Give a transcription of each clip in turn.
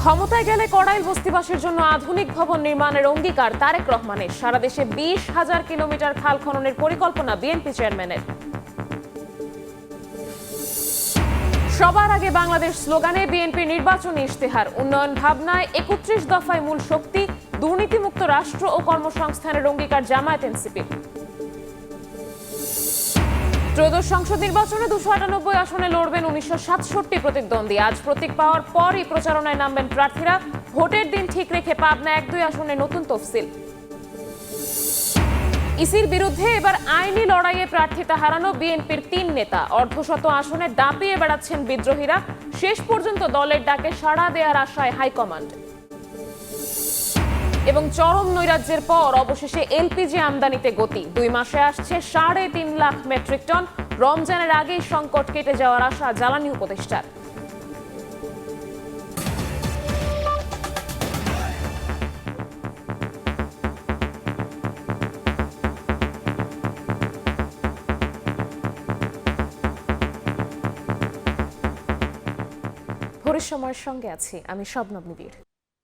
ক্ষমতায় গেলে কড়াইল বস্তিবাসীর জন্য আধুনিক ভবন নির্মাণের অঙ্গীকার তারেক রহমানের। সারা দেশে 20,000 কিলোমিটার খাল খননের পরিকল্পনা বিএনপি চেয়ারম্যানের। সবার আগে বাংলাদেশ স্লোগানে বিএনপি নির্বাচনী ইশতেহার। উন্নয়ন ভাবনায় 31 দফায় মূল শক্তি, দুর্নীতিমুক্ত রাষ্ট্র ও কর্মসংস্থানের অঙ্গীকার জামায়াত এনসিপি। ত্রয়োদশ সংসদ নির্বাচনে 298 আসনে লড়বেন 1967 প্রতিদ্বন্দ্বী। আজ প্রতীক পাওয়ার পরই প্রচারণায় নামবেন প্রার্থীরা। ভোটের দিন ঠিক রেখে পাবনা 1-2 আসনে নতুন তফসিল। ইসির বিরুদ্ধে এবার আইনি লড়াইয়ে প্রার্থিতা হারানো বিএনপির 3 নেতা। অর্ধশত আসনে দাপিয়ে বেড়াচ্ছেন বিদ্রোহীরা। শেষ পর্যন্ত দলের ডাকে সাড়া দেওয়ার আশায় হাইকমান্ড। এবং চরম নৈরাজ্যের পর অবশেষে এলপিজি আমদানিতে গতি। 2 মাসে আসছে 3.5 লাখ মেট্রিক টন। রমজানের আগেই সংকট কেটে যাওয়ার আশা জ্বালানি উপদেষ্টার। ভোরের সময়ের সঙ্গে আছি আমি শবনম নিবিড়।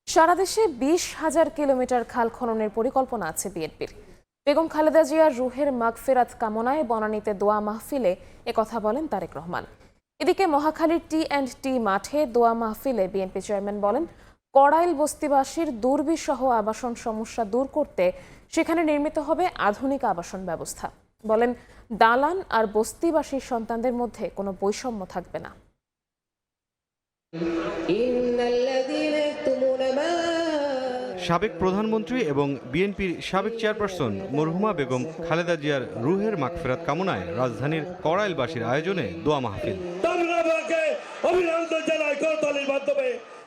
সারা দেশে 20,000 কিলোমিটার খাল খননের পরিকল্পনা আছে বিএনপির। বেগম খালেদা জিয়ার রুহের মাগফিরাত কামনায় বনানীতে দোয়া মাহফিলে একথা বলেন তারেক রহমান। এদিকে মহাখালীর টি&টি মাঠে দোয়া মাহফিলে বিএনপি চেয়ারম্যান বলেন, কড়াইল বস্তিবাসীর দুর্বিষহ আবাসন সমস্যা দূর করতে সেখানে নির্মিত হবে আধুনিক আবাসন ব্যবস্থা। বলেন, দালান আর বস্তিবাসীর সন্তানদের মধ্যে কোনো বৈষম্য থাকবে না। সাবেক প্রধানমন্ত্রী এবং বিএনপির সাবেক চেয়ারপারসন মরহুমা বেগম খালেদা জিয়ার রুহের মাগফিরাত কামনায় রাজধানীর কড়াইলবাসীর আয়োজনে দোয়া মাহফিল।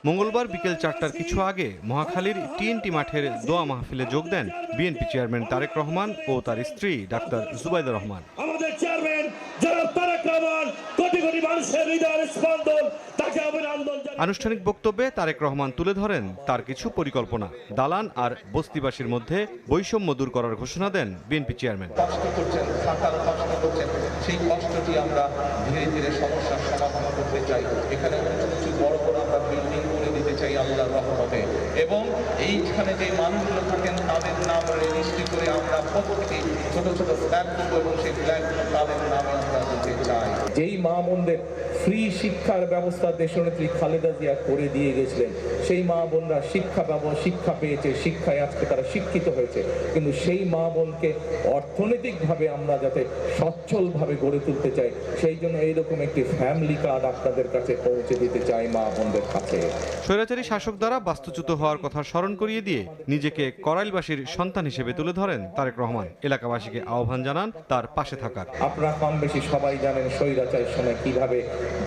মঙ্গলবার বিকেল 4টার কিছু আগে মহাখালীর টি&টি মাঠের দোয়া মাহফিলে যোগ দেন বিএনপি চেয়ারম্যান তারেক রহমান ও তার স্ত্রী ডাক্তার জুবাইদা রহমান। আমাদের চেয়ারম্যান জনাব তারেক রহমান কোটি কোটি মানুষের হৃদয়ের স্পন্দন, তাকে অভিনন্দন। আনুষ্ঠানিক বক্তব্যে তারেক রহমান তুলে ধরেন তার কিছু পরিকল্পনা। দালান আর বস্তিবাসীর মধ্যে বৈষম্য দূর করার ঘোষণা দেন বিএনপি চেয়ারম্যান। কষ্ট করছেন, থাকার কষ্ট করছেন, সেই কষ্টটি আমরা ধীরে ধীরে সমস্যার সমাধান করতে চাই। এখানে কিছু বড় বড় আমরা বিল্ডিং করে দিতে চাই আল্লাহর রহমতে, এবং এইখানে যে মানুষগুলো থাকেন তাদের নাম রেজিস্ট্রি করে আমরা প্রত্যেকটি ছোট ছোট ফ্ল্যাট করবো এবং সেই ফ্ল্যাটগুলো তাদের নামে আমরা দিতে চাই। যেই মা বোনদের ফ্রি শিক্ষার ব্যবস্থা দেশনেত্রী খালেদা জিয়া করে দিয়ে গেছিলেন, সেই মা বোনরা শিক্ষা পেয়েছে, শিক্ষায় আজকে তারা শিক্ষিত হয়েছে, কিন্তু সেই মা বোনকে অর্থনৈতিকভাবে আমরা যাতে সচ্ছলভাবে গড়ে তুলতে চাই, সেই জন্য এইরকম একটি ফ্যামিলি কার্ড আপনাদের কাছে পৌঁছে দিতে চাই মা বোনদের কাছে। স্বৈরাচারী শাসক দ্বারা বাস্তুচ্যুত হওয়ার কথা স্মরণ করিয়ে দিয়ে নিজেকে কড়াইলবাসীর সন্তান হিসেবে তুলে ধরেন তারেক রহমান। এলাকাবাসীকে আহ্বান জানান তার পাশে থাকার। আপনারা কম বেশি সবাই জানেন স্বৈরাচারের সময় কিভাবে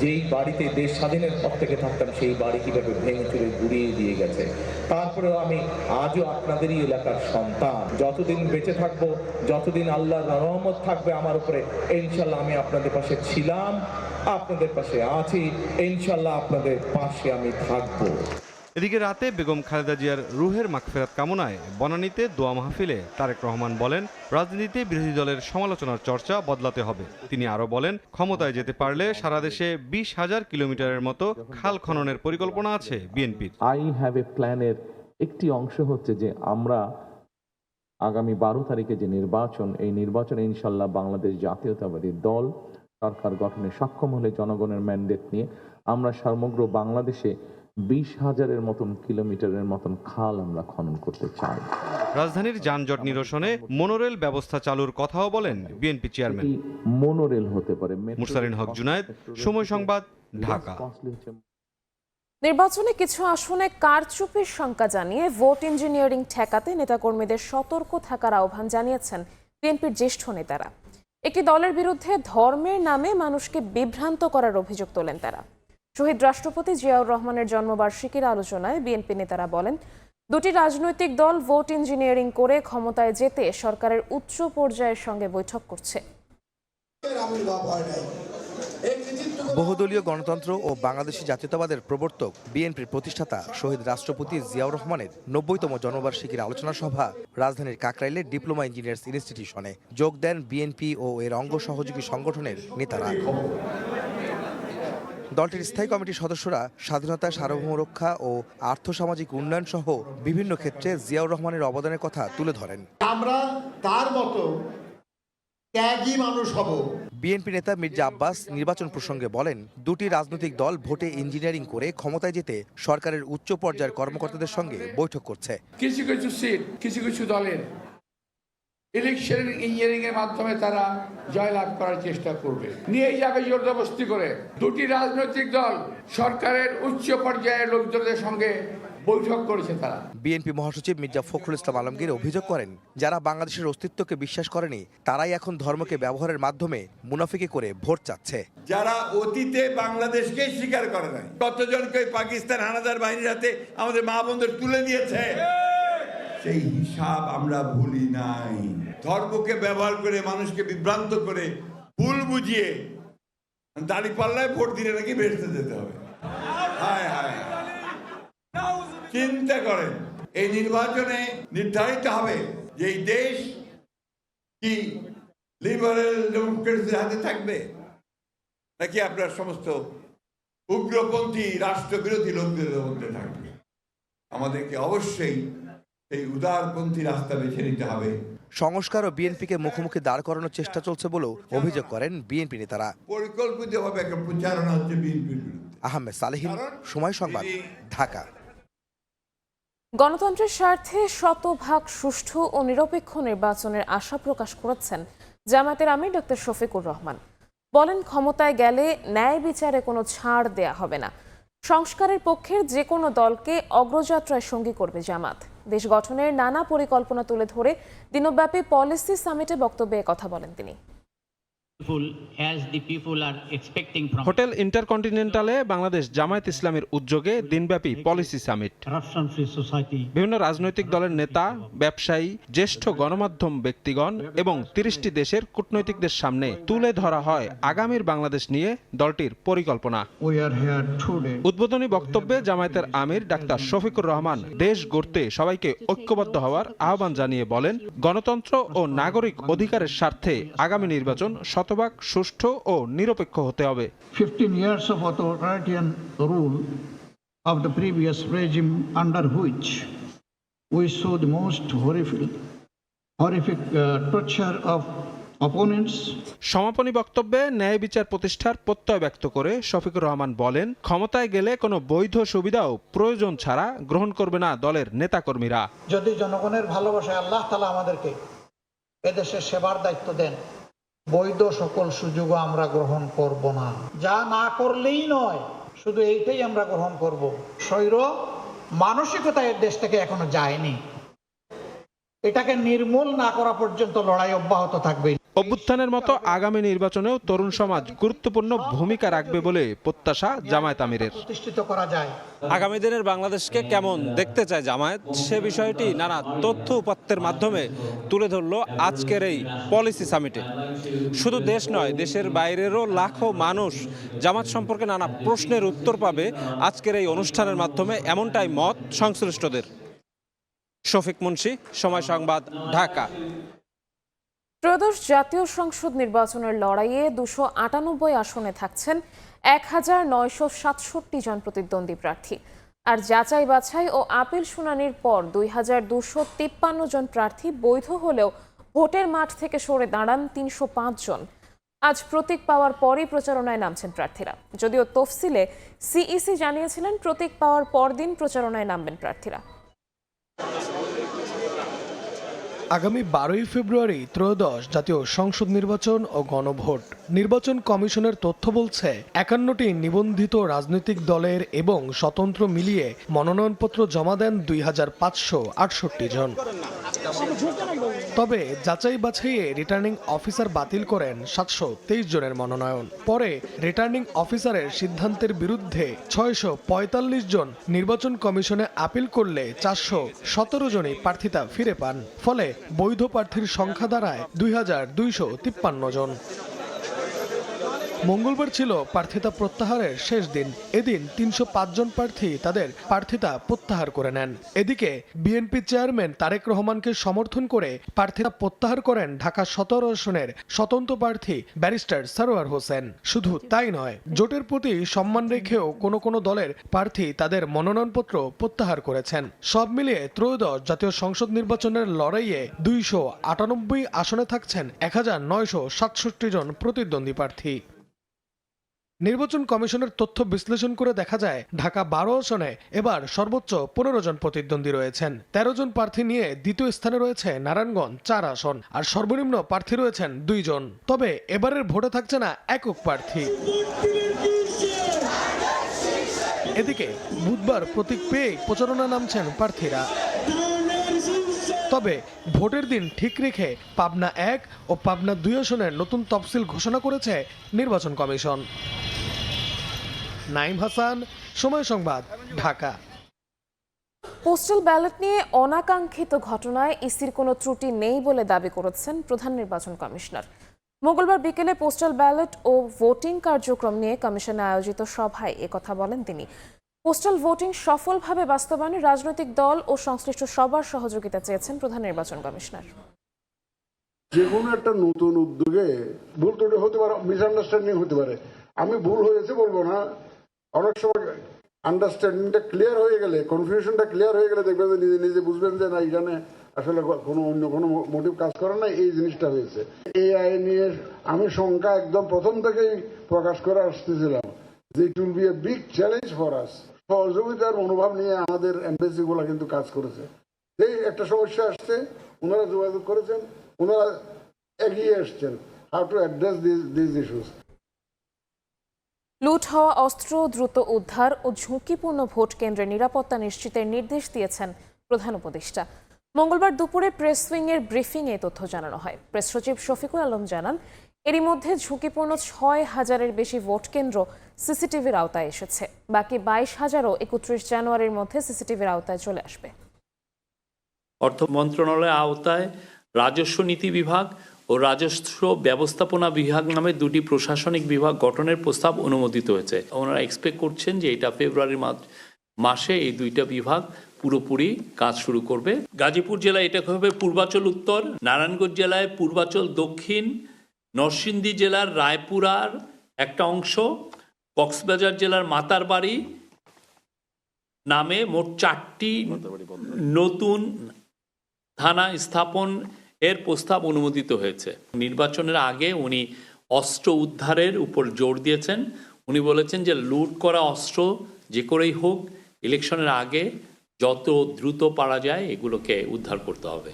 যেই বাড়িতে দেশ স্বাধীনের পর থেকে থাকতাম সেই বাড়ি কিভাবে ভেঙে চুরে গুড়িয়ে দিয়ে গেছে। তারপরেও আমি আজও আপনাদেরই এলাকার সন্তান। যতদিন বেঁচে থাকবো, যতদিন আল্লাহর রহমত থাকবে আমার উপরে, ইনশাল্লাহ আমি আপনাদের পাশে ছিলাম, আপনাদের পাশে আছি, ইনশাল্লাহ আপনাদের পাশে আমি থাকবো। এদিকে রাতে বেগম খালেদা জিয়ার রুহের মাগফিরাত কামনায় বনানীতে দোয়া মাহফিলে তারেক রহমান বলেন, রাজনীতিতে বিরোধী দলের সমালোচনার চর্চা বদলাতে হবে। তিনি আরো বলেন, ক্ষমতায় যেতে পারলে সারা দেশে 20,000 কিলোমিটারের মতো খাল খননের পরিকল্পনা আছে বিএনপির। আই হ্যাভ এ প্ল্যানের একটি অংশ হচ্ছে যে আমরা আগামী 12 তারিখে যে নির্বাচন, এই নির্বাচনে ইনশাল্লাহ বাংলাদেশ জাতীয়তাবাদী দল সরকার গঠনে সক্ষম হলে জনগণের ম্যান্ডেট নিয়ে আমরা সমগ্র বাংলাদেশে 20,000-এর মতন কিলোমিটারের মতন খাল আমরা খনন করতে চাই। রাজধানীর যানজট নিরসনে মনোরেল ব্যবস্থা চালুর কথাও বলেন বিএনপি চেয়ারম্যান। মনোরেল হতে পারে। মুরসালিন হক জুনায়েদ, সময় সংবাদ, ঢাকা। নির্বাচনে কিছু আসনে কারচুপির শঙ্কা জানিয়ে ভোট ইঞ্জিনিয়ারিং ঠেকাতে নেতাকর্মীদের সতর্ক থাকার আহ্বান জানিয়েছেন বিএনপির জ্যেষ্ঠ নেতারা। একটি দলের বিরুদ্ধে ধর্মের নামে মানুষকে বিভ্রান্ত করার অভিযোগ তোলেন তারা। শহীদ রাষ্ট্রপতি জিয়াউর রহমানের জন্মবার্ষিকীর আলোচনায় বিএনপি নেতারা বলেন, দুটি রাজনৈতিক দল ভোট ইঞ্জিনিয়ারিং করে ক্ষমতায় যেতে সরকারের উচ্চ পর্যায়ের সঙ্গে বৈঠক করছে। বহুদলীয় গণতন্ত্র ও বাংলাদেশী জাতীয়তাবাদের প্রবর্তক বিএনপির প্রতিষ্ঠাতা শহীদ রাষ্ট্রপতি জিয়াউর রহমানের 90তম জন্মবার্ষিকীর আলোচনা সভা রাজধানীর কাকরাইলের ডিপ্লোমা ইঞ্জিনিয়ার্স ইনস্টিটিউশনে যোগ দেন বিএনপি ও এর অঙ্গ সহযোগী সংগঠনের নেতারা। দলটির স্থায়ী কমিটির সদস্যরা স্বাধীনতা, সার্বভৌম রক্ষা ও আর্থসামাজিক উন্নয়ন সহ বিভিন্ন ক্ষেত্রে জিয়াউর রহমানের অবদানের কথা তুলে ধরেন। আমরা তার মতো ত্যাগী মানুষ হব। বিএনপি নেতা মির্জা আব্বাস নির্বাচন প্রসঙ্গে বলেন, দুটি রাজনৈতিক দল ভোটে ইঞ্জিনিয়ারিং করে ক্ষমতায় যেতে সরকারের উচ্চ পর্যায়ের কর্মকর্তাদের সঙ্গে বৈঠক করছে। কিছু কিছু সিট কিছু কিছু দলের ইলেকশন ইঞ্জিনিয়ারিং এর মাধ্যমে তারা জয়লাভ করার চেষ্টা করবে, নিয়ে যাবে জোরদস্তি করে। দুটি রাজনৈতিক দল সরকারের উচ্চ পর্যায়ের লোকজনদের সঙ্গে বৈঠক করেছে তারা। বিএনপি মহাসচিব মির্জা ফখরুল ইসলাম আলমগীর অভিযোগ করেন, যারা বাংলাদেশের অস্তিত্বকে বিশ্বাস করেনি তারাই এখন ধর্মকে ব্যবহারের মাধ্যমে মুনাফিকি করে ভোট চাচ্ছে। যারা অতীতে বাংলাদেশকে স্বীকার করে নাই, কতজনকে পাকিস্তান হানাদার বাহিনীর হাতে আমাদের মা বোনদের তুলে দিয়েছে, সেই হিসাব আমরা ভুলি নাই। ধর্মকে ব্যবহার করে মানুষকে বিভ্রান্ত করে ভুল বুঝিয়ে দাঁড়িপাল্লায় ভোট দিলে নাকি বেরতে যেতে হবে। হায় হায়, চিন্তা করেন, এই নির্বাচনে নির্ধারিত হবে যে এই দেশ কি লিবারেল ডেমোক্রেসির হাতে থাকবে নাকি আপনার সমস্ত উগ্রপন্থী রাষ্ট্রবিরোধী লোকদের মধ্যে থাকবে। আমাদেরকে অবশ্যই এই উদারপন্থী রাস্তা বেছে নিতে হবে। সংস্কার ও বিএনপিকে মুখোমুখি দাঁড় করানোর চেষ্টা চলছে বলেও অভিযোগ করেন বিএনপি নেতারা। পরিকল্পিতভাবে একটা প্রচারণা হচ্ছে বিএনপির বিরুদ্ধে। আহমেদ সালেহীন, সময় সংবাদ, ঢাকা। গণতন্ত্রের স্বার্থে শতভাগ সুষ্ঠু ও নিরপেক্ষ নির্বাচনের আশা প্রকাশ করেছেন জামায়াতের আমির ডক্টর শফিকুর রহমান। বলেন, ক্ষমতায় গেলে ন্যায় বিচারে কোনো ছাড় দেয়া হবে না। সংস্কারের পক্ষের যে কোনো দলকে অগ্রযাত্রায় সঙ্গী করবে জামাত। দেশ গঠনের নানা পরিকল্পনা তুলে ধরে দিনব্যাপী পলিসি সামিটে বক্তব্যে কথা বলেন তিনি। হোটেল ইন্টারকন্টিনেন্টালে বাংলাদেশ জামায়াত ইসলামীর উদ্যোগে দিনব্যাপী পলিসি সামিট। বিভিন্ন রাজনৈতিক দলের নেতা, ব্যবসায়ী, জ্যেষ্ঠ গণমাধ্যম ব্যক্তিগণ এবং 30টি দেশের কূটনৈতিকদের সামনে তুলে ধরা হয় আগামীর বাংলাদেশ নিয়ে দলটির পরিকল্পনা। উদ্বোধনী বক্তব্যে জামায়াতের আমির ডাক্তার শফিকুর রহমান দেশ গড়তে সবাইকে ঐক্যবদ্ধ হওয়ার আহ্বান জানিয়ে বলেন, গণতন্ত্র ও নাগরিক অধিকারের স্বার্থে আগামী নির্বাচন শতভাগ সুষ্ঠু ও নিরপেক্ষ হতে হবে। 15 years of authoritarian rule of the previous regime, under which we saw the most horrific torture of opponents. সমাপনী বক্তব্যে ন্যায় বিচার প্রতিষ্ঠার প্রত্যয় ব্যক্ত করে শফিকুর রহমান বলেন, ক্ষমতায় গেলে কোনো বৈধ সুবিধাও প্রয়োজন ছাড়া গ্রহণ করবে না দলের নেতাকর্মীরা। যদি জনগণের ভালোবাসায় আল্লাহ তাআলা আমাদেরকে এদেশের সেবার দায়িত্ব দেন, বৈধ সকল সুযোগও আমরা গ্রহণ করব না। যা না করলেই নয়, শুধু এইটাই আমরা গ্রহণ করব। স্বৈর মানসিকতা এর দেশ থেকে এখনো যায়নি। এটাকে নির্মূল না করা পর্যন্ত লড়াই অব্যাহত থাকবে। অভ্যুত্থানের মতো আগামী নির্বাচনেও তরুণ সমাজ গুরুত্বপূর্ণ ভূমিকা রাখবে বলে প্রত্যাশা জামায়াত আমিরের। প্রতিষ্ঠিত করা যায়। আগামী দিনের বাংলাদেশকে কেমন দেখতে চায় জামায়াত, সে বিষয়টি নানা তথ্য উপাত্তের মাধ্যমে তুলে ধরল আজকের এই পলিসি সামিটে। শুধু দেশ নয়, দেশের বাইরেরও লাখো মানুষ জামায়াত সম্পর্কে নানা প্রশ্নের উত্তর পাবে আজকের এই অনুষ্ঠানের মাধ্যমে, এমনটাই মত সংশ্লিষ্টদের। শফিক মুন্সি, সময় সংবাদ, ঢাকা। ত্রয়োদশ জাতীয় সংসদ নির্বাচনের লড়াইয়ে 298 আসনে থাকছেন 1967 জন প্রতিদ্বন্দ্বী প্রার্থী। আর যাচাই বাছাই ও আপিল শুনানির পর 2253 জন প্রার্থী বৈধ হলেও ভোটের মাঠ থেকে সরে দাঁড়ান 305 জন। আজ প্রতীক পাওয়ার পরই প্রচারণায় নামছেন প্রার্থীরা। যদিও তফসিলে সিইসি জানিয়েছিলেন প্রতীক পাওয়ার পরদিন প্রচারণায় নামবেন প্রার্থীরা। আগামী 12 ফেব্রুয়ারি ত্রয়োদশ জাতীয় সংসদ নির্বাচন ও গণভোট। নির্বাচন কমিশনের তথ্য বলছে 51টি নিবন্ধিত রাজনৈতিক দলের এবং স্বতন্ত্র মিলিয়ে মনোনয়নপত্র জমা দেন 2568 জন। তবে যাচাই বাছাইয়ে রিটার্নিং অফিসার বাতিল করেন 723 জনের মনোনয়ন। পরে রিটার্নিং অফিসারের সিদ্ধান্তের বিরুদ্ধে 645 জন নির্বাচন কমিশনে আপিল করলে 417 জনই প্রার্থিতা ফিরে পান। ফলে বৈধ প্রার্থীর সংখ্যা দাঁড়ায় 2253 জন। মঙ্গলবার ছিল প্রার্থিতা প্রত্যাহারের শেষ দিন। এদিন ৩০৫ জন প্রার্থী তাদের প্রার্থিতা প্রত্যাহার করে নেন। এদিকে বিএনপি চেয়ারম্যান তারেক রহমানকে সমর্থন করে প্রার্থিতা প্রত্যাহার করেন ঢাকা ১৭ আসনের স্বতন্ত্র প্রার্থী ব্যারিস্টার সারোয়ার হোসেন। শুধু তাই নয়, জোটের প্রতি সম্মান রেখেও কোনো দলের প্রার্থী তাদের মনোনয়নপত্র প্রত্যাহার করেছেন। সব মিলিয়ে ত্রয়োদশ জাতীয় সংসদ নির্বাচনের লড়াইয়ে ২৯৮ আসনে থাকছেন ১৯৬৭ জন প্রতিদ্বন্দ্বী প্রার্থী। নির্বাচন কমিশনের তথ্য বিশ্লেষণ করে দেখা যায়, ঢাকা ১২ আসনে এবার সর্বোচ্চ ১৫ জন প্রতিদ্বন্দ্বী রয়েছেন। ১৩ জন প্রার্থী নিয়ে দ্বিতীয় স্থানে রয়েছে নারায়ণগঞ্জ ৪ আসন, আর সর্বনিম্ন প্রার্থী রয়েছেন ২ জন। তবে এবারের ভোটে থাকছে না একক প্রার্থী। এদিকে বুধবার প্রতীক পেয়ে প্রচারণা নামছেন প্রার্থীরা। তবে ভোটের দিন ঠিক রেখে পাবনা ১ ও পাবনা ২ আসনের নতুন তফসিল ঘোষণা করেছে নির্বাচন কমিশন। নাইম হাসান, সময় সংবাদ, ঢাকা। পোস্টাল ব্যালট নিয়ে অনাকাঙ্ক্ষিত ঘটনায় ইসির কোনো ত্রুটি নেই বলে দাবি করেছেন প্রধান নির্বাচন কমিশনার। মঙ্গলবার বিকেলে পোস্টাল ব্যালট ও ভোটিং কার্যক্রম নিয়ে কমিশনে আয়োজিত সভায় একথা বলেন তিনি। পোস্টাল ভোটিং সফলভাবে বাস্তবায়নে রাজনৈতিক দল ও সংশ্লিষ্ট সবার সহযোগিতা চেয়েছেন প্রধান নির্বাচন কমিশনার। যে কোনো একটা নতুন উদ্যোগে ভুল ত্রুটি হতে পারে, মিসআন্ডারস্ট্যান্ডিং হতে পারে। আমি ভুল হয়েছে বলবো না, অনেক সময় আন্ডারস্ট্যান্ডিংটা ক্লিয়ার হয়ে গেলে, কনফিউশনটা ক্লিয়ার হয়ে গেলে দেখবেন যে নিজে নিজে বুঝবেন যে না, এখানে আসলে কোনো অন্য কোনো মোটিভ কাজ করে না, এই জিনিসটা হয়েছে। এই আইন নিয়ে আমি শঙ্কা একদম প্রথম থেকেই প্রকাশ করে আসতেছিলাম যে it will B a big challenge for us. সহযোগিতার মনোভাব নিয়ে আমাদের এমবেসি গুলা কিন্তু কাজ করেছে। এই একটা সমস্যা আসছে, ওনারা যোগাযোগ করেছেন, ওনারা এগিয়ে এসছেন how to address this issues. লুট হওয়া অস্ত্র দ্রুত উদ্ধার ও ঝুঁকিপূর্ণ ভোট কেন্দ্রের নিরাপত্তা নিশ্চিতের নির্দেশ দিয়েছেন প্রধান উপদেষ্টা। মঙ্গলবার দুপুরে প্রেস উইংয়ের ব্রিফিংয়ে তথ্য জানানো হয়। প্রেস সচিব শফিকুল আলম জানান, এরই মধ্যে ঝুঁকিপূর্ণ ৬,০০০-এর বেশি ভোট কেন্দ্র সিসিটিভির আওতায় এসেছে। বাকি ২২,০০০ও ৩১ জানুয়ারির মধ্যে সিসিটিভির আওতায় চলে আসবে। অর্থ মন্ত্রণালয়ের আওতায় রাজস্ব নীতি বিভাগ ও রাজস্ব ব্যবস্থাপনা বিভাগ নামে দুটি প্রশাসনিক বিভাগ গঠনের প্রস্তাব অনুমোদিত হয়েছে। ওনারা এক্সপেক্ট করছেন যে এটা ফেব্রুয়ারি মাসে এই দুইটা বিভাগ পুরোপুরি কাজ শুরু করবে। গাজীপুর জেলায় এটা হবে পূর্বাচল উত্তর, নারায়ণগঞ্জ জেলায় পূর্বাচল দক্ষিণ, নরসিংদী জেলার রায়পুরার একটা অংশ, কক্সবাজার জেলার মাতারবাড়ি নামে মোট 4টি নতুন থানা স্থাপন এর প্রস্তাব অনুমোদিত হয়েছে। নির্বাচনের আগে উনি অস্ত্র উদ্ধারের উপর জোর দিয়েছেন। উনি বলেছেন যে লুট করা অস্ত্র যে করেই হোক ইলেকশনের আগে যত দ্রুত পারা যায় এগুলোকে উদ্ধার করতে হবে।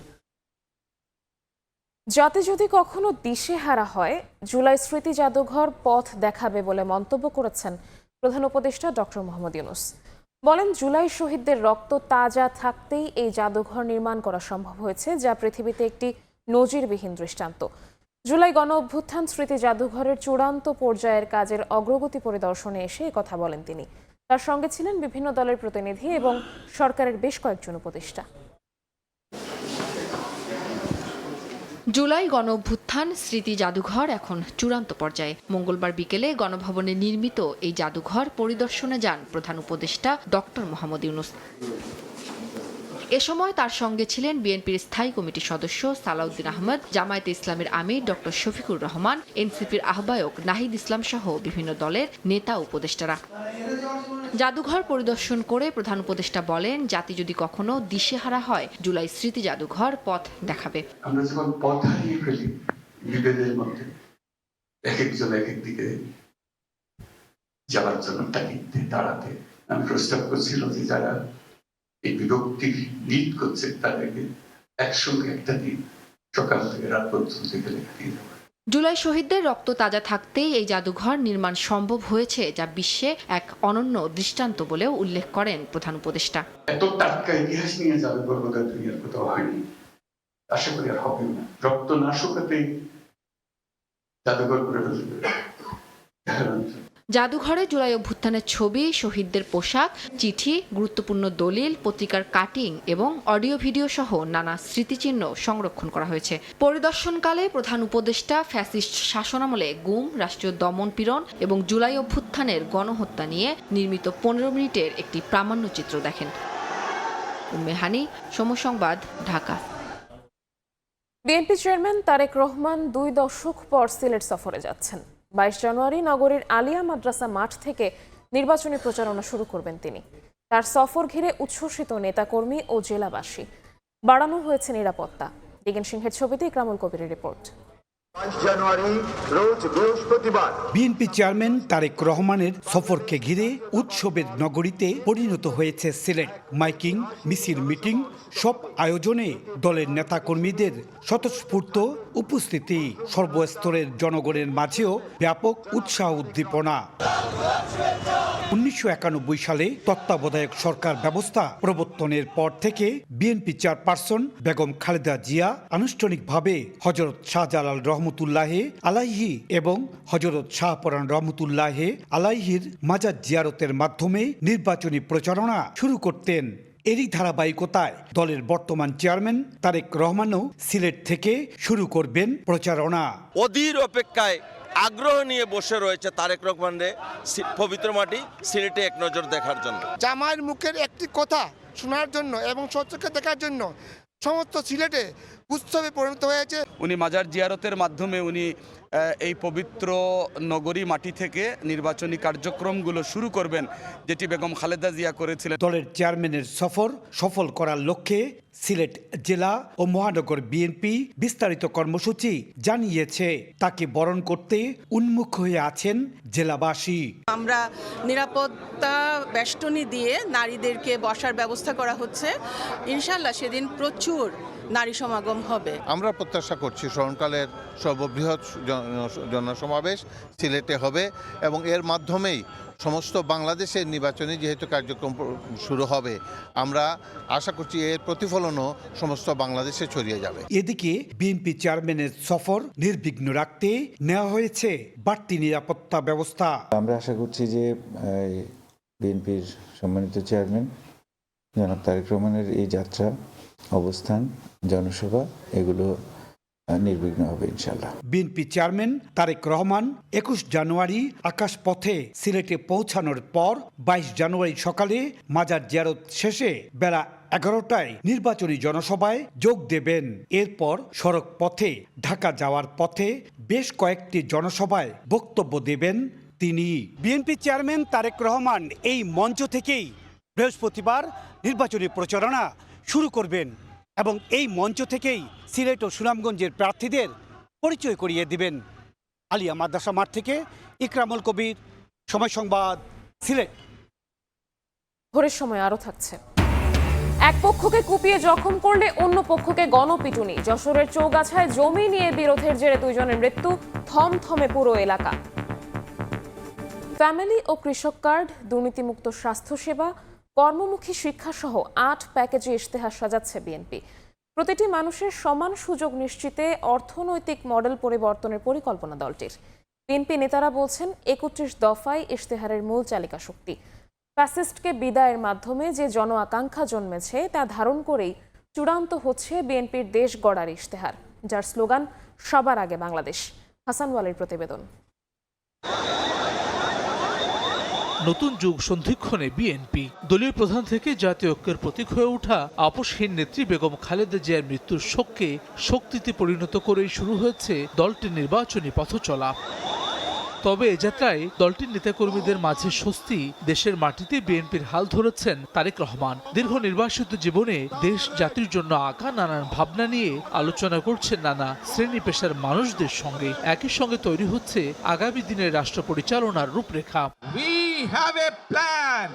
জাতি যদি কখনো দিশেহারা হয়, জুলাই স্মৃতি জাদুঘর পথ দেখাবে বলে মন্তব্য করেছেন প্রধান উপদেষ্টা ডক্টর মোহাম্মদ ইউনূস। বলেন, জুলাই শহীদদের রক্ত তাজা থাকতেই এই জাদুঘর নির্মাণ করা সম্ভব হয়েছে, যা পৃথিবীতে একটি নজিরবিহীন দৃষ্টান্ত। জুলাই গণ অভ্যুত্থান স্মৃতি জাদুঘরের চূড়ান্ত পর্যায়ের কাজের অগ্রগতি পরিদর্শনে এসে একথা বলেন তিনি। তার সঙ্গে ছিলেন বিভিন্ন দলের প্রতিনিধি এবং সরকারের বেশ কয়েকজন উপদেষ্টা। জুলাই গণ অভ্যুত্থান স্মৃতি জাদুঘর এখন চূড়ান্ত পর্যায়ে। মঙ্গলবার বিকেলে গণভবনে নির্মিত এই জাদুঘর পরিদর্শনে যান প্রধান উপদেষ্টা ডক্টর মোহাম্মদ ইউনূস। এ সময় তার সঙ্গে ছিলেন বিএনপির স্থায়ী কমিটির সদস্য সালাউদ্দিন আহমেদ, জামায়াতে ইসলামের আমির ডক্টর শফিকুর রহমান, এনসিপির আহ্বায়ক নাহিদ ইসলাম সহ বিভিন্ন দলের নেতা উপদেষ্টারা। জাদুঘর পরিদর্শন করে প্রধান উপদেষ্টা বলেন, জাতি যদি কখনো দিশেহারা হয়, জুলাই স্মৃতি জাদুঘর পথ দেখাবে। আমরা যখন পথ হারিয়ে ফেলি বিভেদের মধ্যে, এক একজন এক একদিকে যাওয়ার জন্য তাগিদে দাঁড়াতে, আমি প্রস্তাব করছিল যে যারা এই বিভক্তি লিড করছে তাদেরকে একসঙ্গে একটা দিন সকাল থেকে রাত পর্যন্ত লেখা দিয়ে দেওয়া। জুলাই শহীদদের রক্ত তাজা থাকতেই এই জাদুঘর নির্মাণ সম্ভব হয়েছে, যা বিশ্বে এক অনন্য দৃষ্টান্ত বলেও উল্লেখ করেন প্রধান উপদেষ্টা। এত টাটকা ইতিহাস নিয়ে জাদুঘর বোধহয় দুনিয়ার কোথাও হয়নি, আশা করি আর হবে না। রক্ত না শুকাতেই জাদুঘর করে ফেলবে। জাদুঘরে জুলাই অভ্যুত্থানের ছবি, শহীদদের পোশাক, চিঠি, গুরুত্বপূর্ণ দলিল, পত্রিকার কাটিং এবং অডিও ভিডিও সহ নানা স্মৃতিচিহ্ন সংরক্ষণ করা হয়েছে। পরিদর্শনকালে প্রধান উপদেষ্টা ফ্যাসিস্ট শাসনামলে গুম, রাষ্ট্রীয় দমন-পীড়ন এবং জুলাই অভ্যুত্থানের গণহত্যা নিয়ে নির্মিত 15 মিনিটের একটি প্রামাণ্যচিত্র দেখেন। উম্মে হানি, সময় সংবাদ, ঢাকা। বিএনপি চেয়ারম্যান তারেক রহমান 2 দশক পর সিলেট সফরে যাচ্ছেন। 22 জানুয়ারি নগরীর আলিয়া মাদ্রাসা মাঠ থেকে নির্বাচনী প্রচারণা শুরু করবেন তিনি। তার সফর ঘিরে উচ্ছ্বসিত নেতাকর্মী ও জেলাবাসী। বাড়ানো হয়েছে নিরাপত্তা। দিগেন সিংহের ছবিতে ইকরামুল কবিরের রিপোর্ট। 22 জানুয়ারি রোজ বৃহস্পতিবার বিএনপি চেয়ারম্যান তারেক রহমানের সফরকে ঘিরে উৎসবের নগরীতে পরিণত হয়েছে সিলেট। মাইকিং, মিছিল, মিটিং সব আয়োজনে দলের নেতাকর্মীদের স্বতঃস্ফূর্ত উপস্থিতি। সর্বস্তরের জনগণের মাঝেও ব্যাপক উৎসাহ উদ্দীপনা। 1991 সালে তত্ত্বাবধায়ক সরকার ব্যবস্থা প্রবর্তনের পর থেকে বিএনপি চেয়ারপারসন বেগম খালেদা জিয়া আনুষ্ঠানিকভাবে হযরত শাহজালাল রহমতুল্লাহে আলাইহি এবং হযরত শাহপরান রহমতুল্লাহে আলাইহির মাজার জিয়ারতের মাধ্যমে নির্বাচনী প্রচারণা শুরু করতেন। এরই ধারাবাহিকতায় দলের বর্তমান চেয়ারম্যান তারেক রহমানও সিলেট থেকে শুরু করবেন প্রচারণা। অধীর অপেক্ষায় আগ্রহ নিয়ে বসে রয়েছে তারেক রহমানের পবিত্র মাটি সিলেটে এক নজর দেখার জন্য। জামাইয়ের মুখের একটি কথা শোনার জন্য এবং সচক্ষে দেখার জন্য সমস্ত সিলেটে উৎসবে পরিণত হয়েছে। উনি মাজার জিয়ারতের মাধ্যমে উনি এই পবিত্র নগরী মাটি থেকে নির্বাচনী কার্যক্রমগুলো শুরু করবেন, যেটি বেগম খালেদা জিয়া করেছিলেন। দলের চেয়ারম্যানের সফর সফল করার লক্ষ্যে সিলেট জেলা ও মহানগর বিএনপি বিস্তারিত কর্মসূচি জানিয়েছে। তাকে বরণ করতে উন্মুখ হয়ে আছেন জেলাবাসী। আমরা নিরাপত্তা বেষ্টনী দিয়ে নারীদেরকে বসার ব্যবস্থা করা হচ্ছে। ইনশাআল্লাহ সেদিন প্রচুর নারী সমাগম হবে। আমরা প্রত্যাশা করছি স্মরণকালের সর্ববৃহৎ জনসমাবেশ সিলেটে হবে এবং এর মাধ্যমেই সমস্ত বাংলাদেশের নির্বাচনী যেহেতু কার্যক্রম শুরু হবে, আমরা আশা করছি এর প্রতিফলনও সমস্ত বাংলাদেশে ছড়িয়ে যাবে। এদিকে বিএনপি চেয়ারম্যানের সফর নির্বিঘ্ন রাখতে নেওয়া হয়েছে বাড়তি নিরাপত্তা ব্যবস্থা। আমরা আশা করছি যে বিএনপির সম্মানিত চেয়ারম্যান জনাব তারেক রহমানের এই যাত্রা, অবস্থান, জনসভা এগুলো নির্বিঘ্ন হবে ইনশাল্লাহ। বিএনপি চেয়ারম্যান তারেক রহমান 21 জানুয়ারি আকাশপথে সিলেটে পৌঁছানোর পর 22 জানুয়ারি সকালে মাজার জিয়ারত শেষে বেলা 11টায় নির্বাচনী জনসভায় যোগ দেবেন। এরপর সড়ক পথে ঢাকা যাওয়ার পথে বেশ কয়েকটি জনসভায় বক্তব্য দেবেন তিনি। বিএনপি চেয়ারম্যান তারেক রহমান এই মঞ্চ থেকেই বৃহস্পতিবার নির্বাচনী প্রচারণা শুরু করবেন এবং এই মঞ্চ থেকেই সিলেট ও সুনামগঞ্জের প্রার্থীদের পরিচয় করিয়ে দিবেন। আলিয়া মাদ্রাসা মাঠ থেকে ইকরামুল কবির, সময় সংবাদ, সিলেট। ভোরের সময় আরও থাকছে। এক পক্ষকে কুপিয়ে জখম করলে অন্য পক্ষকে গণপিটুনি। যশোরের চৌগাছায় জমি নিয়ে বিরোধের জেরে 2 জনের মৃত্যু, থমথমে পুরো এলাকা। ফ্যামিলি ও কৃষক কার্ড, দুর্নীতিমুক্ত স্বাস্থ্যসেবা, কর্মমুখী শিক্ষাসহ 8 প্যাকেজে ইশতেহার সাজাচ্ছে বিএনপি। প্রতিটি মানুষের সমান সুযোগ নিশ্চিতে অর্থনৈতিক মডেল পরিবর্তনের পরিকল্পনা দলটির। বিএনপি নেতারা বলছেন 31 দফায় ইশতেহারের মূল চালিকা শক্তি। ফ্যাসিস্টকে বিদায়ের মাধ্যমে যে জন আকাঙ্ক্ষা জন্মেছে তা ধারণ করেই চূড়ান্ত হচ্ছে বিএনপির দেশ গড়ার ইশতেহার, যার স্লোগান সবার আগে বাংলাদেশ। হাসান ওয়ালির প্রতিবেদন। নতুন যুগ সন্ধিক্ষণে বিএনপি দলীয় প্রধান থেকে জাতীয় ঐক্যের প্রতীক হয়ে ওঠা আপসহীন নেত্রী বেগম খালেদা জিয়ার মৃত্যুর শোককে শক্তিতে পরিণত করেই শুরু হয়েছে দলটির নির্বাচনী পথ চলা। তবে এ যাত্রায় দলটির নেতাকর্মীদের মাঝে স্বস্তি। দেশের মাটিতে বিএনপির হাল ধরেছেন তারেক রহমান। দীর্ঘ নির্বাসিত জীবনে দেশ জাতির জন্য আঁকা নানান ভাবনা নিয়ে আলোচনা করছেন নানা শ্রেণী পেশার মানুষদের সঙ্গে। একই সঙ্গে তৈরি হচ্ছে আগামী দিনের রাষ্ট্র পরিচালনার রূপরেখা। We have a plan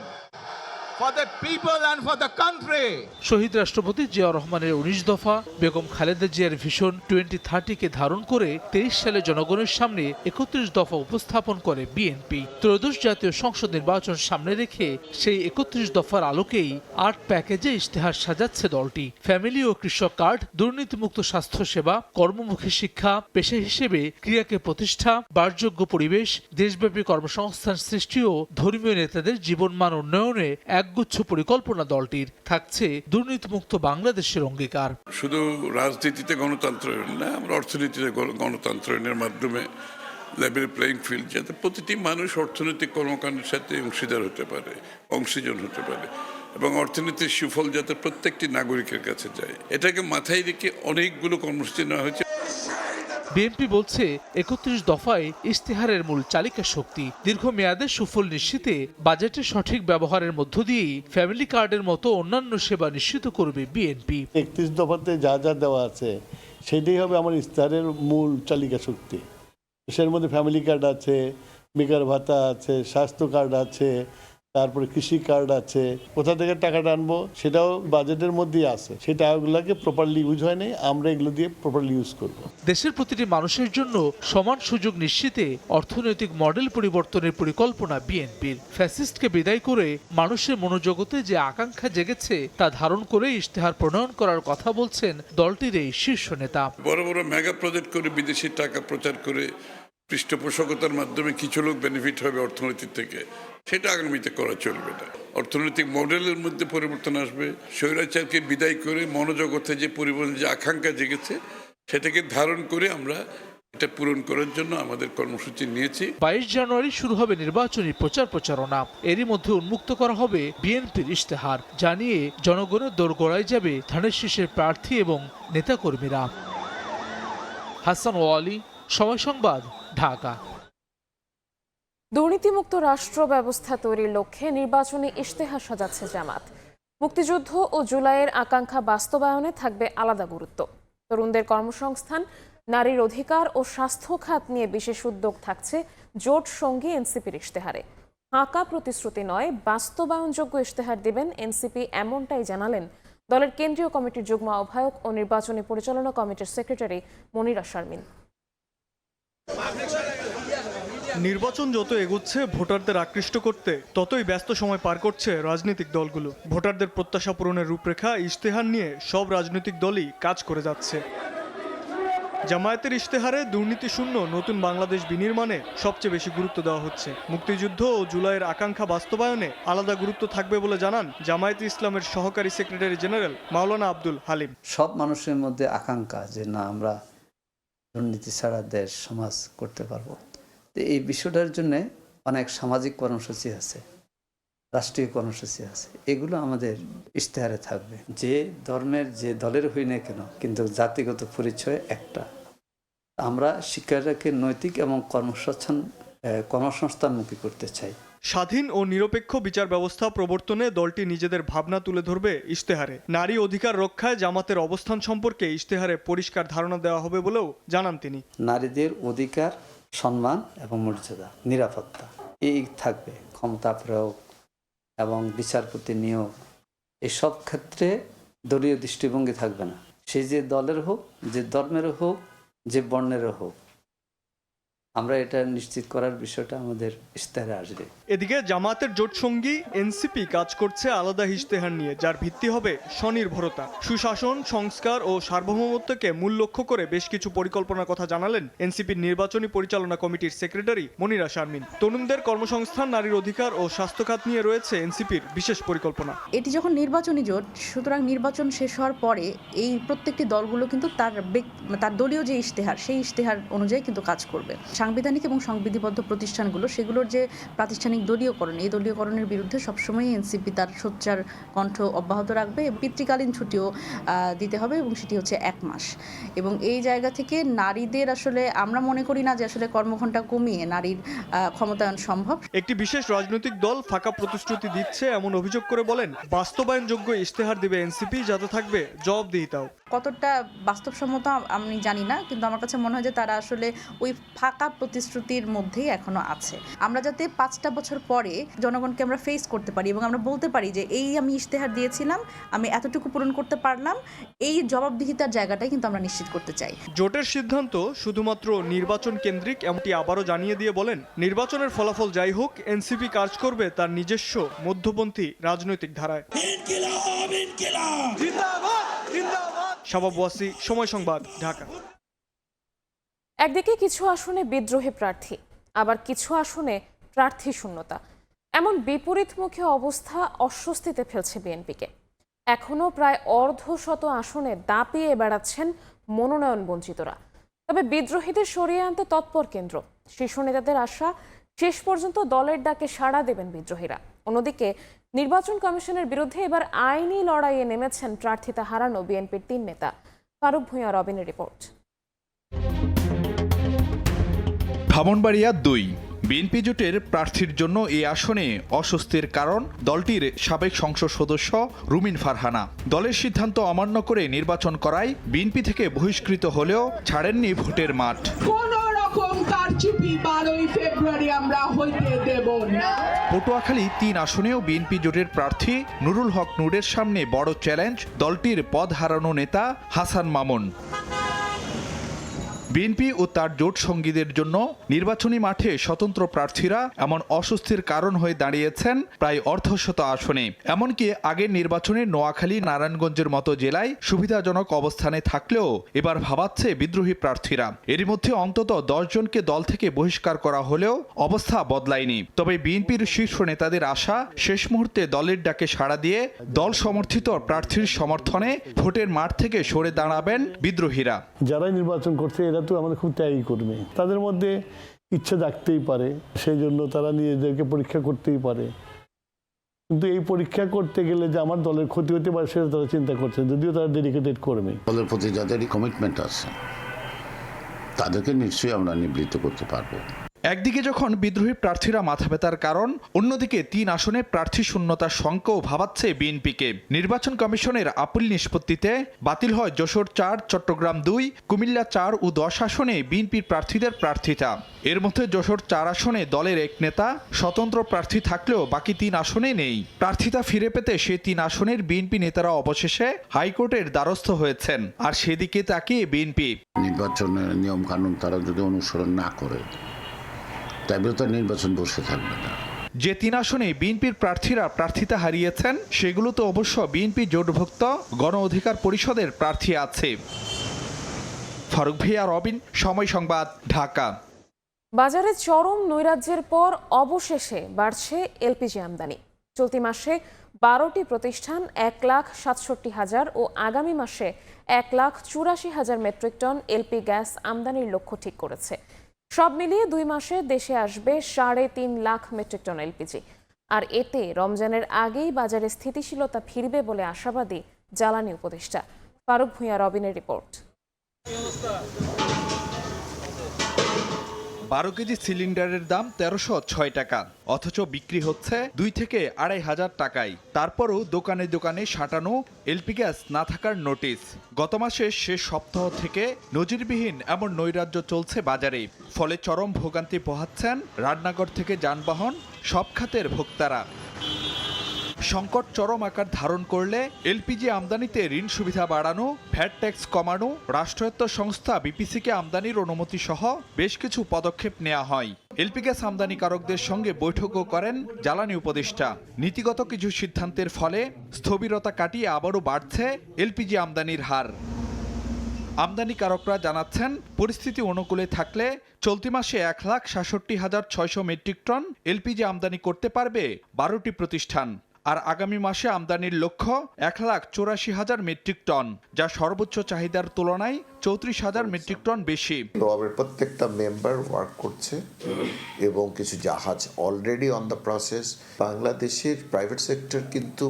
for the people and for the country. শহীদ রাষ্ট্রপতি জিয়াউর রহমানের 19 দফা, বেগম খালেদা জিয়ার ভিশন 2030-কে ধারণ করে 23 সালে জনগণের সামনে 31 দফা উপস্থাপন করে বিএনপি। ত্রয়োদশ জাতীয় সংসদ নির্বাচন সামনে রেখে সেই 31 দফার আলোকেই 8 প্যাকেজে ইশতেহার সাজাচ্ছে দলটি। ফ্যামিলি ও কৃষক কার্ড, দুর্নীতিমুক্ত স্বাস্থ্যসেবা, কর্মমুখী শিক্ষা, পেশা হিসেবে ক্রিয়াকে প্রতিষ্ঠা, বাসযোগ্য পরিবেশ, দেশব্যাপী কর্মসংস্থান সৃষ্টি ও ধর্মীয় নেতাদের জীবনমান উন্নয়নে একগুচ্ছ পরিকল্পনা দলটির। থাকছে দুর্নীতিমুক্ত বাংলাদেশের অঙ্গীকার। শুধু রাজনীতিতে গণতন্ত্রের না, আমরা অর্থনীতিতে গণতন্ত্রের মাধ্যমে লেভেল প্লেইং ফিল্ড, যাতে প্রতিটি মানুষ অর্থনৈতিক কর্মকাণ্ডের সাথে অংশীদার হতে পারে, অংশীজন হতে পারে, এবং অর্থনীতির সুফল যাতে প্রত্যেকটি নাগরিকের কাছে যায়, এটাকে মাথায় রেখে অনেকগুলো কর্মসূচি নেওয়া হয়েছে। বিএনপি বলছে 31 দফায় ইশতেহারের মূল চালিকা শক্তি। দীর্ঘমেয়াদে সুফল নিশ্চিতে বাজেটের সঠিক ব্যবহারের মধ্য দিয়েই ফ্যামিলি কার্ডের মতো অন্যান্য সেবা নিশ্চিত করবে বিএনপি। 31 দফাতে যা যা দেওয়া আছে সেটাই হবে আমার ইশতেহারের মূল চালিকা শক্তি। এর মধ্যে ফ্যামিলি কার্ড আছে, বেকার ভাতা আছে, স্বাস্থ্য কার্ড আছে, তারপরে কৃষি কার্ড আছে। কোথা থেকে টাকাটা আনবো সেটাও বাজেটের মধ্যেই আছে। সেই টাকাগুলোকে প্রপারলি ইউজ হয় নাই, আমরা এগুলো দিয়ে প্রপারলি ইউজ করব। দেশের প্রতিটি মানুষের জন্য সমান সুযোগ নিশ্চিতে অর্থনৈতিক মডেল পরিবর্তনের পরিকল্পনা বিএনপির। ফ্যাসিস্টকে বিদায় করে মানুষের মনোজগতে যে আকাঙ্ক্ষা জেগেছে তা ধারণ করে ইশতেহার প্রণয়ন করার কথা বলছেন দলটির এই শীর্ষ নেতা। বড় বড় মেগা প্রজেক্ট করে বিদেশি টাকা প্রচার করে পৃষ্ঠপোষকতার মাধ্যমে কিছু লোক বেনিফিট হবে অর্থনীতি থেকে, সেটা আগামীতে করা চলবে না। অর্থনৈতিক মডেলের মধ্যে পরিবর্তন আসবে। স্বৈরাচারকে বিদায় করে মনোজগতে যে পরিবর্তন, যে আকাঙ্ক্ষা জেগেছে, সেটাকে ধারণ করে আমরা এটা পূরণ করার জন্য আমাদের কর্মসূচি নিয়েছি। 22 জানুয়ারি শুরু হবে নির্বাচনী প্রচারণা। এরই মধ্যে উন্মুক্ত করা হবে বিএনপির ইশতেহার, জানিয়ে জনগণের দোরগোড়ায় যাবে ধানের শীষের প্রার্থী এবং নেতাকর্মীরা। হাসান ওয়ালি, সময় সংবাদ, ঢাকা। দুর্নীতিমুক্ত রাষ্ট্র ব্যবস্থা তৈরির লক্ষ্যে নির্বাচনী ইশতেহার সাজাচ্ছে জামাত। মুক্তিযুদ্ধ ও জুলাইয়ের আকাঙ্ক্ষা বাস্তবায়নে থাকবে আলাদা গুরুত্ব। তরুণদের কর্মসংস্থান, নারীর অধিকার ও স্বাস্থ্য খাত নিয়ে বিশেষ উদ্যোগ থাকছে জোট সঙ্গী এনসিপির ইশতেহারে। ফাঁকা প্রতিশ্রুতি নয়, বাস্তবায়নযোগ্য ইশতেহার দেবেন এনসিপি, এমনটাই জানালেন দলের কেন্দ্রীয় কমিটির যুগ্ম আহ্বায়ক ও নির্বাচনী পরিচালনা কমিটির সেক্রেটারি মনিরা শারমিন। নির্বাচন যত এগোচ্ছে ভোটারদের আকৃষ্ট করতে ততই ব্যস্ত সময় পার করছে রাজনৈতিক দলগুলো। ভোটারদের প্রত্যাশা পূরণের রূপরেখা ইশতেহার নিয়ে সব রাজনৈতিক দলই কাজ করে যাচ্ছে। জামায়াতের ইশতেহারে দুর্নীতিশূন্য নতুন বাংলাদেশ বিনির্মাণে সবচেয়ে বেশি গুরুত্ব দেওয়া হচ্ছে। মুক্তিযুদ্ধ ও জুলাইয়ের আকাঙ্ক্ষা বাস্তবায়নে আলাদা গুরুত্ব থাকবে বলে জানান জামায়াতে ইসলামের সহকারী সেক্রেটারি জেনারেল মাওলানা আব্দুল হালিম। সব মানুষের মধ্যে আকাঙ্ক্ষা যে না, আমরা দুর্নীতি ছাড়া দেশ সমাজ করতে পারবো। এই বিষয়টার জন্য অনেক সামাজিক কর্মসূচি আছে, রাষ্ট্রীয় কর্মসূচি আছে, এগুলো আমাদের ইশতেহারে থাকবে। যে ধর্মের যে দলের হই না কেন, কিন্তু জাতিগত পরিচয় একটা। আমরা শিক্ষাটাকে নৈতিক এবং কর্মসংস্থানমুখী করতে চাই। স্বাধীন ও নিরপেক্ষ বিচার ব্যবস্থা প্রবর্তনে দলটি নিজেদের ভাবনা তুলে ধরবে ইশতেহারে। নারী অধিকার রক্ষায় জামাতের অবস্থান সম্পর্কে ইশতেহারে পরিষ্কার ধারণা দেওয়া হবে বলেও জানান তিনি। নারীদের অধিকার, সম্মান এবং মর্যাদা, নিরাপত্তা এই থাকবে। ক্ষমতা প্রয়োগ এবং বিচারপতি নিয়োগ, এসব ক্ষেত্রে দলীয় দৃষ্টিভঙ্গি থাকবে না। সে যে দলের হোক, যে ধর্মের হোক, যে বর্ণের হোক, আমরা এটা নিশ্চিত করার বিষয়টা আমাদের ইশতেহারে আসবে। এদিকে জামাতের জোট সঙ্গী এনসিপি কাজ করছে আলাদা ইশতেহার নিয়ে, যার ভিত্তি হবে স্বনির্ভরতা, সুশাসন, সংস্কার ও সার্বভৌমত্বকে মূল লক্ষ্য করে বেশ কিছু পরিকল্পনার কথা জানালেন এনসিপির নির্বাচনী পরিচালনা কমিটির সেক্রেটারি মনিরা শারমিন। তরুণদের কর্মসংস্থান, নারীর অধিকার ও স্বাস্থ্য খাত নিয়ে রয়েছে এনসিপির বিশেষ পরিকল্পনা। এটি যখন নির্বাচনী জোট, সুতরাং নির্বাচন শেষ হওয়ার পরে এই প্রত্যেকটি দলগুলো কিন্তু তার দলীয় যে ইশতেহার, সেই ইশতেহার অনুযায়ী কিন্তু কাজ করবে। সাংবিধানিক এবং সংবিধিবদ্ধ প্রতিষ্ঠানগুলো, সেগুলোর যে প্রাতিষ্ঠানিক দলীয়করণ, এই দলীয়করণের বিরুদ্ধে সবসময় এনসিপি তার সোচ্চার কণ্ঠ অব্যাহত রাখবে। পিতৃকালীন ছুটিও দিতে হবে এবং সেটি হচ্ছে 1 মাস। এবং এই জায়গা থেকে নারীদের আসলে আমরা মনে করি না যে আসলে কর্মঘণ্টা কমিয়ে নারীর ক্ষমতায়ন সম্ভব। একটি বিশেষ রাজনৈতিক দল ফাঁকা প্রতিশ্রুতি দিচ্ছে এমন অভিযোগ করে বলেন, বাস্তবায়নযোগ্য ইশতেহার দিবে এনসিপি, যাতে থাকবে জবাবদিহিতাও। কতটা বাস্তবসম্মত আমি জানি না, কিন্তু আমার কাছে মনে হয় যে তারা আসলে ওই ফাঁকা প্রতিশ্রুতির মধ্যেই এখনো আছে। আমরা যাতে 5টা বছর পরে জনগণকে আমরা ফেস করতে পারি এবং আমরা বলতে পারি যে এই আমি ইশতেহার দিয়েছিলাম, আমি এতটুকু পূরণ করতে পারলাম, এই জবাবদিহিতার জায়গাটাই কিন্তু আমরা নিশ্চিত করতে চাই। জোটের সিদ্ধান্ত শুধুমাত্র নির্বাচন কেন্দ্রিক এমনটি আবারও জানিয়ে দিয়ে বলেন, নির্বাচনের ফলাফল যাই হোক, এনসিপি কাজ করবে তার নিজস্ব মধ্যপন্থী রাজনৈতিক ধারায়। শাবাব ওয়াসি, সময় সংবাদ, ঢাকা। একদিকে কিছু আসনে বিদ্রোহী প্রার্থী, আবার কিছু আসনে প্রার্থী শূন্যতা, এমন বিপরীতমুখী অবস্থা অস্বস্তিতে ফেলছে বিএনপিকে। এখনও প্রায় অর্ধশত আসনে দাপিয়ে বেড়াচ্ছেন মনোনয়ন বঞ্চিতরা। তবে বিদ্রোহীদের সরিয়ে আনতে তৎপর কেন্দ্র। শীর্ষ নেতাদের আশা, শেষ পর্যন্ত দলের ডাকে সাড়া দেবেন বিদ্রোহীরা। অন্যদিকে নির্বাচন কমিশনের বিরুদ্ধে এবার আইনি লড়াইয়ে নেমেছেন প্রার্থিতা হারানো বিএনপির 3 নেতা। ফারুক ভূঁইয়া, রবিনের রিপোর্ট। ব্রাহ্মণবাড়িয়া 2 বিএনপি জোটের প্রার্থীর জন্য এই আসনে অস্বস্তির কারণ দলটির সাবেক সংসদ সদস্য রুমিন ফারহানা। দলের সিদ্ধান্ত অমান্য করে নির্বাচন করায় বিএনপি থেকে বহিষ্কৃত হলেও ছাড়েননি ভোটের মাঠ। পটুয়াখালী 3 আসনেও বিএনপি জোটের প্রার্থী নুরুল হক নূরের সামনে বড় চ্যালেঞ্জ দলটির পদ হারানো নেতা হাসান মামুন। বিএনপি ও তার জোট সঙ্গীদের জন্য নির্বাচনী মাঠে স্বতন্ত্র প্রার্থীরা এমন অস্বস্তির কারণ হয়ে দাঁড়িয়েছেন প্রায় অর্ধশত আসনে। এমনকি আগের নির্বাচনে নোয়াখালী, নারায়ণগঞ্জের মতো জেলায় সুবিধাজনক অবস্থানে থাকলেও এবার ভাবাচ্ছে বিদ্রোহী প্রার্থীরা। এরই মধ্যে অন্তত 10 জনকে দল থেকে বহিষ্কার করা হলেও অবস্থা বদলায়নি। তবে বিএনপির শীর্ষ নেতাদের আশা, শেষ মুহূর্তে দলের ডাকে সাড়া দিয়ে দল সমর্থিত প্রার্থীর সমর্থনে ভোটের মাঠ থেকে সরে দাঁড়াবেন বিদ্রোহীরা। যারা নির্বাচন করছে এরা তো আমাদের খুব ত্যাগী কর্মী, তাদের মধ্যে ইচ্ছা থাকতেই পারে, সেই জন্য তারা নিজেদেরকে পরীক্ষা করতেই পারে। কিন্তু এই পরীক্ষা করতে গেলে যে আমার দলের ক্ষতি হতে পারে সেটা তারা চিন্তা করছে, যদিও তারা ডেডিকেটেড কর্মী। দলের প্রতি যাদেরই কমিটমেন্ট আছে তাদেরকে নিশ্চয়ই আমরা নিবৃত্ত করতে পারবো। একদিকে যখন বিদ্রোহী প্রার্থীরা মাথা ব্যথার কারণ, অন্যদিকে 3 আসনে প্রার্থী শূন্যতার শঙ্কাও ভাবাচ্ছে বিএনপিকে। নির্বাচন কমিশনের আপিল নিষ্পত্তিতে বাতিল হয় যশোর 4, চট্টগ্রাম 2, কুমিল্লা 4 ও 10 আসনে বিএনপির প্রার্থীদের প্রার্থিতা। এর মধ্যে যশোর 4 আসনে দলের এক নেতা স্বতন্ত্র প্রার্থী থাকলেও বাকি 3 আসনে নেই। প্রার্থিতা ফিরে পেতে সেই 3 আসনের বিএনপি নেতারা অবশেষে হাইকোর্টের দ্বারস্থ হয়েছেন। আর সেদিকে তাকিয়ে বিএনপি নির্বাচনের নিয়ম কানুন তারা যদি অনুসরণ না করে তবে তো নির্বাচন বসে থাকবে না। যে 3 আসনে বিএনপির প্রার্থীরা প্রার্থিতা হারিয়েছেন সেগুলোতে অবশ্য বিএনপি জোটভুক্ত গণ অধিকার পরিষদের প্রার্থী আছে। ফারুক ভূঁইয়া, রবিন, সময় সংবাদ, ঢাকা। বাজারে চরম নৈরাজ্যের পর অবশেষে বাড়ছে এলপিজি আমদানি। চলতি মাসে 12টি প্রতিষ্ঠান 1,67,000 ও আগামী মাসে 1,84,000 মেট্রিক টন এলপি গ্যাস আমদানির লক্ষ্য ঠিক করেছে। সব মিলিয়ে 2 মাসে দেশে আসবে 3.5 লাখ মেট্রিক টন এলপিজি। আর এতে রমজানের আগেই বাজারে স্থিতিশীলতা ফিরবে বলে আশাবাদী জ্বালানি উপদেষ্টা। ফারুক ভূঁইয়া, রবিনের রিপোর্ট। 12 কেজি সিলিন্ডারের দাম 1306 টাকা, অথচ বিক্রি হচ্ছে 2 থেকে 2,500 টাকায়। তারপরও দোকানে দোকানে সাঁটানো এলপি গ্যাস না থাকার নোটিশ। গত মাসের শেষ সপ্তাহ থেকে নজিরবিহীন এমন নৈরাজ্য চলছে বাজারে। ফলে চরম ভোগান্তি পোহাচ্ছেন রান্নাঘর থেকে যানবাহন সব খাতের ভোক্তারা। সংকট চরম আকার ধারণ করলে এলপিজি আমদানিতে ঋণ সুবিধা বাড়ানো, ভ্যাট ট্যাক্স কমানো, রাষ্ট্রায়ত্ত সংস্থা বিপিসিকে আমদানির অনুমতি সহ বেশ কিছু পদক্ষেপ নেওয়া হয়। এলপি গ্যাস আমদানিকারকদের সঙ্গে বৈঠকও করেন জ্বালানি উপদেষ্টা। নীতিগত কিছু সিদ্ধান্তের ফলে স্থবিরতা কাটিয়ে আবারও বাড়ছে এলপিজি আমদানির হার। আমদানিকারকরা জানাচ্ছেন, পরিস্থিতি অনুকূলে থাকলে চলতি মাসে 1,67,600 মেট্রিক টন এলপিজি আমদানি করতে পারবে 12টি প্রতিষ্ঠান। আর আগামী মাসে আমদানির লক্ষ্য 1,84,000 মেট্রিক টন, যা সর্বোচ্চ চাহিদার তুলনায় 34,000 মেট্রিক টন বেশি। প্রত্যেকটা মেম্বার ওয়ার্ক করছে এবং কিছু জাহাজ অলরেডি অন দ্য প্রসেস। বাংলাদেশের প্রাইভেট সেক্টর কিন্তু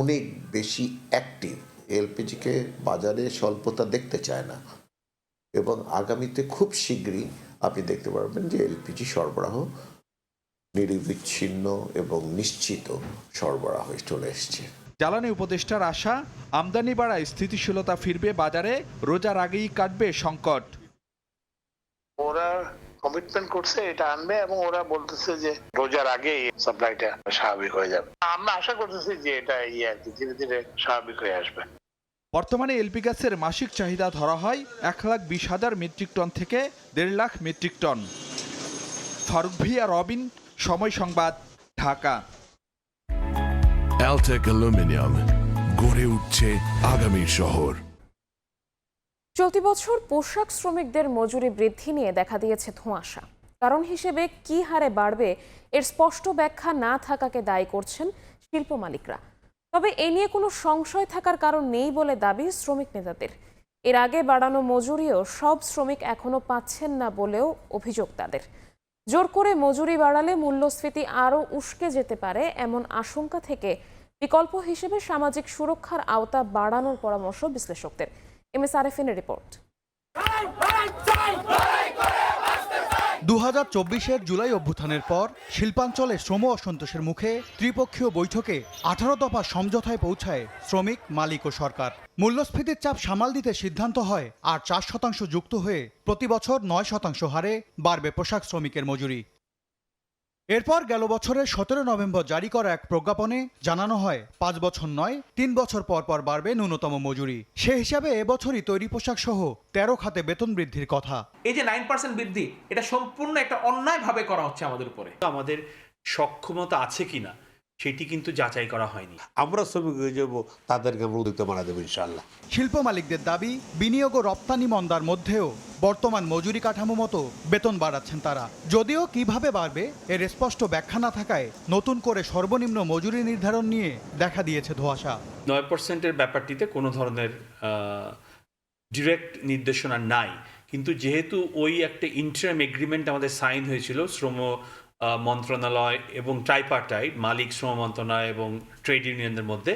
অনেক বেশি অ্যাক্টিভ, এলপিজিকে বাজারে স্বল্পতা দেখতে চায় না এবং আগামীতে খুব শীঘ্রই আপনি দেখতে পারবেন যে এলপিজি সরবরাহ নিরবিচ্ছিন্ন এবং নিশ্চিত সরবরাহ চলে এসছে। জ্বালানি উপদেষ্টার আশা, আমদানি বাড়ায় স্থিতিশীলতা ফিরবে বাজারে, রোজার আগেই কাটবে সংকট। ওরা কমিটমেন্ট করছে এটা আনবে এবং ওরা বলতেছে যে রোজার আগে সাপ্লাইটা স্বাভাবিক হয়ে যাবে। আমরা আশা করতেছি যে এটা ধীরে ধীরে স্বাভাবিক হয়ে আসবে। বর্তমানে এলপি গ্যাসের মাসিক চাহিদা ধরা হয় 1,20,000 মেট্রিক টন থেকে 1.5 লাখ মেট্রিক টন। ফারুক ভিয়া, রবিন, সময় সংবাদ, ঢাকা। অ্যালটেক অ্যালুমিনিয়াম, গড়ে উঠছে আগামী শহর। চলতি বছর পোশাক শ্রমিকদের মজুরি বৃদ্ধি নিয়ে দেখা দিয়েছে ধোঁয়াশা। কারণ হিসেবে কি হারে বাড়বে এর স্পষ্ট ব্যাখ্যা না থাকাকে দায়ী করছেন শিল্প মালিকরা। তবে এ নিয়ে কোনো সংশয় থাকার কারণ নেই বলে দাবি শ্রমিক নেতাদের। এর আগে বাড়ানো মজুরিও সব শ্রমিক এখনো পাচ্ছেন না বলেও অভিযোগ তাদের। জোর করে মজুরি বাড়ালে মূল্যস্ফীতি আরও উস্কে যেতে পারে এমন আশঙ্কা থেকে বিকল্প হিসেবে সামাজিক সুরক্ষার আওতা বাড়ানোর পরামর্শ বিশ্লেষকদের। এমএস আরেফিনের রিপোর্ট। 2024-এর জুলাই অভ্যুত্থানের পর শিল্পাঞ্চলে শ্রম অসন্তোষের মুখে ত্রিপক্ষীয় বৈঠকে 18 দফা সমঝোতায় পৌঁছায় শ্রমিক, মালিক ও সরকার। মূল্যস্ফীতির চাপ সামাল দিতে সিদ্ধান্ত হয় আর 4% যুক্ত হয়ে প্রতি বছর 9% হারে বাড়বে পোশাক শ্রমিকের মজুরি। এরপর গেল বছরের 17 নভেম্বর জারি করা এক প্রজ্ঞাপনে জানানো হয় 5 বছর নয় 3 বছর পর পর বাড়বে ন্যূনতম মজুরি। সে হিসাবে এবছরই তৈরি পোশাক সহ 13 খাতে বেতন বৃদ্ধির কথা। এই যে 9% বৃদ্ধি, এটা সম্পূর্ণ একটা অন্যায়ভাবে করা হচ্ছে আমাদের উপরে। আমাদের সক্ষমতা আছে কিনা সেটি কিন্তু যাচাই করা হয়নি। আমরা শ্রমিক হয়ে যাবো, তাদেরকে আমরা উদ্যোক্তা বানা দেবো ইনশাআল্লাহ। শিল্প মালিকদের দাবি, বিনিয়োগ ও রপ্তানি মন্দার মধ্যেও বর্তমান মজুরি কাঠামো মতো বেতন বাড়াচ্ছেন তারা। যদিও কিভাবে বাড়বে এর স্পষ্ট ব্যাখ্যা না থাকায় নতুন করে সর্বনিম্ন মজুরি নির্ধারণ নিয়ে দেখা দিয়েছে ধোঁয়াশা। 9%-এর ব্যাপারটিতে কোনো ধরনের ডিরেক্ট নির্দেশনা নাই, কিন্তু যেহেতু ওই একটা ইন্টারিম এগ্রিমেন্ট আমাদের সাইন হয়েছিল শ্রম মন্ত্রণালয় এবং ট্রাইপার্টাইট, মালিক, শ্রম মন্ত্রণালয় এবং ট্রেড ইউনিয়নদের মধ্যে,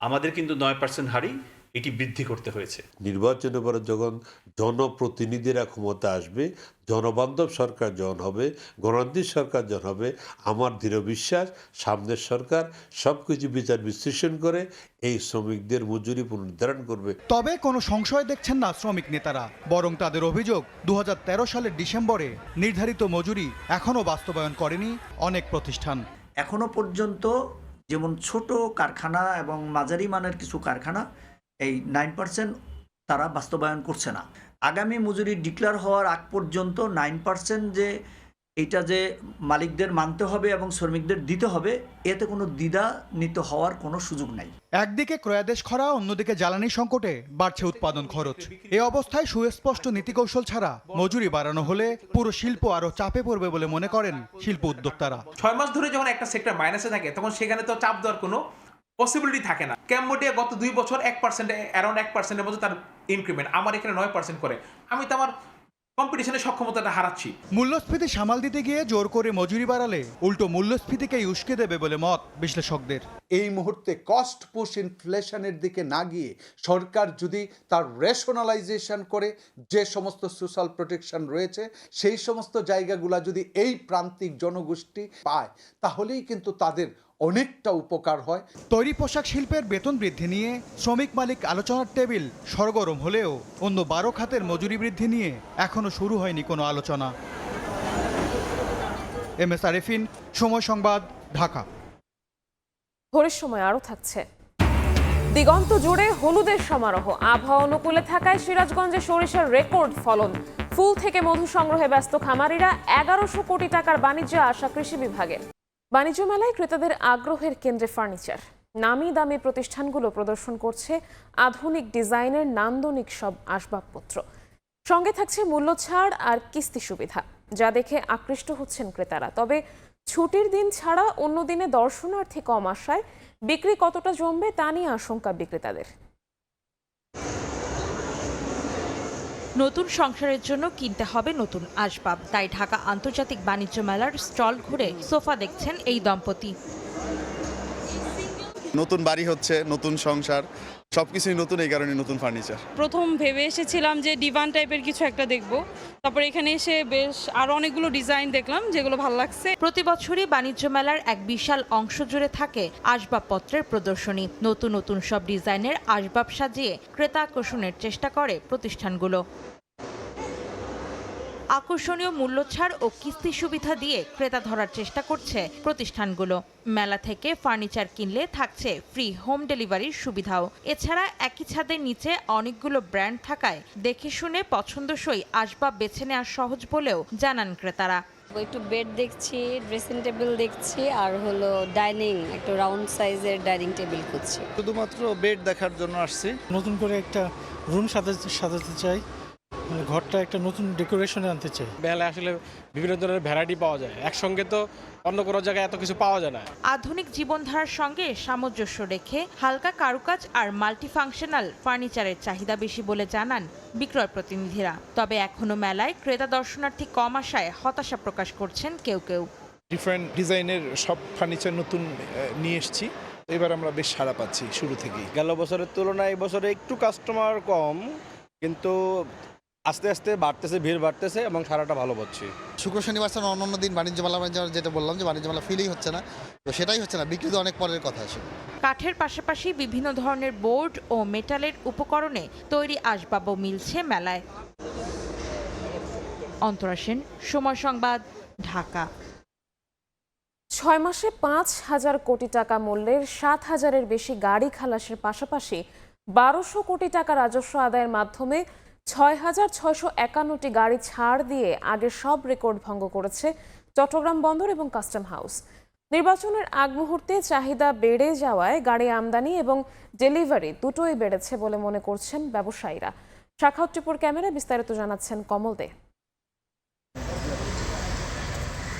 আমাদের কিন্তু 9% হারই এটি বৃদ্ধি করতে হয়েছে। নির্বাচনের পরে যখন জনপ্রতিনিধিরা ক্ষমতা আসবে, জনবান্ধব সরকার যখন হবে, গণতান্ত্রিক সরকার যখন হবে, আমার দৃঢ় বিশ্বাস সামনের সরকার সবকিছু বিচার বিশ্লেষণ করে এই শ্রমিকদের মজুরি পুনর্নির্ধারণ করবে। তবে কোনো সংশয় দেখছেন না শ্রমিক নেতারা, বরং তাদের অভিযোগ 2013 সালের ডিসেম্বরে নির্ধারিত মজুরি এখনও বাস্তবায়ন করেনি অনেক প্রতিষ্ঠান। এখনো পর্যন্ত যেমন ছোট কারখানা এবং মাঝারি মানের কিছু কারখানা এই 9% তারা বাস্তবায়ন করছে না। আগামী মজুরি ডিক্লেয়ার হওয়ার আগ পর্যন্ত 9% যে এটা যে মালিকদের মানতে হবে এবং শ্রমিকদের দিতে হবে, এতে কোনো দ্বিধান্বিত হওয়ার কোনো সুযোগ নাই। একদিকে ক্রয়াদেশ খরা, অন্যদিকে জ্বালানি সংকটে বাড়ছে উৎপাদন খরচ। এই অবস্থায় সুস্পষ্ট নীতিকৌশল ছাড়া মজুরি বাড়ানো হলে পুরো শিল্প আরো চাপে পড়বে বলে মনে করেন শিল্প উদ্যোক্তারা। 6 মাস ধরে যখন একটা সেক্টর মাইনাসে থাকে তখন সেখানে তো চাপ দেওয়ার কোনো পসিবিলিটি থাকে না। ক্যাম্বোডিয়া গত 2 বছর 1%, অ্যারাউন্ড 1%-এর মধ্যে তার ইনক্রিমেন্ট, আমার এখানে 9% করে। আমি তো আমার কম্পিটিশনের সক্ষমতাটা হারাচ্ছি। মূল্যস্ফীতি সামাল দিতে গিয়ে জোর করে মজুরি বাড়ালে উল্টো মূল্যস্ফীতিকেই উস্কে দেবে বলে মত বিশ্লেষকদের। এই মুহূর্তে কস্ট পুশ ইনফ্লেশনের দিকে না গিয়ে সরকার যদি তার রেশনালাইজেশন করে যে সমস্ত সোশ্যাল প্রোটেকশন রয়েছে সেই সমস্ত জায়গাগুলা যদি এই প্রান্তিক জনগোষ্ঠী পায়, তাহলেই কিন্তু তাদের অনেকটা উপকার হয়। তৈরি পোশাক শিল্পের বেতন বৃদ্ধি নিয়ে শ্রমিক মালিক আলোচনার টেবিল সরগরম হলেও অন্য 12 খাতের মজুরি বৃদ্ধি নিয়ে এখনো শুরু হয়নি কোনো আলোচনা। এমএস আরেফিন, সময় সংবাদ, ঢাকা। ভোরের সময় আরও থাকছে। দিগন্ত জুড়ে হলুদের সমারোহ, আবহাওয়া অনুকূলে থাকায় সিরাজগঞ্জে সরিষার রেকর্ড ফলন। ফুল থেকে মধু সংগ্রহে ব্যস্ত খামারিরা। 1100 কোটি টাকার বাণিজ্য আশা কৃষি বিভাগের। বাণিজ্য মেলায় ক্রেতাদের আগ্রহের কেন্দ্রে ফার্নিচার। নামি দামি প্রতিষ্ঠানগুলো প্রদর্শন করছে আধুনিক ডিজাইনের নান্দনিক সব আসবাবপত্র। সঙ্গে থাকছে মূল্য ছাড় আর কিস্তি সুবিধা, যা দেখে আকৃষ্ট হচ্ছেন ক্রেতারা। তবে ছুটির দিন ছাড়া অন্য দিনে দর্শনার্থী কম আসায় বিক্রি কতটা জমবে তা নিয়ে আশঙ্কা বিক্রেতাদের। নতুন সংসারের জন্য কিনতে হবে নতুন আসবাব, তাই ঢাকা আন্তর্জাতিক বাণিজ্য মেলার স্টল ঘুরে সোফা দেখছেন এই দম্পতি। নতুন বাড়ি হচ্ছে, নতুন সংসার, সবকিছুই নতুন, এই কারণে নতুন ফার্নিচার। প্রথম ভেবে এসেছিলাম যে ডিভান টাইপের কিছু একটা দেখব, তারপর এখানে এসে বেশ আরো অনেকগুলো ডিজাইন দেখলাম যেগুলো ভালো লাগছে। প্রতি বছরই বাণিজ্য মেলার এক বিশাল অংশ জুড়ে থাকে আসবাবপত্রের প্রদর্শনী। নতুন নতুন সব ডিজাইনের আসবাব সাজিয়ে ক্রেতা আকর্ষণের চেষ্টা করে প্রতিষ্ঠানগুলো। আকর্ষণীয় মূল্যছাড় ও কিস্তি সুবিধা দিয়ে ক্রেতা ধরার চেষ্টা করছে প্রতিষ্ঠানগুলো। মেলা থেকে ফার্নিচার কিনলে থাকছে ফ্রি হোম ডেলিভারির সুবিধাও। এছাড়া একই ছাদের নিচে অনেকগুলো ব্র্যান্ড থাকায় দেখে শুনে পছন্দসই আসবাব বেছে নেওয়া সহজ বলেও জানান ক্রেতারা। একটু বেড দেখছি, ড্রেসিং টেবিল দেখছি, আর হলো ডাইনিং, একটু রাউন্ড সাইজের ডাইনিং টেবিল খুঁজছি। শুধুমাত্র বেড দেখার জন্য আসছি। নতুন করে একটা রুম সাজাতে চাই, মানে ঘরটা একটা নতুন ডেকোরেশনে আনতে চাই। মেলায় আসলে বিভিন্ন ধরনের ভ্যারাইটি পাওয়া যায়, একসঙ্গে তো অন্য কোনো জায়গায় এত কিছু পাওয়া যায় না। আধুনিক জীবনধারার সঙ্গে সামঞ্জস্য রেখে হালকা কারুকাজ আর মাল্টিফাংশনাল ফার্নিচারের চাহিদা বেশি বলে জানান বিক্রয় প্রতিনিধিরা। তবে এখনো মেলায় ক্রেতা দর্শনার্থী কম আসায় হতাশা প্রকাশ করছেন কেউ কেউ। ডিফারেন্ট ডিজাইনের সব ফার্নিচার নতুন নিয়ে এসেছি, এবার আমরা বেশ সাড়া পাচ্ছি শুরু থেকেই। গেল বছরের তুলনায় এই বছরে একটু কাস্টমার কম, কিন্তু আস্তে আস্তে বাড়তেছে, ভিড় বাড়তেছে এবং সারাটা ভালো পাচ্ছি। শুক্র শনিবার ছাড়া অন্য দিন বাণিজ্য মেলা যেটা বললাম যে বাণিজ্য মেলা ফিলই হচ্ছে না, তো সেটাই হচ্ছে না, বিক্রি তো অনেক পরের কথা আসে। কাঠের পাশাপাশি বিভিন্ন ধরনের বোর্ড ও মেটালের উপকরণে তৈরি আসবাবও মিলছে মেলায়। অন্তরা সেন, সময় সংবাদ, ঢাকা। 6 মাসে 5,000 কোটি টাকা মূল্যের 7,000-এর বেশি গাড়ি খালাসের পাশাপাশি 1200 কোটি টাকা রাজস্ব আদায়ের মাধ্যমে 6,651টি গাড়ি ছাড় দিয়ে আগের সব রেকর্ড ভঙ্গ করেছে চট্টগ্রাম বন্দর এবং কাস্টম হাউস। নির্বাচনের আগ মুহূর্তে চাহিদা বেড়ে যাওয়ায় গাড়ি আমদানি এবং ডেলিভারি দুটোই বেড়েছে বলে মনে করছেন ব্যবসায়ীরা। শাখাউত টিপুর ক্যামেরায় বিস্তারিত জানাচ্ছেন কমল দে।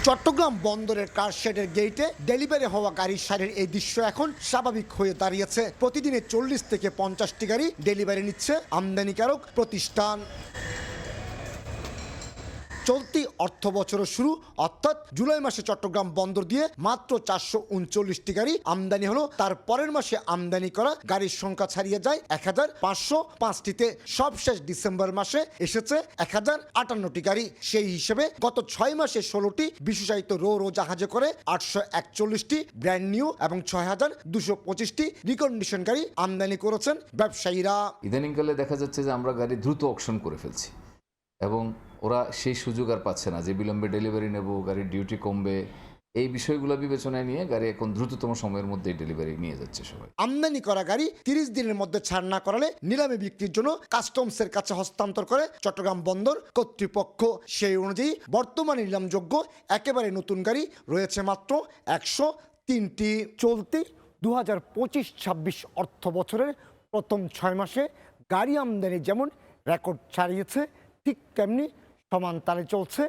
চট্টগ্রাম বন্দরের কারশেডের গেইটে ডেলিভারি হওয়া গাড়ির সারির এই দৃশ্য এখন স্বাভাবিক হয়ে দাঁড়িয়েছে। প্রতিদিনে 40 থেকে 50টি গাড়ি ডেলিভারি নিচ্ছে আমদানিকারক প্রতিষ্ঠান। চলতি অর্থ বছরের শুরু অর্থাৎ জুলাই মাসে চট্টগ্রাম বন্দর দিয়ে মাত্র 439টি গাড়ি আমদানি হলো। তার পরের মাসে আমদানি করা গাড়ির সংখ্যা ছাড়িয়ে যায় 1,505টিতে। সবশেষ ডিসেম্বর মাসে এসেছে 1,058টি গাড়ি। সেই হিসেবে গত 6 মাসে 16টি বিশেষায়িত রো জাহাজে করে 841টি ব্র্যান্ড নিউ এবং 6,225টি রিকন্ডিশন গাড়ি আমদানি করেছেন ব্যবসায়ীরা। ইদানিংকালে দেখা যাচ্ছে যে আমরা গাড়ি দ্রুত অকশন করে ফেলছি এবং ওরা সেই সুযোগ আর পাচ্ছে না যে বিলম্বে ডেলিভারি নেব, গাড়ির ডিউটি কমবে, এই বিষয়গুলো বিবেচনায় নিয়ে গাড়ি এখন দ্রুততম সময়ের মধ্যে ডেলিভারি নিয়ে যাচ্ছে সবাই। আমদানি করা গাড়ি 30 দিনের মধ্যে ছাড় না করালে নিলামে বিক্রির জন্য কাস্টমসের কাছে হস্তান্তর করে চট্টগ্রাম বন্দর কর্তৃপক্ষ। সেই অনুযায়ী বর্তমানে নিলামযোগ্য একেবারে নতুন গাড়ি রয়েছে মাত্র 103টি। চলতি 2025-26 অর্থ বছরের প্রথম 6 মাসে গাড়ি আমদানি যেমন রেকর্ড ছাড়িয়েছে, ঠিক তেমনি সমান তালে চলছে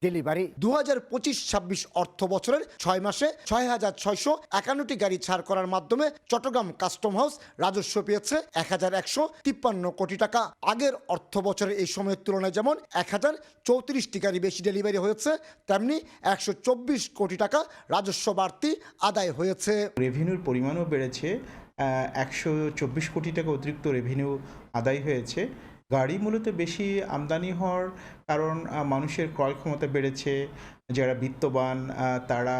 ডেলিভারি। 2025-26 অর্থ বছরের 6 মাসে 6,651টি গাড়ি ছাড় করার মাধ্যমে চট্টগ্রাম কাস্টম হাউস রাজস্ব পেয়েছে 1,153 কোটি টাকা। আগের অর্থ বছরের এই সময়ের তুলনায় যেমন 1,034টি গাড়ি বেশি ডেলিভারি হয়েছে, তেমনি 124 কোটি টাকা রাজস্ব বাড়তি আদায় হয়েছে। রেভিনিউর পরিমাণও বেড়েছে, 124 কোটি টাকা অতিরিক্ত রেভিনিউ আদায় হয়েছে। গাড়ি মূলত বেশি আমদানি হওয়ার কারণ মানুষের ক্রয় ক্ষমতা বেড়েছে, যারা বিত্তবান তারা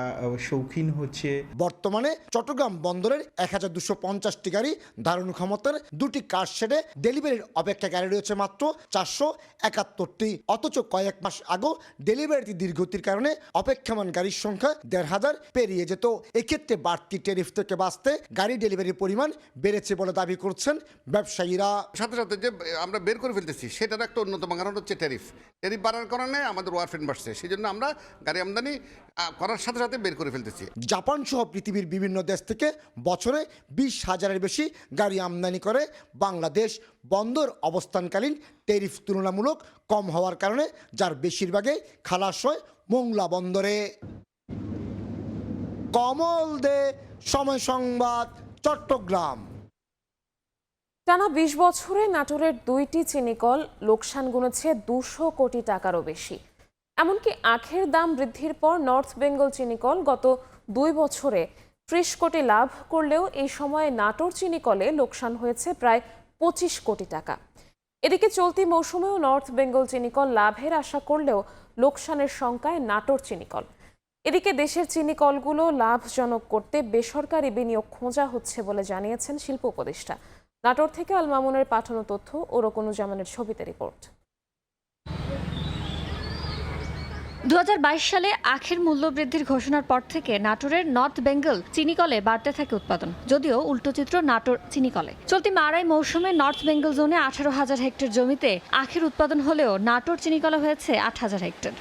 শৌখিন হচ্ছে। বর্তমানে চট্টগ্রাম বন্দরের 1,250টি গাড়ি ধারণ ক্ষমতার 2টি কারশেডে ডেলিভারির অপেক্ষা গাড়ি রয়েছে মাত্র 471টি। অথচ কয়েক মাস আগেও ডেলিভারিটি দীর্ঘতির কারণে অপেক্ষমান গাড়ির সংখ্যা 1,500 পেরিয়ে যেত। এক্ষেত্রে বাড়তি ট্যারিফ থেকে বাঁচতে গাড়ি ডেলিভারির পরিমাণ বেড়েছে বলে দাবি করছেন ব্যবসায়ীরা। সাথে সাথে যে আমরা বের করে ফেলতেছি সেটার একটা অন্যতম কারণ হচ্ছে ট্যারিফ বাড়ার কারণে আমাদের ওয়ারফেন বাড়ছে, সেই জন্য আমরা গাড়ি আমদানি করার সাথে সাথে বের করে ফেলতেছি। জাপান সহ পৃথিবীর বিভিন্ন দেশ থেকে বছরে 20,000-এর বেশি গাড়ি আমদানি করে বাংলাদেশ। বন্দর অবস্থানকালীন ট্যারিফ তুলনামূলক কম হওয়ার কারণে যার বেশিরভাগই খালাস হয় মোংলা বন্দরে। কমল দে, সময় সংবাদ, চট্টগ্রাম। টানা 20 বছরে নাটোরের 2টি চিনিকল লোকসান গুনেছে 200 কোটি টাকারও বেশি। এমনকি আখের দাম বৃদ্ধির পর নর্থ বেঙ্গল চিনিকল গত 2 বছরে 30 কোটি লাভ করলেও এই সময়ে নাটোর চিনিকলে লোকসান হয়েছে প্রায় 25 কোটি টাকা। এদিকে চলতি মৌসুমেও নর্থ বেঙ্গল চিনিকল লাভের আশা করলেও লোকসানের শঙ্কায় নাটোর চিনিকল। এদিকে দেশের চিনিকলগুলো লাভজনক করতে বেসরকারি বিনিয়োগ খোঁজা হচ্ছে বলে জানিয়েছেন শিল্প উপদেষ্টা। নাটোর থেকে আল মামুনের পাঠানো তথ্য ও রকনুজ্জামানের ছবিতে রিপোর্ট। 2022 সালে আখের মূল্য বৃদ্ধির ঘোষণার পর থেকে নাটোরের নর্থ বেঙ্গল চিনিকলে বাড়তে থাকে উৎপাদন, যদিও উল্টো চিত্র নাটোর চিনিকলে। চলতি মাড়াই মৌসুমে নর্থ বেঙ্গল জোনে 18,000 হেক্টর জমিতে আখের উৎপাদন হলেও নাটোর চিনিকলে হয়েছে 8,000 হেক্টর।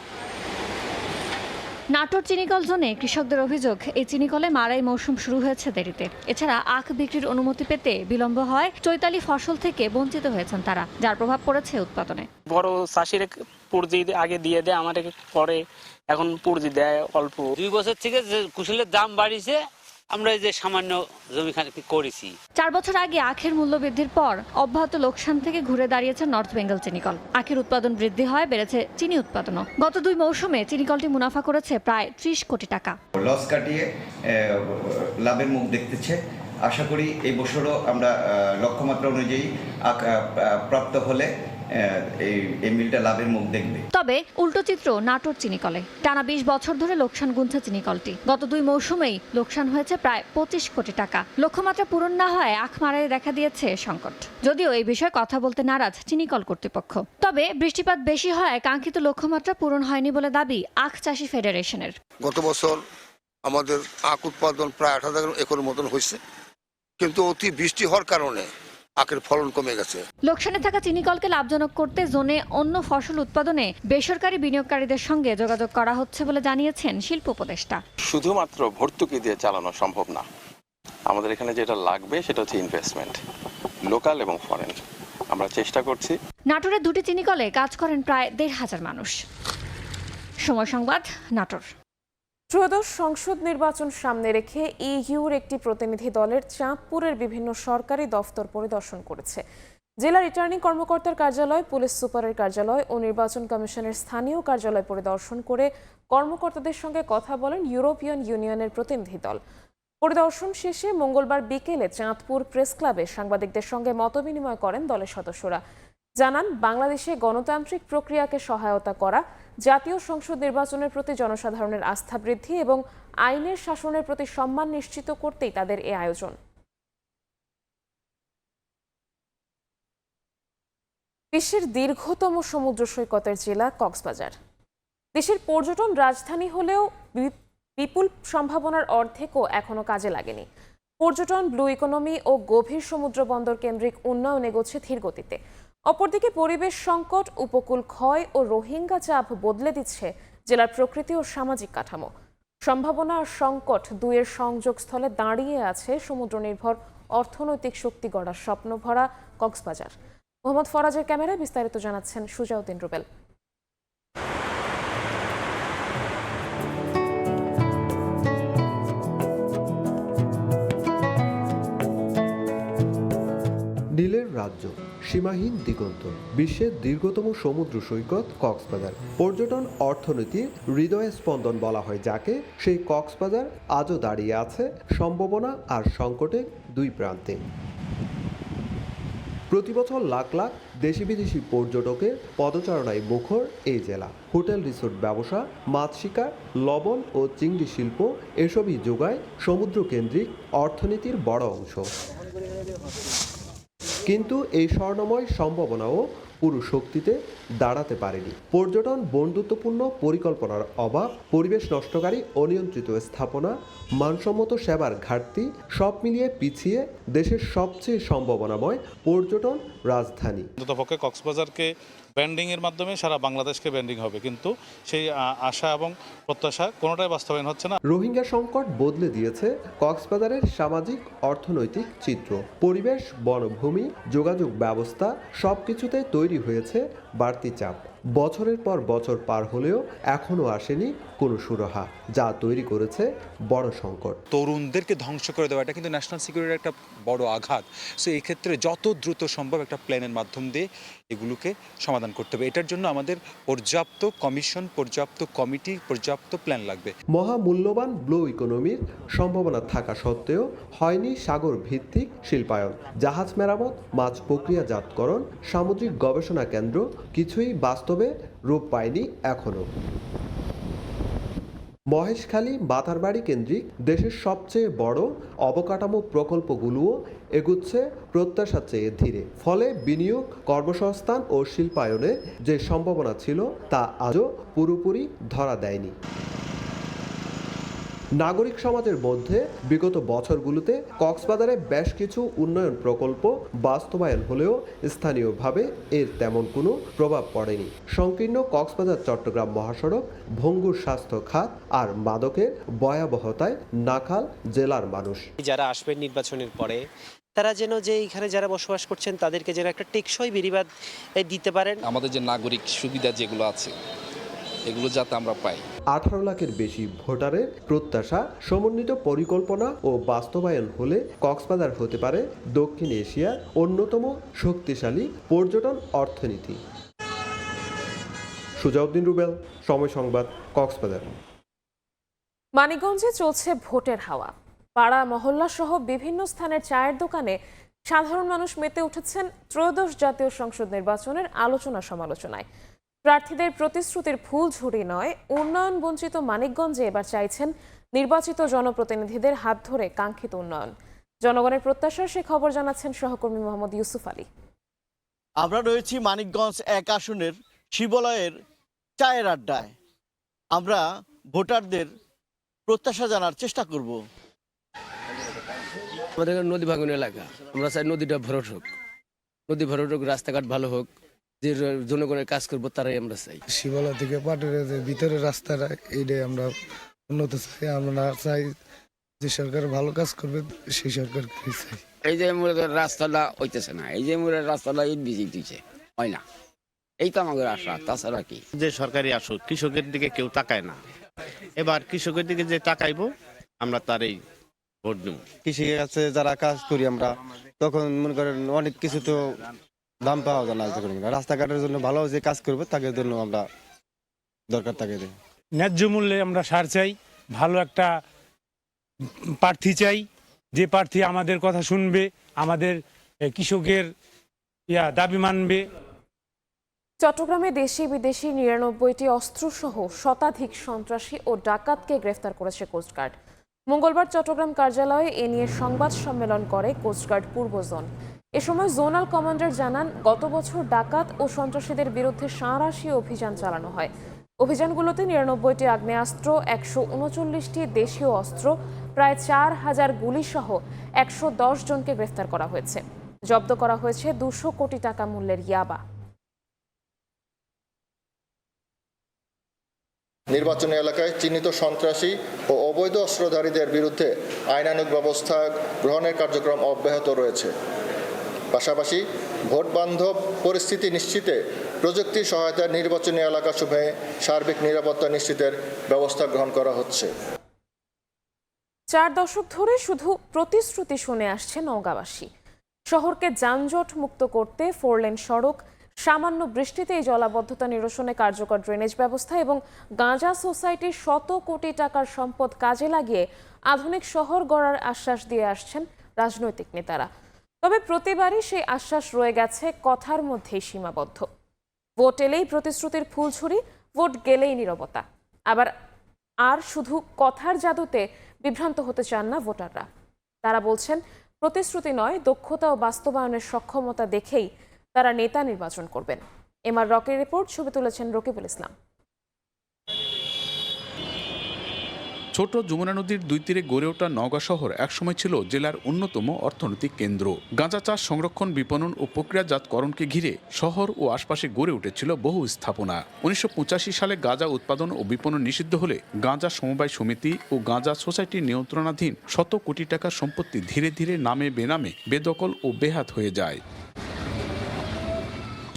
নাটোর চিনিকল জোনে কৃষকদের অভিযোগ, এই চিনিকলে মাড়াই মৌসুম শুরু হয়েছে দেরিতে। এছাড়া আখ বিক্রির অনুমতি পেতে বিলম্ব হয়, চৈতালি ফসল থেকে বঞ্চিত হয়েছেন তারা, যার প্রভাব পড়েছে উৎপাদনে। বড় চাষির পুঁজি আগে দিয়ে দেয়, আমাদের পরে এখন পুঁজি দেয় অল্প। 2 বছর থেকে যে কুশলের দাম বাড়িছে, আমরা এই যে সামান্য জমি করেছি। 4 বছর আগে আখের মূল্য বৃদ্ধির পর অব্যাহত লোকসান থেকে ঘুরে দাঁড়িয়েছে নর্থ বেঙ্গল চিনিকল। আখের উৎপাদন বৃদ্ধি হয়, বেড়েছে চিনি উৎপাদনও। গত 2 মৌসুমে চিনিকলটি মুনাফা করেছে প্রায় 30 কোটি টাকা। লস কাটিয়ে লাভের মুখ দেখতেছে। আশা করি এই বছরও আমরা লক্ষ্যমাত্রা অনুযায়ী প্রাপ্ত হলে এই মিলটা লাভের মুখ দেখবে। তবে উল্টো চিত্র নাটোর চিনিকলে। টানা 20 বছর ধরে লোকসান গুনছে চিনিকলটি। গত 2 মৌসুমেই লোকসান হয়েছে প্রায় 25 কোটি টাকা। লক্ষ্যমাত্রা পূরণ না হয় আখ মারায় দেখা দিয়েছে সংকট, যদিও এই বিষয়ে কথা বলতে নারাজ চিনিকল কর্তৃপক্ষ। তবে বৃষ্টিপাত বেশি হয় কাঙ্ক্ষিত লক্ষ্যমাত্রা পূরণ হয়নি বলে দাবি আখ চাষি ফেডারেশনের। গত বছর আমাদের আখ উৎপাদন প্রায় 8,000 একর মতন হয়েছে, কিন্তু অতি বৃষ্টি হওয়ার কারণে আখের ফলন কমে গেছে। লোকসানে থাকা চিনিকলকে লাভজনক করতে জোনে অন্য ফসল উৎপাদনে বেসরকারি বিনিয়োগকারীদের সঙ্গে যোগাযোগ করা হচ্ছে বলে জানিয়েছেন শিল্প উপদেষ্টা। শুধুমাত্র ভর্তুকি দিয়ে চালানো সম্ভব না, আমাদের এখানে যেটা লাগবে সেটা হচ্ছে ইনভেস্টমেন্ট, লোকাল এবং ফরেন। আমরা চেষ্টা করছি। নাটোরের 2টি চিনিকলে কাজ করেন প্রায় 1,500 মানুষ। সময় সংবাদ, নাটোর। ত্রয়োদশ সংসদ নির্বাচন সামনে রেখে ইইউর একটি প্রতিনিধি দলের চাঁদপুরের বিভিন্ন সরকারি দফতর পরিদর্শন করেছে। জেলা রিটার্নিং কর্মকর্তার কার্যালয়, পুলিশ সুপারের কার্যালয় ও নির্বাচন কমিশনের স্থানীয় কার্যালয় পরিদর্শন করে কর্মকর্তাদের সঙ্গে কথা বলেন ইউরোপিয়ান ইউনিয়নের প্রতিনিধি দল। পরিদর্শন শেষে মঙ্গলবার বিকেলে চাঁদপুর প্রেস ক্লাবে সাংবাদিকদের সঙ্গে মতবিনিময় করেন দলের সদস্যরা। জানান, বাংলাদেশে গণতান্ত্রিক প্রক্রিয়াকে সহায়তা করা, জাতীয় সংসদ নির্বাচনের প্রতি জনসাধারণের আস্থা বৃদ্ধি এবং আইনের শাসনের প্রতি সম্মান নিশ্চিত করতেই তাদের এই আয়োজন। বিশ্বের দীর্ঘতম সমুদ্র সৈকতের জেলা কক্সবাজার। দেশের পর্যটন রাজধানী হলেও বিপুল সম্ভাবনার অর্ধেকও এখনো কাজে লাগেনি। পর্যটন, ব্লু ইকোনমি ও গভীর সমুদ্র বন্দর কেন্দ্রিক উন্নয়ন এগোচ্ছে ধীর গতিতে। অপরদিকে পরিবেশ সংকট, উপকূল ক্ষয় ও রোহিঙ্গা চাপ বদলে দিচ্ছে জেলার প্রকৃতি ও সামাজিক কাঠামো। সম্ভাবনা আর সংকট দুয়ের সংযোগস্থলে দাঁড়িয়ে আছে সমুদ্র নির্ভর অর্থনৈতিক শক্তি গড়ার স্বপ্ন ভরা কক্সবাজার। মোহাম্মদ ফরাজের ক্যামেরায় বিস্তারিত জানাচ্ছেন সুজাউদ্দিন রুবেল। নীলের রাজ্য, সীমাহীন দিগন্ত, বিশ্বের দীর্ঘতম সমুদ্র সৈকত কক্সবাজার। পর্যটন অর্থনীতির হৃদয় স্পন্দন বলা হয় যাকে, সেই কক্সবাজার আজও দাঁড়িয়ে আছে সম্ভাবনা আর সংকটের 2 প্রান্তে। প্রতিবছর লাখ লাখ দেশি বিদেশি পর্যটকের পদচারণায় মুখর এই জেলা। হোটেল, রিসোর্ট ব্যবসা, মাছ শিকার, লবণ ও চিংড়ি শিল্প এসবই যোগায় সমুদ্র কেন্দ্রিক অর্থনীতির বড় অংশ। কিন্তু এই স্বর্ণময় সম্ভাবনাও পুরো শক্তিতে দাঁড়াতে পারেনি। পর্যটন বন্ধুত্বপূর্ণ পরিকল্পনার অভাব, পরিবেশ নষ্টকারী অনিয়ন্ত্রিত স্থাপনা, মানসম্মত সেবার ঘাটতি সব মিলিয়ে পিছিয়ে দেশের সবচেয়ে সম্ভাবনাময় পর্যটন রাজধানী। অন্ততপক্ষে কক্সবাজারকে ব্র্যান্ডিংয়ের মাধ্যমে সারা বাংলাদেশকে ব্র্যান্ডিং হবে, কিন্তু সেই আশা এবং প্রত্যাশা কোনোটাই বাস্তবায়ন হচ্ছে না। রোহিঙ্গা সংকট বদলে দিয়েছে কক্সবাজারের সামাজিক অর্থনৈতিক চিত্র। পরিবেশ, বনভূমি, যোগাযোগ ব্যবস্থা সবকিছুতে তৈরি হয়েছে বাড়তি চাপ। বছরের পর বছর পার হলেও এখনো আসেনি কোনো সুরাহা, যা তৈরি করেছে বড় সংকট। তরুণদেরকে ধ্বংস করে দেওয়া, এটা কিন্তু ন্যাশনাল সিকিউরিটির একটা বড় আঘাত। সো এই ক্ষেত্রে যত দ্রুত সম্ভব একটা প্ল্যানের মাধ্যম দিয়ে এগুলোকে সমাধান করতে হবে। এটার জন্য আমাদের পর্যাপ্ত কমিশন, পর্যাপ্ত কমিটি, পর্যাপ্ত প্ল্যান লাগবে। মহামূল্যবান ব্লু ইকোনমির সম্ভাবনা থাকা সত্ত্বেও হয়নি সাগর ভিত্তিক শিল্পায়ন, জাহাজ মেরামত, মাছ প্রক্রিয়াজাতকরণ, সামুদ্রিক গবেষণা কেন্দ্র কিছুই বাস্তবে রূপ পায়নি এখনো। মহেশখালী বাতারবাড়ি কেন্দ্রিক দেশের সবচেয়ে বড় অবকাঠামো প্রকল্পগুলোও এগুচ্ছে প্রত্যাশার চেয়ে ধীরে। ফলে বিনিয়োগ, কর্মসংস্থান ও শিল্পায়নের যে সম্ভাবনা ছিল তা আজও পুরোপুরি ধরা দেয়নি। নাগরিক সমাজের মধ্যে বিগত বছরগুলোতে কক্সবাজারে বেশ কিছু উন্নয়ন প্রকল্প বাস্তবায়ন হলেও স্থানীয়ভাবে এর তেমন কোনো প্রভাব পড়েনি। সংকীর্ণ কক্সবাজার চট্টগ্রাম মহাসড়ক, ভঙ্গুর স্বাস্থ্য খাত আর মাদকের ভয়াবহতায় নাকাল জেলার মানুষ। যারা আসবেন নির্বাচনের পরে তারা যেন যে এখানে যারা বসবাস করছেন তাদেরকে যেন একটা টেকসই বিরিবাদ দিতে পারেন। আমাদের যে নাগরিক সুবিধা যেগুলো আছে এগুলো যাতে আমরা পাই। 18 লাখের বেশি ভোটারের প্রত্যাশা সমন্বিত পরিকল্পনা ও বাস্তবায়ন হলে কক্সবাজার হতে পারে দক্ষিণ এশিয়ার অন্যতম শক্তিশালী পর্যটন অর্থনীতি। সুজাউদ্দিন রুবেল, সময় সংবাদ, কক্সবাজার। মানিকগঞ্জে চলছে ভোটের হাওয়া। পাড়া মহল্লা সহ বিভিন্ন স্থানের চায়ের দোকানে সাধারণ মানুষ মেতে উঠেছেন ত্রয়োদশ জাতীয় সংসদ নির্বাচনের আলোচনা সমালোচনায়। প্রার্থীদের প্রতিশ্রুতির ফুল ঝুড়ি নয়, উন্নয়ন বঞ্চিত মানিকগঞ্জে এবার চাইছেন নির্বাচিত জনপ্রতিনিধিদের হাত ধরে কাঙ্ক্ষিত উন্নয়ন। জনগণের প্রত্যাশার সে খবর জানাচ্ছেন সহকর্মী মোহাম্মদ ইউসুফ আলী। আমরা রয়েছি মানিকগঞ্জ 1 আসনের শিবালয়ের চায়ের আড্ডায়। আমরা ভোটারদের প্রত্যাশা জানার চেষ্টা করব। আমাদের নদী ভাঙন এলাকা, আমরা চাই নদীটা ভরট হোক, নদী ভরট হোক, রাস্তাঘাট ভালো হোক, যে জনগণের কাজ করবো তারাই আমরা চাই। শিবালয় থেকে পাটের ভিতরে রাস্তাটা এইটাই আমরা উন্নত চাই। আমরা চাই যে সরকার ভালো কাজ করবে সেই সরকারকে চাই। এই যে রাস্তাটা হইতেছে না, এই যে রাস্তাটা ইট বিজি দিচ্ছে, হয় না, এই তো আমাদের আশা। তাছাড়া কি যে সরকারি আসুক, কৃষকের দিকে কেউ তাকায় না। এবার কৃষকের দিকে যে তাকাইবো আমরা তারই ভোট দেব। কৃষি কাছে যারা কাজ করি আমরা, তখন মনে করেন অনেক কিছু তো দাম পাওয়া যায় না। রাস্তাঘাটের জন্য ভালো যে কাজ করবে তাকে জন্য আমরা দরকার তাকে দেয়। ন্যায্য মূল্যে আমরা সার চাই, ভালো একটা প্রার্থী চাই, যে প্রার্থী আমাদের কথা শুনবে, আমাদের কৃষকের দাবি মানবে। চট্টগ্রামে দেশি বিদেশি 99টি অস্ত্রসহ শতাধিক সন্ত্রাসী ও ডাকাতকে গ্রেফতার করেছে কোস্টগার্ড। মঙ্গলবার চট্টগ্রাম কার্যালয়ে এ নিয়ে সংবাদ সম্মেলন করে কোস্টগার্ড পূর্ব জোন। এ সময় জোনাল কমান্ডার জানান, গত বছর ডাকাত ও সন্ত্রাসীদের বিরুদ্ধে 87 অভিযান চালানো হয়। অভিযানগুলোতে 99টি আগ্নেয়াস্ত্র, 139টি দেশীয় অস্ত্র, প্রায় 4000 গুলি সহ 110 জনকে গ্রেফতার করা হয়েছে। জব্দ করা হয়েছে 200 কোটি টাকা মূল্যের ইয়াবা। নির্বাচনী এলাকায় চিহ্নিত সন্ত্রাসী ও অবৈধ অস্ত্রধারীদের বিরুদ্ধে আইনানুগ ব্যবস্থা গ্রহণের কার্যক্রম অব্যাহত রয়েছে। পাশাপাশি ভোট বান্ধব পরিস্থিতি নিশ্চিতে প্রযুক্তির সহায়তায় নির্বাচনী এলাকাসমূহে সার্বিক নিরাপত্তা নিশ্চিতের ব্যবস্থা গ্রহণ করা হচ্ছে। 4 দশক ধরে শুধু প্রতিশ্রুতি শুনে আসছে নওগাঁবাসী। শহরকে যানজট মুক্ত করতে 4 লেন সড়ক, সামান্য বৃষ্টিতেই জলাবদ্ধতা নিরসনে কার্যকর ড্রেনেজ ব্যবস্থা এবং গাঁজা সোসাইটির শত কোটি টাকার সম্পদ কাজে লাগিয়ে আধুনিক শহর গড়ার আশ্বাস দিয়ে আসছেন রাজনৈতিক নেতারা। তবে প্রতিবারই সেই আশ্বাস রয়ে গেছে কথার মধ্যেই সীমাবদ্ধ। ভোট এলেই প্রতিশ্রুতির ফুলঝুরি, ভোট গেলেই নীরবতা। আর শুধু কথার জাদুতে বিভ্রান্ত হতে চান না ভোটাররা। তারা বলছেন, প্রতিশ্রুতি নয়, দক্ষতা ও বাস্তবায়নের সক্ষমতা দেখেই তারা নেতা নির্বাচন করবেন। এমআর রকের রিপোর্ট, ছবি তুলেছেন রকিবুল ইসলাম। ছোট যমুনা নদীর 2 তীরে গড়ে ওঠা নওগাঁ শহর একসময় ছিল জেলার অন্যতম অর্থনৈতিক কেন্দ্র। গাঁজা চাষ, সংরক্ষণ, বিপণন ও প্রক্রিয়াজাতকরণকে ঘিরে শহর ও আশপাশে গড়ে উঠেছিল বহু স্থাপনা। 1985 সালে গাঁজা উৎপাদন ও বিপণন নিষিদ্ধ হলে গাঁজা সমবায় সমিতি ও গাঁজা সোসাইটির নিয়ন্ত্রণাধীন শত কোটি টাকার সম্পত্তি ধীরে ধীরে নামে বেনামে বেদখল ও বেহাত হয়ে যায়।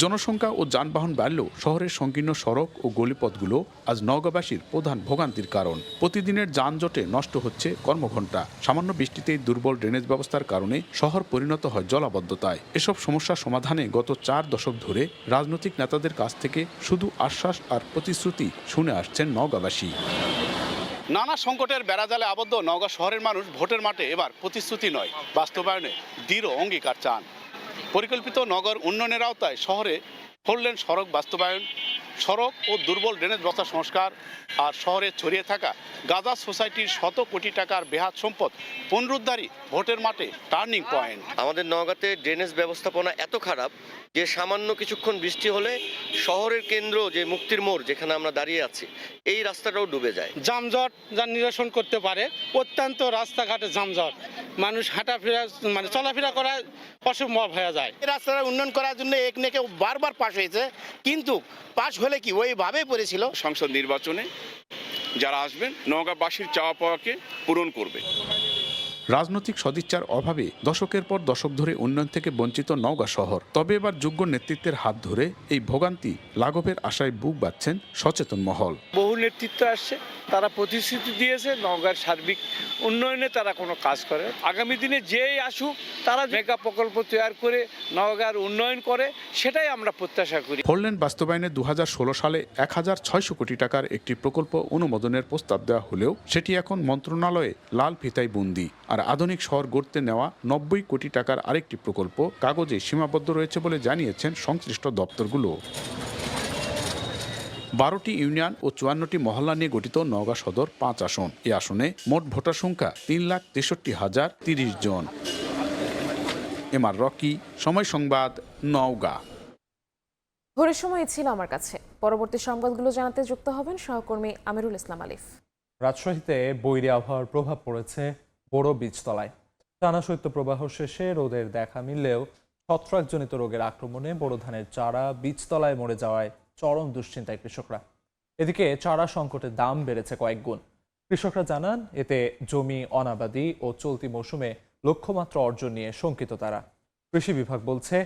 জনসংখ্যা ও যানবাহন বাড়লেও শহরের সংকীর্ণ সড়ক ও গলিপথগুলো আজ নওগাঁবাসীর প্রধান ভোগান্তির কারণ। প্রতিদিনের যানজটে নষ্ট হচ্ছে কর্মঘণ্টা। সামান্য বৃষ্টিতেই দুর্বল ড্রেনেজ ব্যবস্থার কারণে শহর পরিণত হয় জলাবদ্ধতায়। এসব সমস্যার সমাধানে গত 4 দশক ধরে রাজনৈতিক নেতাদের কাছ থেকে শুধু আশ্বাস আর প্রতিশ্রুতি শুনে আসছেন নওগাঁবাসী। নানা সংকটের বেড়াজালে আবদ্ধ নওগাঁ শহরের মানুষ ভোটের মাঠে এবার প্রতিশ্রুতি নয়, বাস্তবায়নে দৃঢ় অঙ্গীকার চান। পরিকল্পিত নগর উন্নয়নের আওতায় শহরে 4 লেন সড়ক বাস্তবায়ন, সড়ক ও দুর্বল ড্রেনেজ ব্যবস্থা সংস্কার আর শহরে ছড়িয়ে থাকা গাজা সোসাইটির শত কোটি টাকার বেহাত সম্পদ পুনরুদ্ধারই ভোটের মাঠে টার্নিং পয়েন্ট। আমাদের নওগাঁতে ড্রেনেজ ব্যবস্থাপনা এত খারাপ যে সামান্য কিছুক্ষণ বৃষ্টি হলে শহরের কেন্দ্র যে মুক্তির মোড় যেখানে আমরা দাঁড়িয়ে আছি এই রাস্তাটাও ডুবে যায়। যানজট যা নিরসন করতে পারে, অত্যন্ত রাস্তাঘাটে যানজট, মানুষ হাঁটাফেরা মানে চলাফেরা করা অসম্ভব হয়ে যায়। এই রাস্তাটা উন্নয়ন করার জন্য একনেকে বারবার পাশ হয়েছে, কিন্তু পাশ হলে কি ওইভাবেই পড়েছিল। সংসদ নির্বাচনে যারা আসবেন নওগাঁবাসীর চাওয়া পাওয়াকে পূরণ করবে। রাজনৈতিক সদিচ্ছার অভাবে দশকের পর দশক ধরে উন্নয়ন থেকে বঞ্চিত নওগাঁ শহর। তবে এবার যোগ্য নেতৃত্বের হাত ধরে এই ভোগান্তি লাঘবের আশায় বুক বাঁধছেন সচেতন মহল। বহু নেতৃত্ব আসছে, তারা প্রতিশ্রুতি দিয়েছে নওগাঁর সার্বিক উন্নয়নে তারা কোনো কাজ করে। আগামী দিনে যেই আসুক তারা মেগা প্রকল্প তৈরি করে নওগাঁর উন্নয়ন করে, সেটাই আমরা প্রত্যাশা করি। ফোরলেন বাস্তবায়নে 2016 সালে 1600 কোটি টাকার একটি প্রকল্প অনুমোদনের প্রস্তাব দেওয়া হলেও সেটি এখন মন্ত্রণালয়ে লাল ফিতায় বন্দী। আর আধুনিক শহর গড়তে নেওয়া 90 কোটি টাকার আরেকটি প্রকল্প কাগজে সীমাবদ্ধ রয়েছে বলে জানিয়েছেন সংশ্লিষ্ট দপ্তরগুলো। 12টি ইউনিয়ন ও 54টি মহল্লা নিয়ে গঠিত নওগাঁ সদর 5 আসন। এই আসনে মোট ভোটার সংখ্যা 3,63,030 জন। এমআর রকি, সময় সংবাদ, নওগাঁ। ভোরের সময় ছিল আমার কাছে। পরবর্তী সংবাদগুলো জানাতে যুক্ত হবেন সহকর্মী আমিরুল ইসলাম আলিফ। রাজশাহীতে বৈরী আবহাওয়ার প্রভাব পড়েছে বড় বীজতলায়। টানা শৈত্যপ্রবাহ শেষে রোদের দেখা মিললেও ছত্রাকজনিত রোগের আক্রমণে বোরো ধানের চারা বীজতলায় মরে যাওয়ায় চরম দুশ্চিন্তায় কৃষকরা। এদিকে চারা সংকটের দাম বেড়েছে কয়েক গুণ। কৃষকরা জানান এতে জমি অনাবাদি ও চলতি মৌসুমে লক্ষ্যমাত্রা অর্জন নিয়ে শঙ্কিত তারা। কৃষি বিভাগ বলছে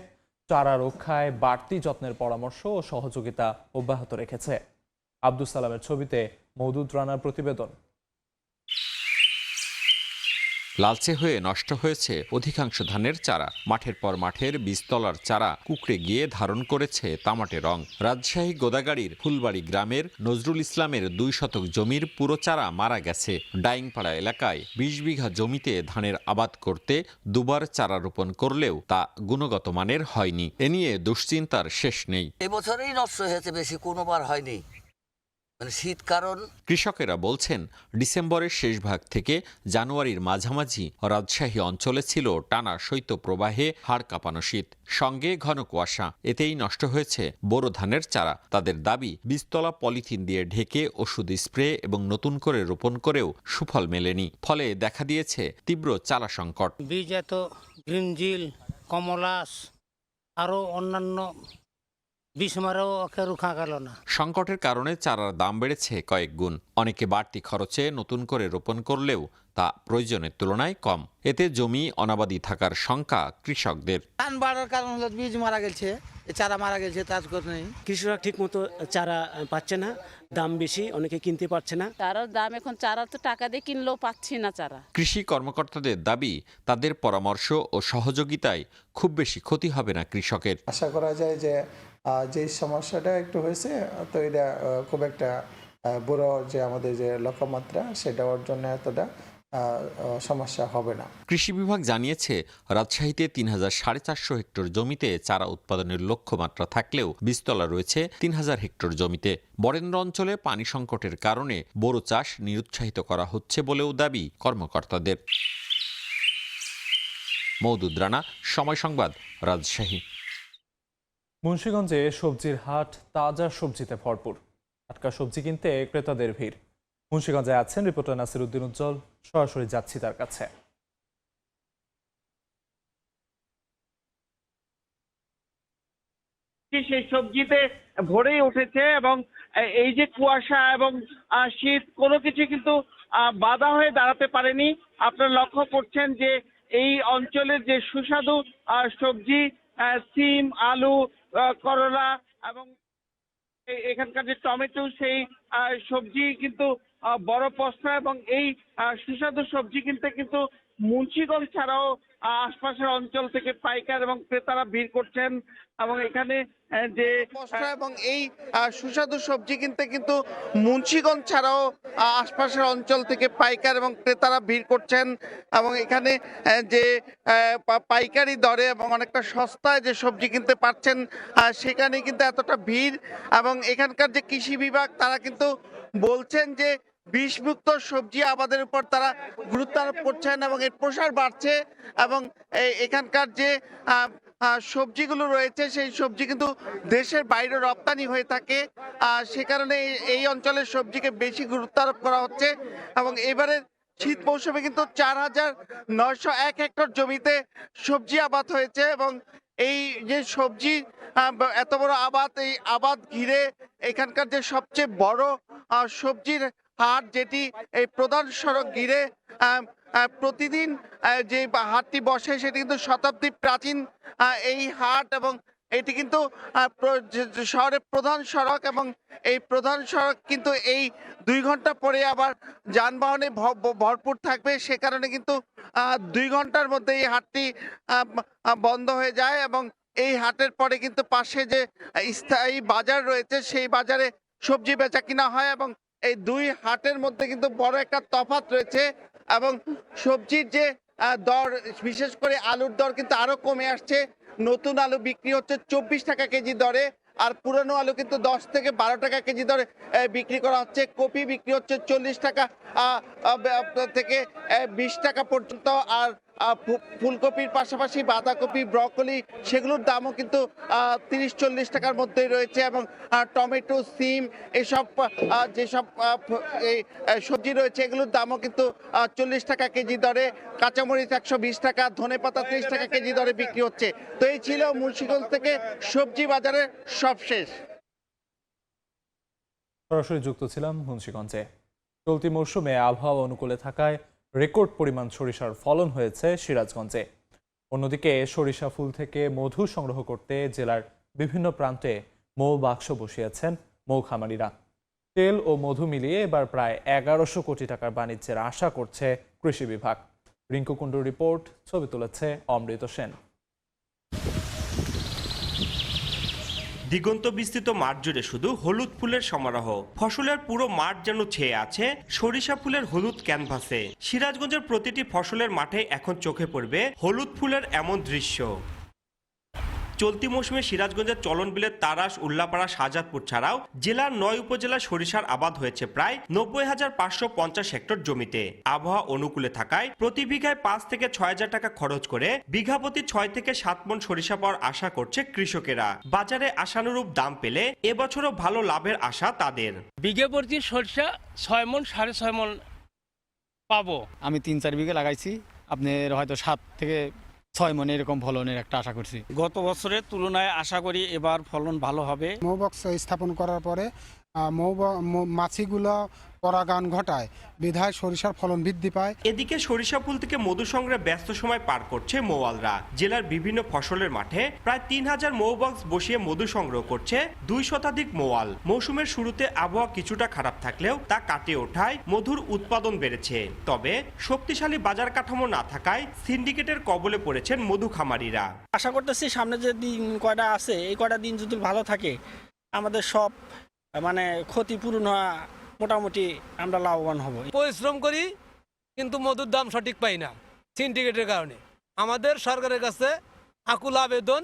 চারা রক্ষায় বাড়তি যত্নের পরামর্শ ও সহযোগিতা অব্যাহত রেখেছে। আব্দুস সালামের ছবিতে মওদুদ রানার প্রতিবেদন। লালচে হয়ে নষ্ট হয়েছে অধিকাংশ ধানের চারা। মাঠের পর মাঠের বীজতলার চারা কুঁকড়ে গিয়ে ধারণ করেছে তামাটে রং। রাজশাহী গোদাগাড়ির ফুলবাড়ি গ্রামের নজরুল ইসলামের 2 শতক জমির পুরো চারা মারা গেছে। ডাইংপাড়া এলাকায় 20 বিঘা জমিতে ধানের আবাদ করতে দুবার চারা রোপণ করলেও তা গুণগত মানের হয়নি। এ নিয়ে দুশ্চিন্তার শেষ নেই। এবছরেই নষ্ট হয়েছে, বেশি কোনোবার হয়নি, মানে শীত কারণ। কৃষকেরা বলছেন ডিসেম্বরের শেষ ভাগ থেকে জানুয়ারির মাঝামাঝি রাজশাহী অঞ্চলে ছিল টানা শৈত্যপ্রবাহে হাড় কাঁপানো শীত, সঙ্গে ঘন কুয়াশা। এতেই নষ্ট হয়েছে বোরো ধানের চারা। তাদের দাবি বীজতলা পলিথিন দিয়ে ঢেকে ওষুধ স্প্রে এবং নতুন করে রোপণ করেও সুফল মেলেনি। ফলে দেখা দিয়েছে তীব্র চারা সংকট। বীজ এত গ্রিনজিল, কমলাস আরো অন্যান্য সংকটের কারণে চারার দাম বেড়েছে কয়েক গুণ। অনেকে বাড়তি খরচে নতুন করে রোপণ করলেও তা প্রয়োজনের তুলনায় কম। এতে জমি অনাবাদি থাকার শঙ্কা কৃষকদের। ধান বাড়ার কারণ হলো বীজ মারা গেছে, চারা মারা গেছে, তার নেই। কৃষকরা ঠিক মতো চারা পাচ্ছে না, দাম বেশি, অনেকে কিনতে পারছে না। চারার দাম এখন, চারা তো টাকা দিয়ে কিনলেও পাচ্ছি না চারা। কৃষি কর্মকর্তাদের দাবি তাদের পরামর্শ ও সহযোগিতায় খুব বেশি ক্ষতি হবে না কৃষকের। আশা করা যায় যে যে সমস্যাটা একটু হয়েছে, তো এটা খুব একটা বড় যে আমাদের যে লক্ষ্যমাত্রা সেটা অর্জনে এতটা সমস্যা হবে না। কৃষি বিভাগ জানিয়েছে রাজশাহীতে 3,450 হেক্টর জমিতে চারা উৎপাদনের লক্ষ্যমাত্রা থাকলেও বীজতলা রয়েছে 3,000 হেক্টর জমিতে। বরেন্দ্র অঞ্চলে পানি সংকটের কারণে বোরো চাষ নিরুৎসাহিত করা হচ্ছে বলেও দাবি কর্মকর্তাদের। মওদুদ রানা, সময় সংবাদ, রাজশাহী। মুন্সিগঞ্জে সবজির হাট তাজা সবজিতে ভরপুর। টাটকা সবজি কিনতে ক্রেতাদের ভিড়। মুন্সিগঞ্জে আছেন রিপোর্টার নাসির উদ্দিন উজ্জ্বল, সরাসরি যাচ্ছি তার কাছে। সেই সবজিতে ভরেই উঠেছে এবং এই যে কুয়াশা এবং শীত কোনো কিছু কিন্তু বাধা হয়ে দাঁড়াতে পারেনি। আপনারা লক্ষ্য করছেন যে এই অঞ্চলের যে সুস্বাদু সবজি, সিম, আলু, করলা এবং এখানকার যে টমেটো, সেই সবজি কিন্তু বড় পসরা এবং এই সুস্বাদু সবজি কিনতে কিন্তু মুন্সিগঞ্জ ছাড়াও আশপাশের অঞ্চল থেকে পাইকার এবং ক্রেতারা ভিড় করছেন এবং এখানে যে এবং এই সুস্বাদু সবজি কিনতে কিন্তু মুন্সিগঞ্জ ছাড়াও আশপাশের অঞ্চল থেকে পাইকার এবং ক্রেতারা ভিড় করছেন এবং এখানে যে পাইকারি দরে এবং অনেকটা সস্তায় যে সবজি কিনতে পারছেন সেখানে কিন্তু এতটা ভিড় এবং এখানকার যে কৃষি বিভাগ তারা কিন্তু বলছেন যে বিষমুক্ত সবজি আবাদের উপর তারা গুরুত্ব আরোপ করছেন এবং এর প্রসার বাড়ছে এবং এখানকার যে সবজিগুলো রয়েছে সেই সবজি কিন্তু দেশের বাইরে রপ্তানি হয়ে থাকে সে কারণে এই অঞ্চলের সবজিকে বেশি গুরুত্ব আরোপ করা হচ্ছে এবং এবারের শীত মৌসুমে কিন্তু 4,901 হেক্টর জমিতে সবজি আবাদ হয়েছে এবং এই যে সবজি এত বড় আবাদ, এই আবাদ ঘিরে এখানকার যে সবচেয়ে বড় সবজির হাট যেটি এই প্রধান সড়ক ঘিরে প্রতিদিন যে হাটটি বসে সেটি কিন্তু শতাব্দী প্রাচীন এই হাট এবং এটি কিন্তু শহরের প্রধান সড়ক এবং এই প্রধান সড়ক কিন্তু এই 2 ঘন্টা পরে আবার যানবাহনে ভরপুর থাকবে সে কারণে কিন্তু 2 ঘন্টার মধ্যে এই হাটটি বন্ধ হয়ে যায় এবং এই হাটের পরে কিন্তু পাশে যে স্থায়ী বাজার রয়েছে সেই বাজারে সবজি বেচা কিনা হয় এবং এই 2 হাটের মধ্যে কিন্তু বড় একটা তফাৎ রয়েছে এবং সবজির যে দর বিশেষ করে আলুর দর কিন্তু আরো কমে আসছে। নতুন আলু বিক্রি হচ্ছে 24 টাকা কেজি দরে আর পুরনো আলু কিন্তু 10 থেকে 12 টাকা কেজি দরে বিক্রি করা হচ্ছে। কপি বিক্রি হচ্ছে 40 টাকা থেকে 20 টাকা পর্যন্ত আর ফুলকপির পাশাপাশি বাঁধাকপি, ব্রকলি সেগুলোর দামও কিন্তু 30-40 টাকার মধ্যেই রয়েছে এবং টমেটো, সিম এসব যেসব এই সবজি রয়েছে এগুলোর দামও কিন্তু 40 টাকা কেজি দরে, কাঁচামরিচ 120 টাকা, ধনেপাতা 30 টাকা কেজি দরে বিক্রি হচ্ছে। তো এই ছিল মুন্সিগঞ্জ থেকে সবজি বাজারের সবশেষ। সরাসরি যুক্ত ছিলাম মুন্সিগঞ্জে। চলতি মৌসুমে আবহাওয়া অনুকূলে থাকায় রেকর্ড পরিমাণ সরিষার ফলন হয়েছে সিরাজগঞ্জে। অন্যদিকে সরিষা ফুল থেকে মধু সংগ্রহ করতে জেলার বিভিন্ন প্রান্তে মৌ বাক্স বসিয়েছেন মৌ খামারিরা। তেল ও মধু মিলিয়ে এবার প্রায় 1100 কোটি টাকার বাণিজ্যের আশা করছে কৃষি বিভাগ। রিঙ্কু কুণ্ডুর রিপোর্ট, ছবি তুলেছে অমৃত সেন। দিগন্ত বিস্তৃত মাঠ জুড়ে শুধু হলুদ ফুলের সমারোহ। ফসলের পুরো মাঠ যেন ছেয়ে আছে সরিষা ফুলের হলুদ ক্যানভাসে। সিরাজগঞ্জের প্রতিটি ফসলের মাঠে এখন চোখে পড়বে হলুদ ফুলের এমন দৃশ্য। চলতি মৌসুমে সিরাজগঞ্জের চলনবিলের তারাস, উল্লাপাড়া, শাহজাদপুর ছাড়াও জেলার 9 উপজেলায় সরিষার আবাদ হয়েছে প্রায় 90,550 হেক্টর জমিতে। আবহাওয়া অনুকূলে থাকায় প্রতি বিঘায় 5 থেকে 6,000 টাকা খরচ করে বিঘা প্রতি 6 থেকে 7 মণ সরিষা পাওয়ার আশা করছে কৃষকেরা। বাজারে আশানুরূপ দাম পেলে এবছরও ভালো লাভের আশা তাদের। বিঘা প্রতি সরিষা 6 মণ 6.5 মণ পাবো। আমি 3-4 বিঘা লাগাইছি, আপনার হয়তো 7 থেকে 6 মণ এরকম ফলনের একটা আশা করছি। গত বছরের তুলনায় আশা করি এবার ফলন ভালো হবে। মৌবক্স স্থাপন করার পরে মাছিগুলো পরাগান ঘটায়, বিধায় সরিষার ফলন বৃদ্ধি পায়। এদিকে সরিষা ফুল থেকে মধু সংগ্রহে ব্যস্ত সময় পার করছে মৌয়ালরা। জেলার বিভিন্ন ফসলের মাঠে প্রায় 3000 মৌবক্স বসিয়ে মধু সংগ্রহ করছে 2 শতাধিক মৌয়াল। মৌসুমের শুরুতে আবহাওয়া কিছুটা খারাপ থাকলেও তা কাটিয়ে ওঠায় মধুর উৎপাদন বেড়েছে। তবে শক্তিশালী বাজার কাঠামো না থাকায় সিন্ডিকেটের কবলে পড়েছেন মধু খামারিরা। আশা করতেছি সামনে যে দিন কয়টা আছে এই কয়টা দিন যদি ভালো থাকে আমাদের সব ক্ষতিপূরণ হওয়া মোটামুটি আমরা লাভবান হব। পরিশ্রম করি কিন্তু মধুর দাম সঠিক পাই না সিন্ডিকেটের কারণে। আমাদের সরকারের কাছে আকুল আবেদন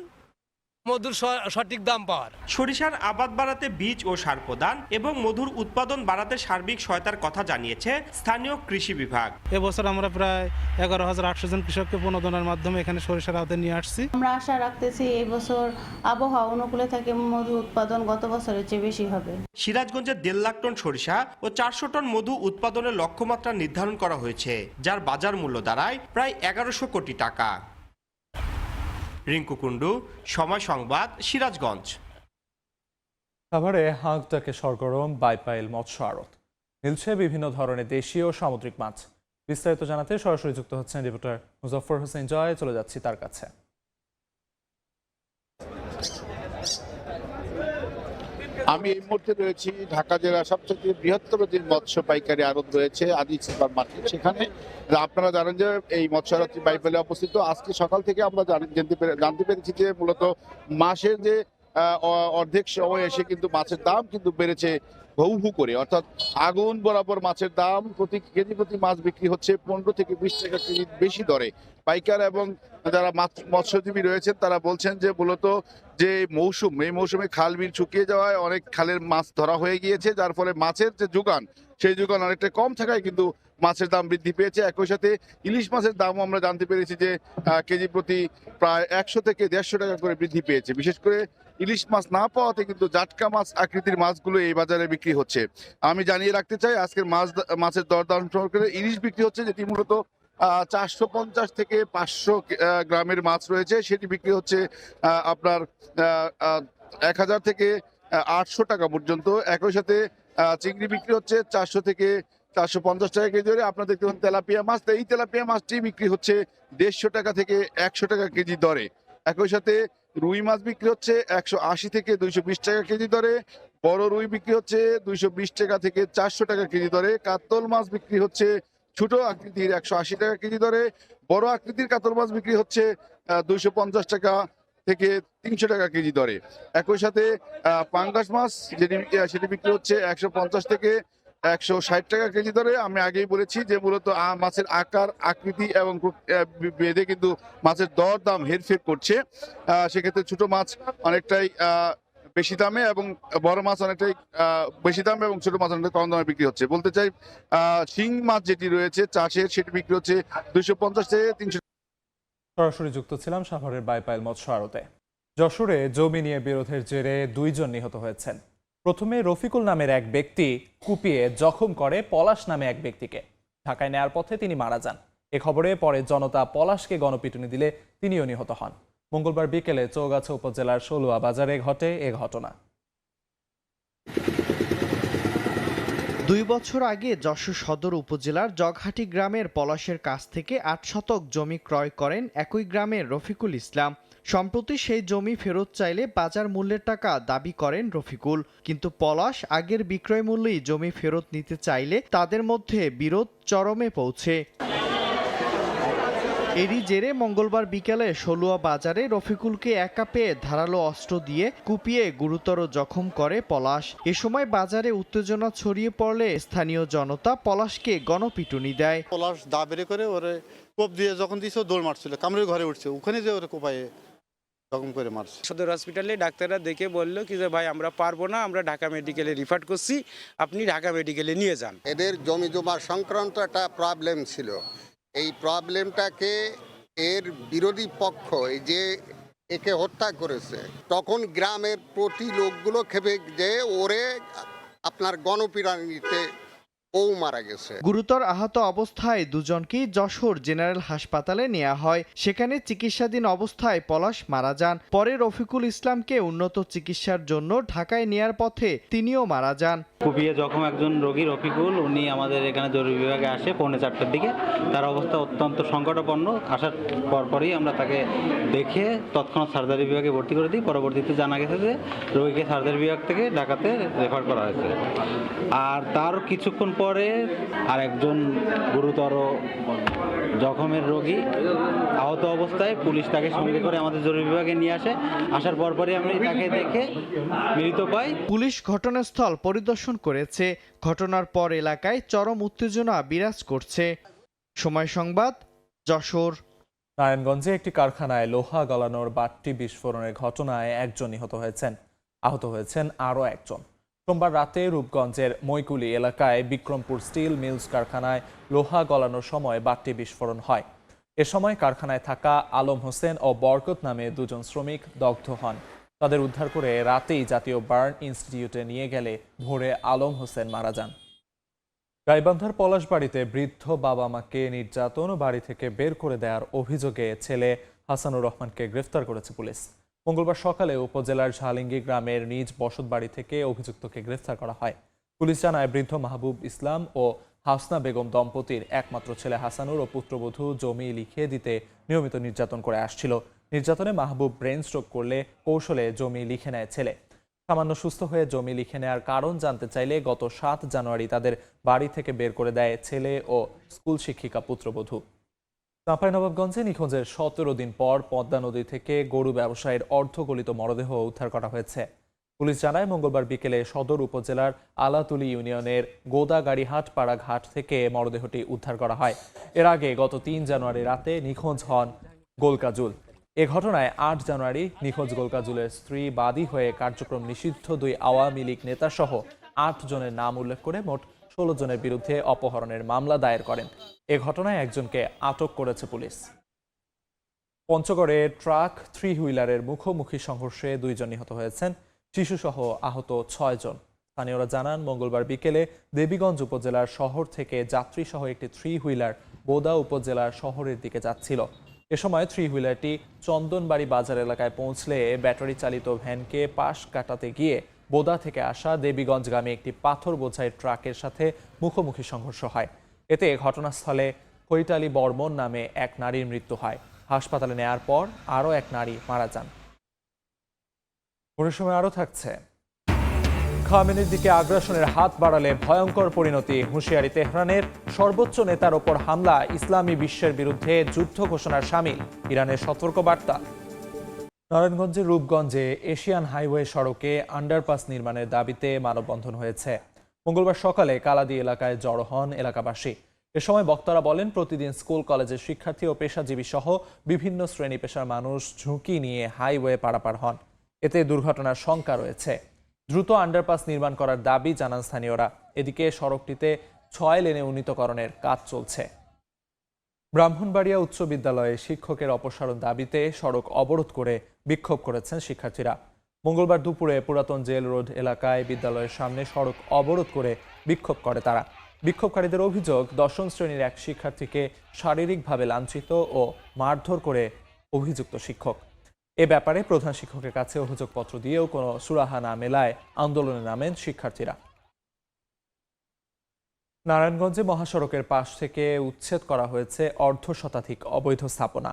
মধুর সঠিক দাম পাওয়ার। সরিষার আবাদ বাড়াতে বীজ ও সার প্রদান এবং মধুর উৎপাদন বাড়াতে সার্বিক সহায়তার কথা জানিয়েছে স্থানীয় কৃষি বিভাগ। এবছর আমরা প্রায় 11,800 জন কৃষককে প্রণোদনার মাধ্যমে এখানে সরিষার আওতায় নিয়ে আসছি। আমরা আশা রাখতেছি এই বছর আবহাওয়া অনুকূলে থাকে মধু উৎপাদন গত বছরের চেয়ে বেশি হবে। সিরাজগঞ্জে 1.5 লাখ টন সরিষা ও 400 টন মধু উৎপাদনের লক্ষ্যমাত্রা নির্ধারণ করা হয়েছে, যার বাজার মূল্য দাঁড়ায় প্রায় 1100 কোটি টাকা। রিঙ্কু কুণ্ডু, সময় সংবাদ, সিরাজগঞ্জ। খাবারে হাঁকডাকে সরগরম বাইপাইল মৎস্য আড়ত, মিলছে বিভিন্ন ধরনের দেশীয় সামুদ্রিক মাছ। বিস্তারিত জানাতে সরাসরি যুক্ত হচ্ছেন রিপোর্টার মুজাফফর হোসেন জয়। চলে যাচ্ছি তার কাছে। আমি এই মুহূর্তে রয়েছি ঢাকা জেলার সবচেয়ে বৃহত্তম যে মৎস্য পাইকারি আড়ত রয়েছে আদিক সুপার মার্কেট, সেখানে আপনারা জানেন যে এই মৎস্য আড়তটি বাইপালে অবস্থিত। আজকে সকাল থেকে আমরা জানতে পেরেছি যে মূলত মাসের যে অর্ধেক সময় এসে কিন্তু মাছের দাম কিন্তু বেড়েছে হু করে, অর্থাৎ আগুন বরাবর মাছের দাম প্রতি কেজি প্রতি মাছ বিক্রি হচ্ছে 15 থেকে 20 টাকা কেজি বেশি দরে। পাইকার এবং যারা মৎস্যজীবী রয়েছেন তারা বলছেন যে মূলত যে এই মৌসুমে খাল বিল শুকিয়ে যাওয়ায় অনেক খালের মাছ ধরা হয়ে গিয়েছে, যার ফলে মাছের যে যোগান সেই যোগান অনেকটা কম থাকায় কিন্তু মাছের দাম বৃদ্ধি পেয়েছে। একই সাথে ইলিশ মাছের দামও আমরা জানতে পেরেছি যে কেজি প্রতি প্রায় 100 থেকে 150 টাকা করে বৃদ্ধি পেয়েছে। বিশেষ করে ইলিশ মাছ না পাওয়াতে কিন্তু জাটকা মাছ আকৃতির মাছগুলো এই বাজারে বিক্রি হচ্ছে। আমি জানিয়ে রাখতে চাই আজকের মাছের দরদাম সহকারে ইলিশ বিক্রি হচ্ছে, যেটি মূলত 450 থেকে 500 গ্রামের মাছ রয়েছে, সেটি বিক্রি হচ্ছে আপনার 1000 থেকে 800 টাকা পর্যন্ত। একই সাথে চিংড়ি বিক্রি হচ্ছে 400 থেকে 450 টাকা কেজি দরে। আপনারা দেখতে পাচ্ছেন তেলাপিয়া মাছ, এই তেলাপিয়া মাছটি বিক্রি হচ্ছে 150 টাকা থেকে 100 টাকা কেজি দরে। একই সাথে রুই মাছ বিক্রি হচ্ছে 180 থেকে 220 টাকা কেজি দরে। বড় রুই বিক্রি হচ্ছে 220 টাকা থেকে 400 টাকা কেজি দরে। কাতল মাছ বিক্রি হচ্ছে ছোট আকৃতির 180 টাকা কেজি দরে। বড় আকৃতির কাতল মাছ বিক্রি হচ্ছে 250 টাকা থেকে 300 টাকা কেজি দরে। একই সাথে পাঙ্গাস মাছ সেটি বিক্রি হচ্ছে 150 থেকে 160 টাকা কেজি দরে। আমি আগেই বলেছি যে মূলত মাছের আকার আকৃতি এবং ভেদে কিন্তু মাছের দর দাম হেরফের করছে। সেক্ষেত্রে ছোট মাছ অনেকটাই বেশি দামে এবং বড় মাছ অনেকটাই বেশি দামে এবং ছোট মাছ অনেকটা কম দামে বিক্রি হচ্ছে। বলতে চাই শিং মাছ যেটি রয়েছে চাষের, সেটি বিক্রি হচ্ছে 250 থেকে 300। সরাসরি যুক্ত ছিলাম সাভারের বাইপাইল মৎস্য আড়তে। যশোরে জমি নিয়ে বিরোধের জেরে 2 জন নিহত হয়েছেন। প্রথমে রফিকুল নামের এক ব্যক্তি কুপিয়ে জখম করে পলাশ নামে এক ব্যক্তিকে। ঢাকায় নেয়ার পথে তিনি মারা যান। এ খবরে পরে জনতা পলাশকে গণপিটুনি দিলে তিনিও নিহত হন। মঙ্গলবার বিকেলে চৌগাছা উপজেলার সলুয়া বাজারে ঘটে এ ঘটনা। 2 বছর আগে যশোর সদর উপজেলার জগহাটি গ্রামের পলাশের কাছ থেকে 8 শতক জমি ক্রয় করেন একই গ্রামের রফিকুল ইসলাম। সম্প্রতি সেই জমি ফেরত চাইলে বাজার মূল্যের টাকা দাবি করেন রফিকুল, কিন্তু পলাশ আগের বিক্রয় মূল্যেই জমি ফেরত নিতে চাইলে তাদের মধ্যে বিরোধ চরমে পৌঁছে। এরই জেরে মঙ্গলবার বিকেলে সলুয়া বাজারে রফিকুলকে একা পেয়ে ধারালো অস্ত্র দিয়ে কুপিয়ে গুরুতর জখম করে পলাশ। এ সময় বাজারে উত্তেজনা ছড়িয়ে পড়লে স্থানীয় জনতা পলাশকে গণপিটুনি দেয়। পলাশ দা বের করে ওরে কোপ দিয়ে যখন দিয়েছে দৌড় মারছিল, কামড়ে ঘরে উঠছে, ওখানে যে ওরে কোপায়ে জখম করে মারছে। সদর হসপিটালে ডাক্তাররা দেখে বললো কি যে ভাই আমরা পারবো না, আমরা ঢাকা মেডিকেলে রিফার করছি, আপনি ঢাকা মেডিকেলে নিয়ে যান। এদের জমি জমা সংক্রান্ত একটা প্রবলেম ছিল। এই প্রবলেমটাকে এর বিরোধী পক্ষ এই যে একে হত্যা করেছে, তখন গ্রামের প্রতি লোকগুলো খেপে যে ওরে আপনার গণপিটুনিতে ও মারা গেছে। গুরুতর আহত অবস্থায় দুজনকেই যশোর জেনারেল হাসপাতালে নেওয়া হয়। সেখানে চিকিৎসাধীন অবস্থায় পলাশ মারা যান। পরে রফিকুল ইসলামকে উন্নত চিকিৎসার জন্য ঢাকায় নেয়ার পথে তিনিও মারা যান। কুপিয়ে জখম একজন রোগী রফিকুল, উনি আমাদের এখানে জরুরি বিভাগে আসে 4:45টার দিকে। তার অবস্থা অত্যন্ত সংকটাপন্ন। আসার পরপরই আমরা তাকে দেখে তৎক্ষণাৎ সার্জারি বিভাগে ভর্তি করে দিই। পরবর্তীতে জানা গেছে যে রোগীকে সার্জারি বিভাগ থেকে ঢাকাতে রেফার করা হয়েছে। আর তার কিছুক্ষণ পরে আর একজন গুরুতর জখমের রোগী আহত অবস্থায় পুলিশ তাকে সঙ্গে করে আমাদের জরুরি বিভাগে নিয়ে আসে। আসার পরপরই আমি তাকে দেখে মৃত পাই। পুলিশ ঘটনাস্থল পরিদর্শন করেছে। ঘটনার পর এলাকায় চরম উত্তেজনা বিরাজ করছে। সময় সংবাদ, যশোর। নারায়ণগঞ্জে একটি কারখানায় লোহা গলানোর বাট্টি বিস্ফোরণের ঘটনায় একজন নিহত হয়েছেন, আহত হয়েছেন আরও একজন। সোমবার রাতে রূপগঞ্জের মৈকুলি এলাকায় বিক্রমপুর স্টিল মিলস কারখানায় লোহা গলানোর সময় বাট্টি বিস্ফোরণ হয়। এ সময় কারখানায় থাকা আলম হোসেন ও বরকত নামে 2 জন শ্রমিক দগ্ধ হন। তাদের উদ্ধার করে রাতেই জাতীয় বার্ন ইনস্টিটিউটে নিয়ে গেলে ভোরে আলম হোসেন মারা যান। গাইবান্ধার পলাশবাড়িতে বৃদ্ধ বাবা মাকে নির্যাতন ও বাড়ি থেকে বের করে দেওয়ার অভিযোগে ছেলে হাসানুর রহমানকে গ্রেফতার করেছে পুলিশ। মঙ্গলবার সকালে উপজেলার ঝালিঙ্গি গ্রামের নিজ বসতবাড়ি থেকে অভিযুক্তকে গ্রেফতার করা হয়। পুলিশ জানায় বৃদ্ধ মাহবুব ইসলাম ও হাসনা বেগম দম্পতির একমাত্র ছেলে হাসানুর ও পুত্রবধূ জমি লিখে দিতে নিয়মিত নির্যাতন করে আসছিল। নির্যাতনে মাহবুব ব্রেন স্ট্রোক করলে কৌশলে জমি লিখে নেয় ছেলে। সামান্য সুস্থ হয়ে জমি লিখে নেওয়ার কারণ জানতে চাইলে গত 7 জানুয়ারি তাদের বাড়ি থেকে বের করে দেয় ছেলে ও স্কুল শিক্ষিকা পুত্রবধূ। চাঁপাইনবাবগঞ্জে নিখোঁজের 17 দিন পর পদ্মা নদী থেকে গরু ব্যবসায়ীর অর্ধগলিত মরদেহ উদ্ধার করা হয়েছে। পুলিশ জানায় মঙ্গলবার বিকেলে সদর উপজেলার আলাতুলি ইউনিয়নের গোদাগাড়িহাট পাড়া ঘাট থেকে মরদেহটি উদ্ধার করা হয়। এর আগে গত 3 জানুয়ারি রাতে নিখোঁজ হন গোলকাজুল। এ ঘটনায় 8 জানুয়ারি নিখোঁজ গোলকাজুলের স্ত্রী বাদী হয়ে কার্যক্রম নিষিদ্ধ 2 আওয়ামী লীগ নেতাসহ 8 জনের নাম উল্লেখ করে মোট 16 জনের বিরুদ্ধে অপহরণের মামলা দায়ের করেন। এ ঘটনায় একজনকে আটক করেছে পুলিশ। পঞ্চগড়ে ট্রাক 3 হুইলারের মুখোমুখি সংঘর্ষে 2 জন নিহত হয়েছেন, শিশুসহ আহত 6 জন। স্থানীয়রা জানান মঙ্গলবার বিকেলে দেবীগঞ্জ উপজেলার শহর থেকে যাত্রীসহ একটি 3 হুইলার বোদা উপজেলার শহরের দিকে যাচ্ছিল। এ সময় 3 হুইলারটি চন্দনবাড়ি বাজার এলাকায় পৌঁছলে ব্যাটারি চালিত ভ্যানকে পাশ কাটাতে গিয়ে বোদা থেকে আসা দেবীগঞ্জগামী একটি পাথর বোঝাই ট্রাকের সাথে মুখোমুখি সংঘর্ষ হয়। এতে ঘটনাস্থলে কৈটালি বর্মন নামে এক নারীর মৃত্যু হয়। হাসপাতালে নেয়ার পর আরও এক নারী মারা যান। পরের সময় আরও থাকছে, খামেনির দিকে আগ্রাসনের হাত বাড়ালে ভয়ঙ্কর পরিণতি, হুঁশিয়ারি তেহরানের। সর্বোচ্চ নেতার ওপর হামলা ইসলামী বিশ্বের বিরুদ্ধে যুদ্ধ ঘোষণার শামিল, ইরানের সতর্কবার্তা। নারায়ণগঞ্জের রূপগঞ্জে এশিয়ান হাইওয়ে সড়কে আন্ডারপাস নির্মাণের দাবিতে মানববন্ধন হয়েছে। মঙ্গলবার সকালে কালাদি এলাকায় জড়ো হন এলাকাবাসী। এ সময় বক্তারা বলেন, প্রতিদিন স্কুল কলেজের শিক্ষার্থী ও পেশাজীবী সহ বিভিন্ন শ্রেণী পেশার মানুষ ঝুঁকি নিয়ে হাইওয়ে পারাপার হন। এতে দুর্ঘটনার শঙ্কা রয়েছে। দ্রুত আন্ডারপাস নির্মাণ করার দাবি জানান স্থানীয়রা। এদিকে সড়কটিতে 6 লেনে উন্নীতকরণের কাজ চলছে। ব্রাহ্মণবাড়িয়া উচ্চ বিদ্যালয়ে শিক্ষকের অপসারণ দাবিতে সড়ক অবরোধ করে বিক্ষোভ করেছেন শিক্ষার্থীরা। মঙ্গলবার দুপুরে পুরাতন জেল রোড এলাকায় বিদ্যালয়ের সামনে সড়ক অবরোধ করে বিক্ষোভ করে তারা। বিক্ষোভকারীদের অভিযোগ, 10ম শ্রেণীর এক শিক্ষার্থীকে শারীরিকভাবে লাঞ্ছিত ও মারধর করে অভিযুক্ত শিক্ষক। এ ব্যাপারে প্রধান শিক্ষকের কাছে অভিযোগপত্র দিয়েও কোনো সুরাহা না মেলায় আন্দোলনে নামেন শিক্ষার্থীরা। নারায়ণগঞ্জে মহাসড়কের পাশ থেকে উচ্ছেদ করা হয়েছে অর্ধশতাধিক অবৈধ স্থাপনা।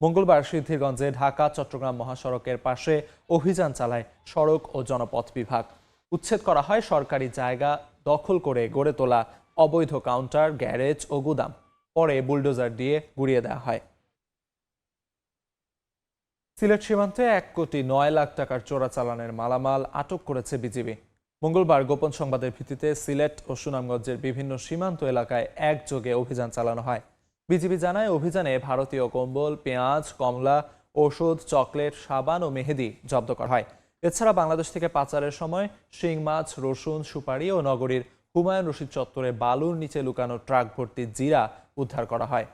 মঙ্গলবার সিদ্ধিরগঞ্জে ঢাকা চট্টগ্রাম মহাসড়কের পাশে অভিযান চালায় সড়ক ও জনপথ বিভাগ। উচ্ছেদ করা হয় সরকারি জায়গা দখল করে গড়ে তোলা অবৈধ কাউন্টার, গ্যারেজ ও গুদাম। পরে বুলডোজার দিয়ে গুড়িয়ে দেওয়া হয়। সিলেট সীমান্তে 1,09,00,000 টাকার চোরাচালানের মালামাল আটক করেছে বিজিবি। মঙ্গলবার গোপন সংবাদের ভিত্তিতে সিলেট ও সুনামগঞ্জের বিভিন্ন সীমান্ত এলাকায় একযোগে অভিযান চালানো হয়। বিজিবি জানায়, অভিযানে ভারতীয় কম্বল, পেঁয়াজ, কমলা, ওষুধ, চকলেট, সাবান ও মেহেদি জব্দ করা হয়। এছাড়া বাংলাদেশ থেকে পাচারের সময় শিং মাছ, রসুন, সুপারি ও নগরীর হুমায়ুন রশিদ চত্বরে বালুর নিচে লুকানো ট্রাক ভর্তি জিরা উদ্ধার করা হয়।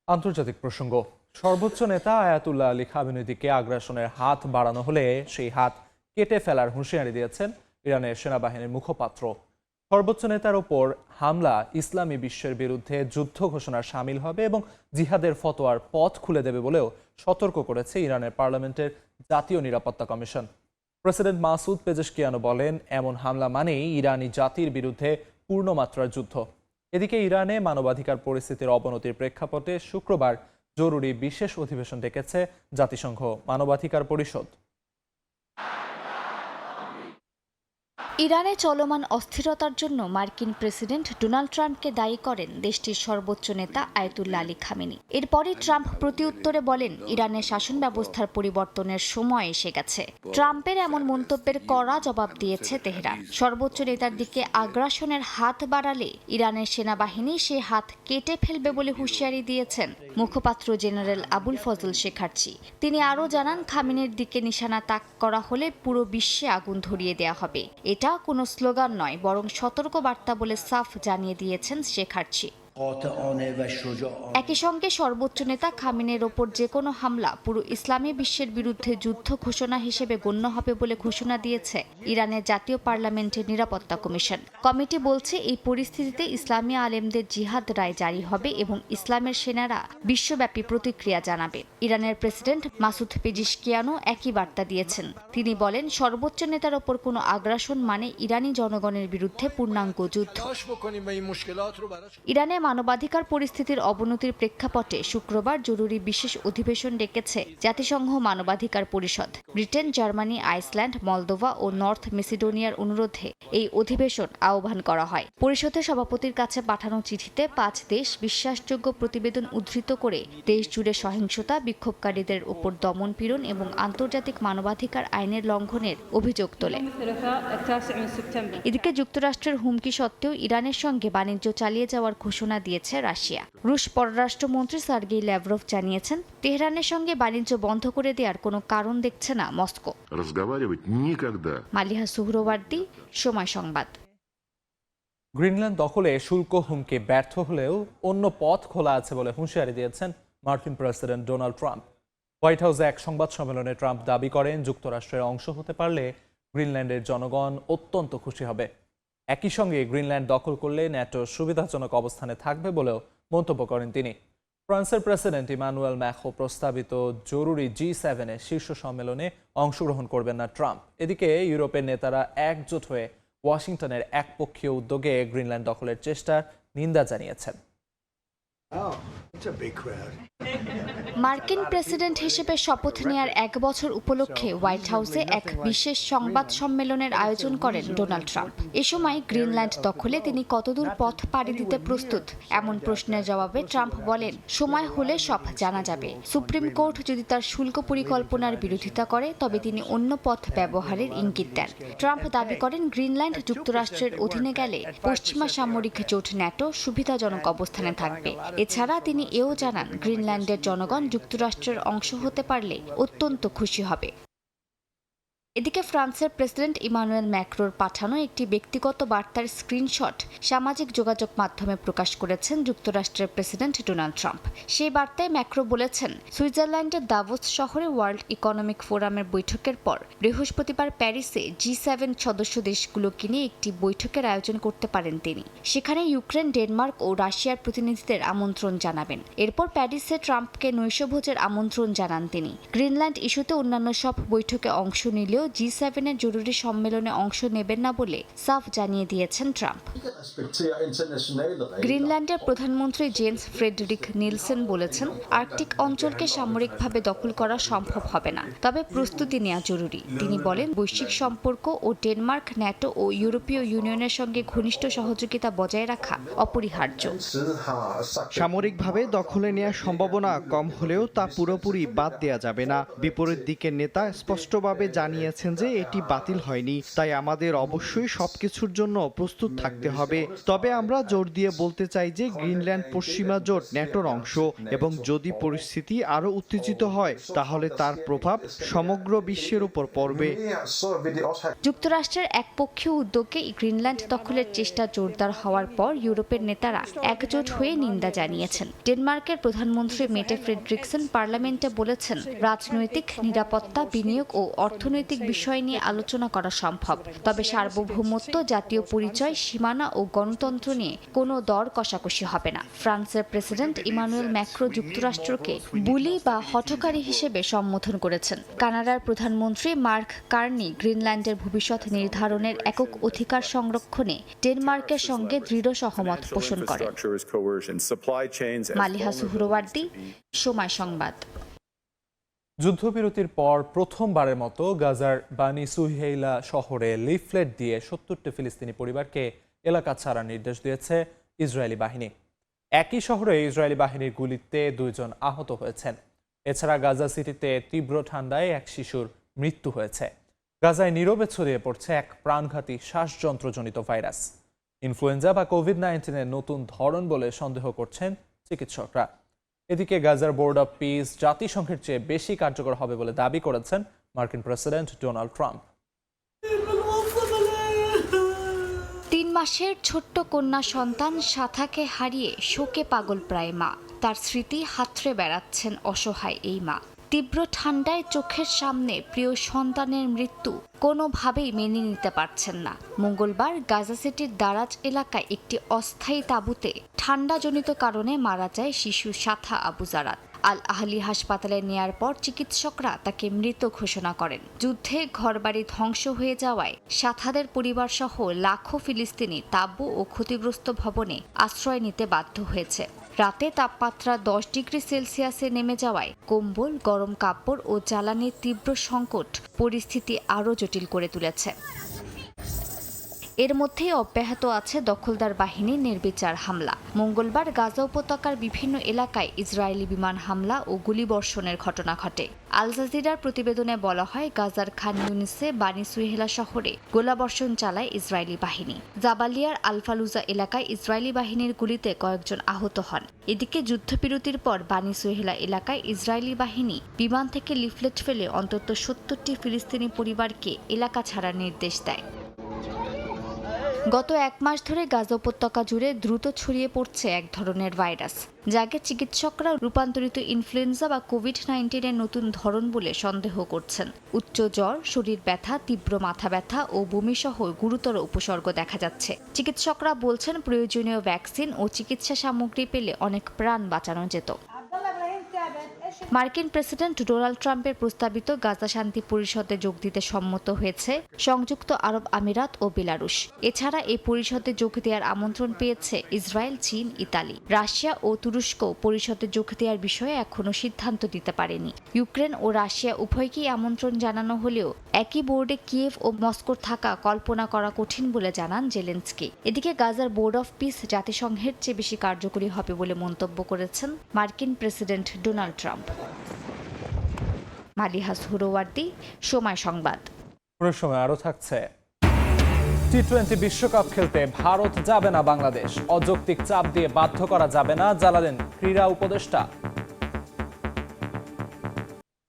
আন্তর্জাতিক প্রসঙ্গ, সর্বোচ্চ নেতা আয়াতুল্লাহ আলী খামেনির দিকে আগ্রাসনের হাত বাড়ানো হলে সেই হাত কেটে ফেলার হুঁশিয়ারি দিয়েছেন ইরানের সেনাবাহিনীর মুখপাত্র। সর্বোচ্চ নেতার ওপর হামলা ইসলামী বিশ্বের বিরুদ্ধে যুদ্ধ ঘোষণার শামিল হবে এবং জিহাদের ফতোয়ার পথ খুলে দেবে বলেও সতর্ক করেছে ইরানের পার্লামেন্টের জাতীয় নিরাপত্তা কমিশন। প্রেসিডেন্ট মাসুদ পেজেশকিয়ানো বলেন, এমন হামলা মানেই ইরানি জাতির বিরুদ্ধে পূর্ণমাত্রার যুদ্ধ। এদিকে ইরানে মানবাধিকার পরিস্থিতির অবনতির প্রেক্ষাপটে শুক্রবার জরুরি বিশেষ অধিবেশন ডেকেছে জাতিসংঘ মানবাধিকার পরিষদ। ইরানে চলমান অস্থিরতার জন্য মার্কিন প্রেসিডেন্ট ডোনাল্ড ট্রাম্পকে দায়ী করেন দেশটির সর্বোচ্চ নেতা আয়াতুল্লাহ আলী খামেনি। এরপরই ট্রাম্প প্রতিউত্তরে বলেন, ইরানের শাসন ব্যবস্থার পরিবর্তনের সময় এসে গেছে। ট্রাম্পের এমন মন্তব্যের কড়া জবাব দিয়েছে তেহরান। সর্বোচ্চ নেতার দিকে আগ্রাসনের হাত বাড়ালে ইরানের সেনাবাহিনী সে হাত কেটে ফেলবে বলে হুঁশিয়ারি দিয়েছেন মুখপাত্র জেনারেল আবুল ফজল শেখার্চি। তিনি আরও জানান, খামেনির দিকে নিশানা তাক করা হলে পুরো বিশ্বে আগুন ধরিয়ে দেওয়া হবে। এটা কোনো স্লোগান নয়, বরং সতর্ক বার্তা বলে সাফ জানিয়ে দিয়েছেন শেখার্চি। একই সঙ্গে সর্বোচ্চ নেতা খামেনির ওপর যে কোনো হামলা পুরো ইসলামী বিশ্বের বিরুদ্ধে যুদ্ধ ঘোষণা হিসেবে গণ্য হবে বলে ঘোষণা দিয়েছে ইরানের জাতীয় পার্লামেন্টের নিরাপত্তা কমিশন। কমিটি বলছে, এই পরিস্থিতিতে ইসলামী আলেমদের জিহাদ রায় জারি হবে এবং ইসলামের সেনারা বিশ্বব্যাপী প্রতিক্রিয়া জানাবে। ইরানের প্রেসিডেন্ট মাসুদ পেজিশকিয়ানো একই বার্তা দিয়েছেন। তিনি বলেন, সর্বোচ্চ নেতার ওপর কোনো আগ্রাসন মানে ইরানি জনগণের বিরুদ্ধে পূর্ণাঙ্গ যুদ্ধ। ইরানে মানবাধিকার পরিস্থিতির অবনতির প্রেক্ষাপটে শুক্রবার জরুরি বিশেষ অধিবেশন ডেকেছে জাতিসংঘ মানবাধিকার পরিষদ। ব্রিটেন, জার্মানি, আইসল্যান্ড, মলদোভা ও নর্থ মেসিডোনিয়ার অনুরোধে এই অধিবেশন আহ্বান করা হয়। পরিষদের সভাপতির কাছে পাঠানো চিঠিতে 5 দেশ বিশ্বাসযোগ্য প্রতিবেদন উদ্ধৃত করে দেশ জুড়ে সহিংসতা, বিক্ষোভকারীদের উপর দমন-পীড়ন এবং আন্তর্জাতিক মানবাধিকার আইনের লঙ্ঘনের অভিযোগ তোলে। এদিকে যুক্তরাষ্ট্রের হুমকি সত্ত্বেও ইরানের সঙ্গে বাণিজ্য চালিয়ে যাওয়ার ঘোষণা দিয়েছে রাশিয়া। রুশ পররাষ্ট্রমন্ত্রী সার্গেই ল্যাভরভ জানিয়েছেন, তেহরানের সঙ্গে বাণিজ্য বন্ধ করে দেওয়ার কোনো কারণ দেখছে না মস্কো। মালিহা সুহরওয়ার্দী, সময় সংবাদ। গ্রিনল্যান্ড দখলে শুল্ক হুমকি ব্যর্থ হলেও অন্য পথ খোলা আছে বলে হুঁশিয়ারি দিয়েছেন মার্কিন প্রেসিডেন্ট ডোনাল্ড ট্রাম্প। হোয়াইট হাউসে এক সংবাদ সম্মেলনে ট্রাম্প দাবি করেন, যুক্তরাষ্ট্রের অংশ হতে পারলে গ্রিনল্যান্ডের জনগণ অত্যন্ত খুশি হবে। একই সঙ্গে গ্রিনল্যান্ড দখল করলে ন্যাটো সুবিধাজনক অবস্থানে থাকবে বলেও মন্তব্য করেন তিনি। ফ্রান্সের প্রেসিডেন্ট ইমানুয়েল ম্যাক্রো প্রস্তাবিত জরুরি G7 শীর্ষ সম্মেলনে অংশগ্রহণ করবেন না ট্রাম্প। এদিকে ইউরোপের নেতারা একজোট হয়ে ওয়াশিংটনের একপক্ষীয় উদ্যোগে গ্রিনল্যান্ড দখলের চেষ্টার নিন্দা জানিয়েছেন। মার্কিন প্রেসিডেন্ট হিসেবে শপথ নেয়ার 1 বছর উপলক্ষে হোয়াইট হাউসে এক বিশেষ সংবাদ সম্মেলনের আয়োজন করেন ডোনাল্ড ট্রাম্প। এ সময় গ্রিনল্যান্ড দখলে তিনি কতদূর পথ পাড়ি দিতে প্রস্তুত এমন প্রশ্নের জবাবে ট্রাম্প বলেন, সময় হলে সব জানা যাবে। সুপ্রিম কোর্ট যদি তার শুল্ক পরিকল্পনার বিরোধিতা করে তবে তিনি অন্য পথ ব্যবহারের ইঙ্গিত দেন। ট্রাম্প দাবি করেন, গ্রিনল্যান্ড যুক্তরাষ্ট্রের অধীনে গেলে পশ্চিমা সামরিক জোট ন্যাটো সুবিধাজনক অবস্থানে থাকবে। এছাড়া তিনি এও জানান, গ্রিনল্যান্ডের জনগণ যুক্তরাষ্ট্রের অংশ হতে পারলে অত্যন্ত খুশি হবে। এদিকে ফ্রান্সের প্রেসিডেন্ট ইমানুয়েল ম্যাক্রোর পাঠানো একটি ব্যক্তিগত বার্তার স্ক্রিনশট সামাজিক যোগাযোগ মাধ্যমে প্রকাশ করেছেন যুক্তরাষ্ট্রের প্রেসিডেন্ট ডোনাল্ড ট্রাম্প। সেই বার্তায় ম্যাক্রো বলেছেন, সুইজারল্যান্ডের দাভোস শহরে ওয়ার্ল্ড ইকোনমিক ফোরামের বৈঠকের পর বৃহস্পতিবার প্যারিসে G7 সদস্য দেশগুলোকে নিয়ে একটি বৈঠকের আয়োজন করতে পারেন তিনি। সেখানে ইউক্রেন, ডেনমার্ক ও রাশিয়ার প্রতিনিধিদের আমন্ত্রণ জানাবেন। এরপর প্যারিসে ট্রাম্পকে নৈশভোজের আমন্ত্রণ জানান তিনি। গ্রিনল্যান্ড ইস্যুতে অন্যান্য সব বৈঠকে অংশ নিলেও G7 এর জরুরি সম্মেলনে অংশ নেবেন না বলে সাফ জানিয়ে দিয়েছেন ট্রাম্প। গ্রিনল্যান্ডের প্রধানমন্ত্রী জেন্স ফ্রেডরিক নিলসেন বলেছেন, আর্কটিক অঞ্চলকে সামরিকভাবে দখল করা সম্ভব হবে না, তবে প্রস্তুতি নেওয়া জরুরি। তিনি বলেন, বৈশ্বিক সম্পর্ক ও ডেনমার্ক, ন্যাটো ও ইউরোপীয় ইউনিয়নের সঙ্গে ঘনিষ্ঠ সহযোগিতা বজায় রাখা অপরিহার্য। সামরিকভাবে দখলে নেওয়ার সম্ভাবনা কম হলেও তা পুরোপুরি বাদ দেওয়া যাবে না। বিপরীত দিকের নেতা স্পষ্টভাবে জানিয়েছেন যে এটি বাতিল হয়নি, তাই আমাদের অবশ্যই সবকিছুর জন্য প্রস্তুত থাকতে হবে। তবে আমরা জোর দিয়ে বলতে চাই যে গ্রিনল্যান্ড পশ্চিমা জোট ন্যাটোর অংশ এবং যদি পরিস্থিতি আরো উত্তেজিত হয় তাহলে তার প্রভাব সমগ্র বিশ্বের উপর পড়বে। যুক্তরাষ্ট্রের একপক্ষীয় উদ্যোগে গ্রিনল্যান্ড দখলের চেষ্টা জোরদার হওয়ার পর ইউরোপের নেতারা একজোট হয়ে নিন্দা জানিয়েছেন। ডেনমার্কের প্রধানমন্ত্রী মেটে ফ্রেডরিকসেন পার্লামেন্টে বলেছেন, রাজনৈতিক, নিরাপত্তা, বিনিয়োগ ও অর্থনৈতিক বিষয় নিয়ে আলোচনা করা সম্ভব, তবে সার্বভৌমত্ব, জাতীয় পরিচয়, সীমানা ও গণতন্ত্র নিয়ে কোনো দর কষাকষি হবে না। ফ্রান্সের প্রেসিডেন্ট ইমানুয়েল ম্যাক্রো যুক্তরাষ্ট্রকে বুলি বা হঠকারী হিসেবে সম্বোধন করেছেন। কানাডার প্রধানমন্ত্রী মার্ক কার্নি গ্রিনল্যান্ডের ভবিষ্যৎ নির্ধারণের একক অধিকার সংরক্ষণে ডেনমার্কের সঙ্গে দৃঢ় সহমত পোষণ করেন। মালিহা সুহরওয়ার্দী, সময় সংবাদ। যুদ্ধবিরতির পর প্রথমবারের মতো গাজার বানি সুহেইলা শহরে লিফলেট দিয়ে 70টি ফিলিস্তিনি পরিবারকে এলাকা ছাড়ার নির্দেশ দিয়েছে ইসরায়েলি বাহিনী। একই শহরে ইসরায়েলি বাহিনীর গুলিতে 2 জন আহত হয়েছেন। এছাড়া গাজা সিটিতে তীব্র ঠান্ডায় এক শিশুর মৃত্যু হয়েছে। গাজায় নীরবে ছড়িয়ে পড়ছে এক প্রাণঘাতী শ্বাসযন্ত্রজনিত ভাইরাস। ইনফ্লুয়েঞ্জা বা কোভিড-19-এর নতুন ধরন বলে সন্দেহ করছেন চিকিৎসকরা। এদিকে গাজার বোর্ড অব পিস জাতিসংঘের চেয়ে বেশি কার্যকর হবে বলে দাবি করেছেন মার্কিন প্রেসিডেন্ট ডোনাল্ড ট্রাম্প। 3 মাসের ছোট্ট কন্যা সন্তান সাথাকে হারিয়ে শোকে পাগল প্রায় মা। তার স্মৃতি হাতড়ে বেড়াচ্ছেন অসহায় এই মা। তীব্র ঠান্ডায় চোখের সামনে প্রিয় সন্তানের মৃত্যু কোনোভাবেই মেনে নিতে পারছেন না। মঙ্গলবার গাজা সিটির দারাজ এলাকায় একটি অস্থায়ী তাঁবুতে ঠান্ডাজনিত কারণে মারা যায় শিশু সাথা আবু জারাত। আল আহলি হাসপাতালে নেয়ার পর চিকিৎসকরা তাকে মৃত ঘোষণা করেন। যুদ্ধে ঘরবাড়ি ধ্বংস হয়ে যাওয়ায় সাথাদের পরিবার সহ লাখো ফিলিস্তিনি তাঁবু ও ক্ষতিগ্রস্ত ভবনে আশ্রয় নিতে বাধ্য হয়েছে। রাতে তাপমাত্রা 10 ডিগ্রি সেলসিয়াসে নেমে যাওয়ায় কম্বল, গরম কাপড় ও জ্বালানির তীব্র সংকট পরিস্থিতি আরও জটিল করে তুলেছে। এর মধ্যে অব্যাহত আছে দখলদার বাহিনীর নির্বিচার হামলা। মঙ্গলবার গাজা উপত্যকার বিভিন্ন এলাকায় ইসরায়েলি বিমান হামলা ও গুলিবর্ষণের ঘটনা ঘটে। আল জাজিরার প্রতিবেদনে বলা হয়, গাজার খান ইউনিসে বানি সুহেলা শহরে গোলাবর্ষণ চালায় ইসরায়েলি বাহিনী। জাবালিয়ার আলফালুজা এলাকায় ইসরায়েলি বাহিনীর গুলিতে কয়েকজন আহত হন। এদিকে যুদ্ধবিরতির পর বানি সুহেলা এলাকায় ইসরায়েলি বাহিনী বিমান থেকে লিফলেট ফেলে অন্তত 70টি ফিলিস্তিনি পরিবারকে এলাকা ছাড়ার নির্দেশ দেয়। গত 1 মাস ধরে গাজা উপত্যকা জুড়ে দ্রুত ছড়িয়ে পড়ছে এক ধরনের ভাইরাস, যাকে চিকিৎসকরা রূপান্তরিত ইনফ্লুয়েঞ্জা বা কোভিড-19 নতুন ধরন বলে সন্দেহ করছেন। উচ্চ জ্বর, শরীর ব্যথা, তীব্র মাথা ব্যথা ও বমিসহ গুরুতর উপসর্গ দেখা যাচ্ছে। চিকিৎসকরা বলছেন, প্রয়োজনীয় ভ্যাকসিন ও চিকিৎসা সামগ্রী পেলে অনেক প্রাণ বাঁচানো যেত। মার্কিন প্রেসিডেন্ট ডোনাল্ড ট্রাম্পের প্রস্তাবিত গাজা শান্তি পরিষদে যোগ দিতে সম্মত হয়েছে সংযুক্ত আরব আমিরাত ও বেলারুশ। এছাড়া এই পরিষদে যোগ দেওয়ার আমন্ত্রণ পেয়েছে ইসরায়েল, চীন, ইতালি। রাশিয়া ও তুরস্ক পরিষদে যোগ দেওয়ার বিষয়ে এখনও সিদ্ধান্ত দিতে পারেনি। ইউক্রেন ও রাশিয়া উভয়কেই আমন্ত্রণ জানানো হলেও একই বোর্ডে কিয়েভ ও মস্কোর থাকা কল্পনা করা কঠিন বলে জানান জেলেনস্কি। এদিকে গাজার বোর্ড অফ পিস জাতিসংঘের চেয়ে বেশি কার্যকরী হবে বলে মন্তব্য করেছেন মার্কিন প্রেসিডেন্ট ডোনাল্ড ট্রাম্প। মালিহা সুহরওয়ার্দী, সময় সংবাদ। পুরো সময় আরো থাকছে। টি-20 বিশ্বকাপ খেলতে ভারত যাবে না বাংলাদেশ, অযৌক্তিক চাপ দিয়ে বাধ্য করা যাবে না, জানালেন ক্রীড়া উপদেষ্টা।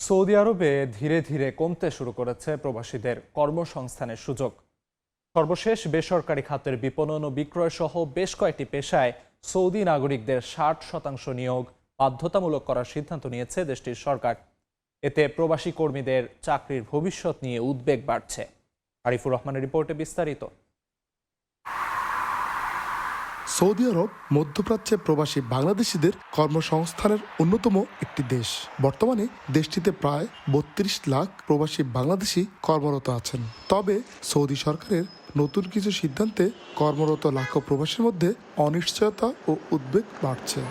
সৌদি আরবে ধীরে ধীরে কমতে শুরু করেছে প্রবাসীদের কর্মসংস্থানের সুযোগ। সর্বশেষ বেসরকারি খাতের বিপণন ও বিক্রয় সহ বেশ কয়েকটি পেশায় সৌদি নাগরিকদের 60% নিয়োগ বাধ্যতামূলক করার সিদ্ধান্ত নিয়েছে দেশটির সরকার। এতে প্রবাসী কর্মীদের চাকরির ভবিষ্যৎ নিয়ে উদ্বেগ বাড়ছে। আরিফুর রহমানের রিপোর্টে বিস্তারিত। সৌদি আরব মধ্যপ্রাচ্যে প্রবাসী বাংলাদেশিদের কর্মসংস্থানের অন্যতম একটি দেশ। বর্তমানে দেশটিতে প্রায় 32 লাখ প্রবাসী বাংলাদেশি কর্মরত আছেন। তবে সৌদি সরকারের নতুন কিছু সিদ্ধান্তে কর্মরত লাখো প্রবাসীর মধ্যে অনিশ্চয়তা ও উদ্বেগ বাড়ছে।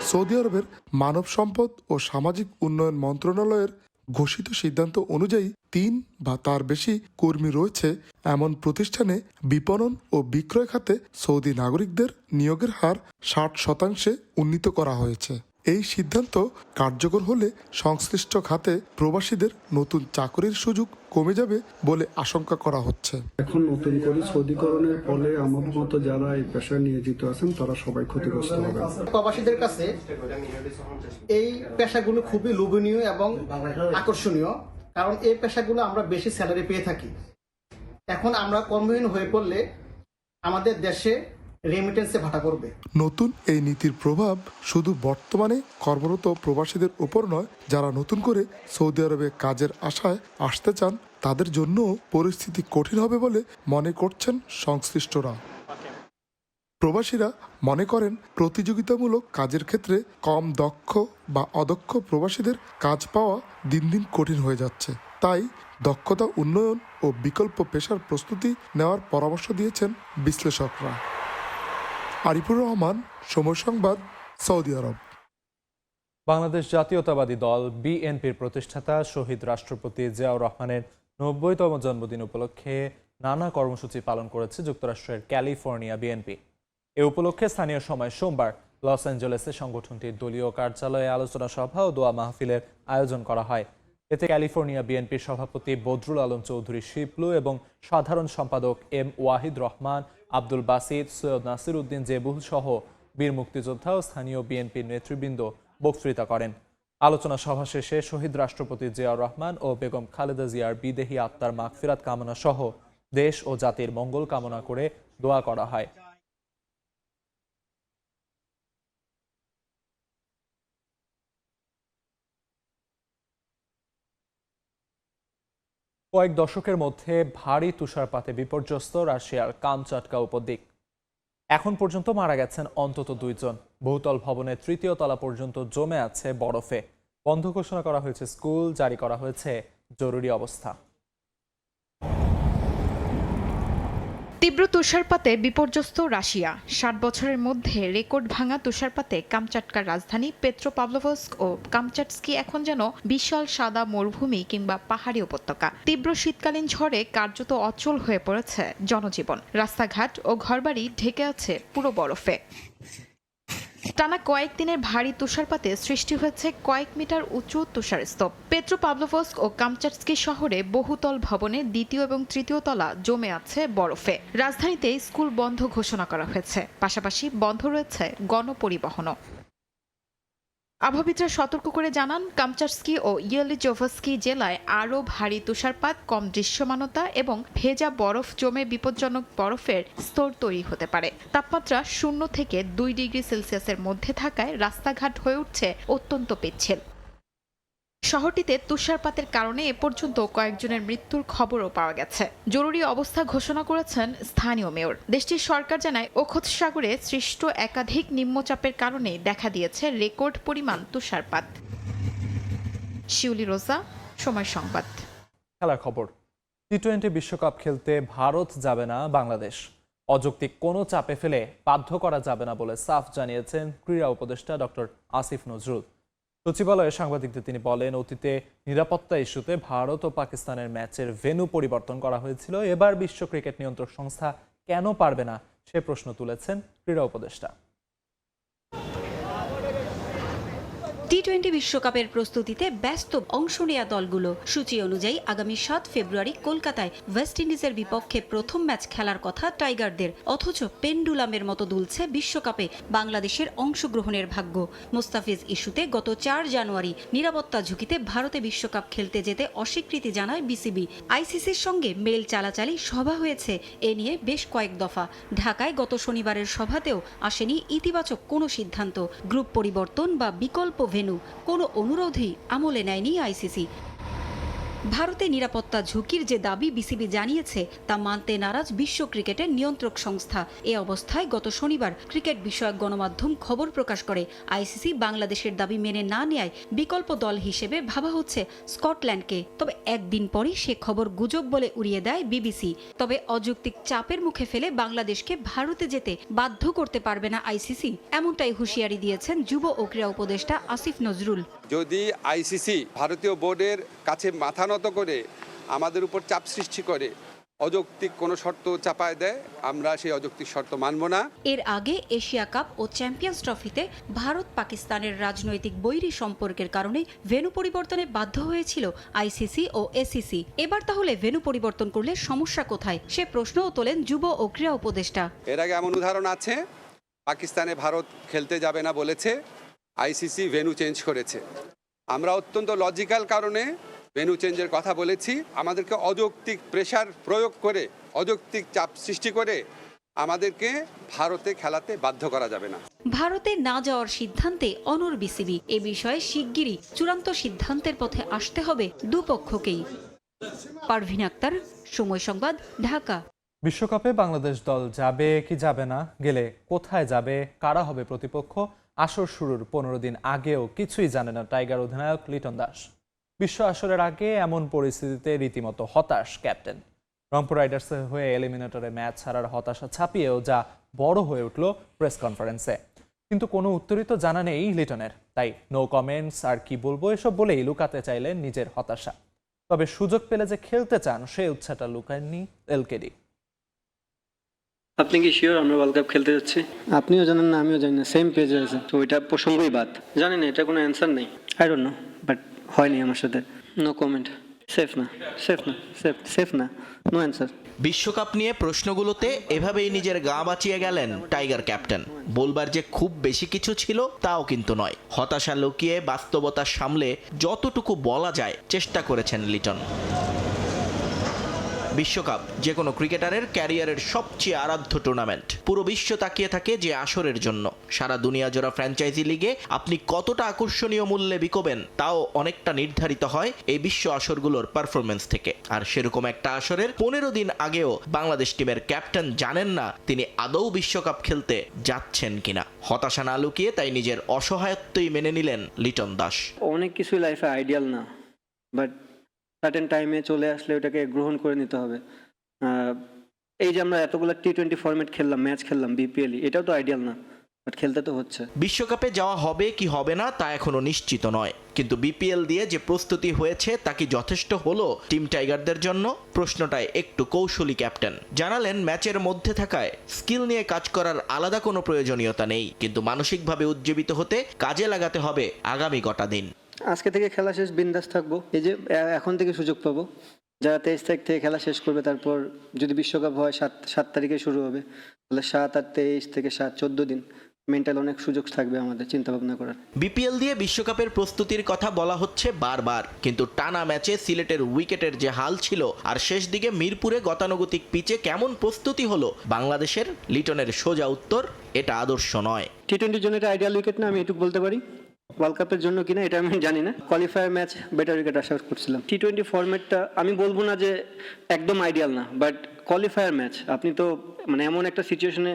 সৌদি আরবের মানব সম্পদ ও সামাজিক উন্নয়ন মন্ত্রণালয়ের ঘোষিত সিদ্ধান্ত অনুযায়ী 3 বা তার বেশি কর্মী রয়েছে এমন প্রতিষ্ঠানে বিপণন ও বিক্রয় খাতে সৌদি নাগরিকদের নিয়োগের হার 60% উন্নীত করা হয়েছে। এই সিদ্ধান্ত কার্যকর হলে সংশ্লিষ্ট খাতে প্রবাসীদের নতুন চাকরির সুযোগ কমে যাবে বলে আশঙ্কা করা হচ্ছে। এখন নতুন করে সৌদিকরণের ফলে আমাদের মতো যারা এই পেশায় নিয়োজিত আছেন তারা সবাই ক্ষতিগ্রস্ত হবে। প্রবাসীদের কাছে এই পেশাগুলো খুবই লোভনীয় এবং আকর্ষণীয়, কারণ এই পেশাগুলো আমরা বেশি স্যালারি পেয়ে থাকি। এখন আমরা কর্মহীন হয়ে পড়লে আমাদের দেশে রেমিটেন্সে ভাটা পড়বে। নতুন এই নীতির প্রভাব শুধু বর্তমানে কর্মরত প্রবাসীদের উপর নয়, যারা নতুন করে সৌদি আরবে কাজের আশায় আসতে চান তাদের জন্য পরিস্থিতি কঠিন হবে বলে মনে করছেন সংশ্লিষ্টরা। প্রবাসীরা মনে করেন প্রতিযোগিতামূলক কাজের ক্ষেত্রে কম দক্ষ বা অদক্ষ প্রবাসীদের কাজ পাওয়া দিন দিন কঠিন হয়ে যাচ্ছে। তাই দক্ষতা উন্নয়ন ও বিকল্প পেশার প্রস্তুতি নেওয়ার পরামর্শ দিয়েছেন বিশ্লেষকরা। আরিফুর রহমান, সময় সংবাদ, সৌদি আরব। বাংলাদেশ জাতীয়তাবাদী দল বিএনপির প্রতিষ্ঠাতা শহীদ রাষ্ট্রপতি জিয়াউর রহমানের 90তম জন্মদিন উপলক্ষে নানা কর্মসূচি পালন করেছে যুক্তরাষ্ট্রের ক্যালিফোর্নিয়া বিএনপি। এ উপলক্ষে স্থানীয় সময় সোমবার লস অ্যাঞ্জেলেসে সংগঠনটির দলীয় কার্যালয়ে আলোচনা সভা ও দোয়া মাহফিলের আয়োজন করা হয়। এতে ক্যালিফোর্নিয়া বিএনপির সভাপতি বদরুল আলম চৌধুরী শিপলু এবং সাধারণ সম্পাদক এম ওয়াহিদ রহমান, আব্দুল বাসিত, সৈয়দ নাসির উদ্দিন জেবুল সহ বীর মুক্তিযোদ্ধা ও স্থানীয় বিএনপির নেতৃবৃন্দ বক্তৃতা করেন। আলোচনা সভা শেষে শহীদ রাষ্ট্রপতি জিয়াউর রহমান ও বেগম খালেদা জিয়ার বিদেহী আত্মার মাগফিরাত কামনা সহ দেশ ও জাতির মঙ্গল কামনা করে দোয়া করা হয়। কয়েক দশকের মধ্যে ভারী তুষারপাতে বিপর্যস্ত রাশিয়ার কামচাটকা উপদ্বীপ। এখন পর্যন্ত মারা গেছেন অন্তত 2 জন। বহুতল ভবনের 3য় তলা পর্যন্ত জমে আছে বরফে। বন্ধ ঘোষণা করা হয়েছে স্কুল, জারি করা হয়েছে জরুরি অবস্থা। তীব্র তুষারপাতে বিপর্যস্ত রাশিয়া। 60 বছরের মধ্যে রেকর্ড ভাঙা তুষারপাতে কামচাটকার রাজধানী পেট্রোপাভলস্ক ও কামচাটস্কি এখন যেন বিশাল সাদা মরুভূমি কিংবা পাহাড়ি উপত্যকা। তীব্র শীতকালীন ঝড়ে কার্যত অচল হয়ে পড়েছে জনজীবন। রাস্তাঘাট ও ঘরবাড়ি ঢেকে আছে পুরো বরফে। টানা কয়েকদিনের ভারী তুষারপাতে সৃষ্টি হয়েছে কয়েক মিটার উঁচু তুষারস্তূপ। পেট্রোপাভলস্ক ও কামচাটস্কি শহরে বহুতল ভবনে 2য় এবং 3য় তলা জমে আছে বরফে। রাজধানীতে স্কুল বন্ধ ঘোষণা করা হয়েছে, পাশাপাশি বন্ধ রয়েছে গণপরিবহনও। আবহাওয়াবিদরা সতর্ক করে জানান, কামচাটস্কি ও ইয়েলিজোভস্কি জেলায় আরও ভারী তুষারপাত, কম দৃশ্যমানতা এবং ভেজা বরফ জমে বিপজ্জনক বরফের স্তর তৈরি হতে পারে। তাপমাত্রা 0 থেকে 2 ডিগ্রি সেলসিয়াসের মধ্যে থাকায় রাস্তাঘাট হয়ে উঠছে অত্যন্ত পিচ্ছিল। শহরটিতে তুষারপাতের কারণে এ পর্যন্ত কয়েকজনের মৃত্যুর খবরও পাওয়া গেছে। জরুরি অবস্থা ঘোষণা করেছেন স্থানীয় মেয়র। দেশটির সরকার জানায়, ওখোৎ সাগরে সৃষ্ট একাধিক নিম্নচাপের কারণে দেখা দিয়েছে রেকর্ড পরিমাণ তুষারপাত। শিউলি রোজা, সময় সংবাদ। খেলার খবর। টি-20 বিশ্বকাপ খেলতে ভারত যাবে না বাংলাদেশ। অযৌক্তিক কোনো চাপে ফেলে বাধ্য করা যাবে না বলে সাফ জানিয়েছেন ক্রীড়া উপদেষ্টা ডক্টর আসিফ নজরুল। সচিবালয়ে সাংবাদিকদের তিনি বলেন, অতীতে নিরাপত্তা ইস্যুতে ভারত ও পাকিস্তানের ম্যাচের ভেন্যু পরিবর্তন করা হয়েছিল। এবার বিশ্ব ক্রিকেট নিয়ন্ত্রক সংস্থা কেন পারবে না সে প্রশ্ন তুলেছেন ক্রীড়া উপদেষ্টা। টি-20 বিশ্বকাপের প্রস্তুতিতে ব্যস্ত অংশ নেয়া দলগুলো। সূচি অনুযায়ী আগামী 7 ফেব্রুয়ারি কলকাতায় ওয়েস্ট ইন্ডিজের বিপক্ষে প্রথম ম্যাচ খেলার কথা টাইগারদের, অথচ পেন্ডুলামের মতো দুলছে বিশ্বকাপে বাংলাদেশের অংশগ্রহণের ভাগ্য। মুস্তাফিজ ইস্যুতে গত 4 জানুয়ারি নিরাপত্তা ঝুঁকিতে ভারতে বিশ্বকাপ খেলতে যেতে অস্বীকৃতি জানায় বিসিবি। আইসিসির সঙ্গে মেল চালাচালি সভা হয়েছে এ নিয়ে বেশ কয়েক দফা। ঢাকায় গত শনিবারের সভাতেও আসেনি ইতিবাচক কোনো সিদ্ধান্ত। গ্রুপ পরিবর্তন বা বিকল্প ভেন্যু কোনো অনুরোধই আমলে নেয়নি আইসিসি। ভারতে নিরাপত্তা ঝুঁকির যে দাবি বিসিবি জানিয়েছে তা মানতে নারাজ বিশ্ব ক্রিকেটের নিয়ন্ত্রক সংস্থা। এ অবস্থায় গত শনিবার ক্রিকেট বিষয়ক গণমাধ্যম খবর প্রকাশ করে, আইসিসি বাংলাদেশের দাবি মেনে না নেয় বিকল্প দল হিসেবে ভাবা হচ্ছে স্কটল্যান্ডকে। তবে একদিন পরই সে খবর গুজব বলে উড়িয়ে দেয় বিবিসি। তবে অযৌক্তিক চাপের মুখে ফেলে বাংলাদেশকে ভারতে যেতে বাধ্য করতে পারবে না আইসিসি, এমনটাই হুঁশিয়ারি দিয়েছেন যুব ও ক্রীড়া উপদেষ্টা আসিফ নজরুল। যদি আইসিসি ভারতীয় বোর্ডের কাছে মাথা নত করে আমাদের উপর চাপ সৃষ্টি করে, অযৌক্তিক কোনো শর্ত চাপায় দেয়, আমরা সেই অযৌক্তিক শর্ত মানব না। এর আগে এশিয়া কাপ ও চ্যাম্পিয়ন্স ট্রফিতে ভারত পাকিস্তানের রাজনৈতিক বৈরী সম্পর্কের কারণে ভেন্যু পরিবর্তনে বাধ্য হয়েছিল আইসিসি ও এসিসি। এবার তাহলে ভেন্যু পরিবর্তন করলে সমস্যা কোথায় সে প্রশ্নও তোলেন যুব ও ক্রীড়া উপদেষ্টা। এর আগে এমন উদাহরণ আছে, পাকিস্তানে ভারত খেলতে যাবে না বলেছে, আইসিসি ভেন্যু চেঞ্জ করেছে। আমরা অত্যন্ত লজিক্যাল কারণে ভেন্যু চেঞ্জের কথা বলেছি। আমাদেরকে অযৌক্তিক প্রেসার প্রয়োগ করে, অযৌক্তিক চাপ সৃষ্টি করে আমাদেরকে ভারতে খেলাতে বাধ্য করা যাবে না। ভারতে না যাওয়ার সিদ্ধান্তে অনড় বিসিবি। এ বিষয়ে শিগগিরই চূড়ান্ত সিদ্ধান্তের পথে আসতে হবে দুপক্ষকেই। পারভিন আক্তার, সময় সংবাদ, ঢাকা। বিশ্বকাপে বাংলাদেশ দল যাবে কি যাবে না, গেলে কোথায় যাবে, কারা হবে প্রতিপক্ষ, আসর শুরুর 15 দিন আগেও কিছুই জানে না টাইগার অধিনায়ক লিটন দাস। বিশ্ব আসরের আগে এমন পরিস্থিতিতে রীতিমতো হতাশ ক্যাপ্টেন। রংপুর রাইডার্সের হয়ে এলিমিনেটরে ম্যাচ হারার হতাশা ছাপিয়েও যা বড় হয়ে উঠল প্রেস কনফারেন্সে। কিন্তু কোনো উত্তরই তো জানা নেই লিটনের, তাই নো কমেন্টস, আর কি বলবো এসব বলেই লুকাতে চাইলেন নিজের হতাশা। তবে সুযোগ পেলে যে খেলতে চান সেই উৎসাহটা লুকাননি এলকেডি। আপনি কি শিওর আমরা ওয়ার্ল্ড কাপ খেলতে যাচ্ছি? আপনিও জানেন না, আমিও জানি না, সেম পেজে আছে, তো ওইটা প্রসঙ্গই বাদ। জানি না, এটা কোনো অ্যান্সার নেই। আই ডোন্ট নো, বাট হয়নি আমার সাথে। No comment. সেফ না, সেফ না, সেফ না, নো অ্যান্সার। বিশ্বকাপ নিয়ে প্রশ্নগুলোতে এভাবেই নিজের গা বাঁচিয়ে গেলেন টাইগার ক্যাপ্টেন। বলবার যে খুব বেশি কিছু ছিল তাও কিন্তু নয়। হতাশা লুকিয়ে বাস্তবতা সামলে যতটুকু বলা যায় চেষ্টা করেছেন লিটন। বিশ্বকাপ যে কোনো ক্রিকেটারের ক্যারিয়ারের সবচেয়ে আরাধ্য টুর্নামেন্ট। পুরো বিশ্ব তাকিয়ে থাকে যে আসরের জন্য। সারা দুনিয়া জোড়া ফ্র্যাঞ্চাইজি লিগে আপনি কতটা আকর্ষণীয় মূল্যে বিকোবেন তাও অনেকটা নির্ধারিত হয় এই বিশ্ব আসরগুলোর পারফরমেন্স থেকে। আর সেরকম একটা আসরের 15 দিন আগেও বাংলাদেশ টিমের ক্যাপ্টেন জানেন না তিনি আদৌ বিশ্বকাপ খেলতে যাচ্ছেন কিনা। হতাশা না লুকিয়ে তাই নিজের অসহায়ত্বই মেনে নিলেন লিটন দাস। অনেক কিছুই লাইফে আইডিয়াল না, বাট সার্টেন টাইমে চলে আসলে ওটাকে গ্রহণ করে নিতে হবে। এই যে আমরা এতগুলো T20 ফরম্যাট খেললাম, ম্যাচ খেললাম বিপিএল, এটাও তো আইডিয়াল না, বাট খেলতে তো হচ্ছে। বিশ্বকাপে যাওয়া হবে কি হবে না তা এখনো নিশ্চিত নয়, কিন্তু বিপিএল দিয়ে যে প্রস্তুতি হয়েছে তা কি যথেষ্ট হলো টিম টাইগারদের জন্য? প্রশ্নটায় একটু কৌশলী ক্যাপ্টেন জানালেন, ম্যাচের মধ্যে থাকায় স্কিল নিয়ে কাজ করার আলাদা কোনো প্রয়োজনীয়তা নেই, কিন্তু মানসিকভাবে উজ্জীবিত হতে কাজে লাগাতে হবে আগামী কটা দিন। আজকে থেকে খেলা শেষ, বিন্দাস থাকবো। এই যে এখন থেকে সুযোগ পাবো, যারা 23 তারিখ থেকে খেলা শেষ করবে, তারপর যদি বিশ্বকাপ হয় 7 তারিখে শুরু হবে, তাহলে 7 আর 23 থেকে 7 14 দিন মেন্টাল অনেক সুযোগ থাকবে আমাদের চিন্তা ভাবনা করার। বিপিএল দিয়ে বিশ্বকাপের প্রস্তুতির কথা বলা হচ্ছে বারবার, কিন্তু টানা ম্যাচে সিলেটের উইকেটের যে হাল ছিল আর শেষ দিকে মিরপুরে গতানুগতিক পিচে কেমন প্রস্তুতি হলো বাংলাদেশের, লিটনের সোজা উত্তর, এটা আদর্শ নয়। T20 জন্য এটা আইডিয়াল উইকেট না, আমি এটুকু বলতে পারি। ওয়ার্ল্ড কাপের জন্য কিনা এটা আমি জানি না। কোয়ালিফায়ার ম্যাচ বেটার উইকেট আশা করছিলাম। T20 ফরম্যাটটা আমি বলবো না যে একদম আইডিয়াল না, বাট কোয়ালিফায়ার ম্যাচ আপনি তো মানে এমন একটা সিচুয়েশনে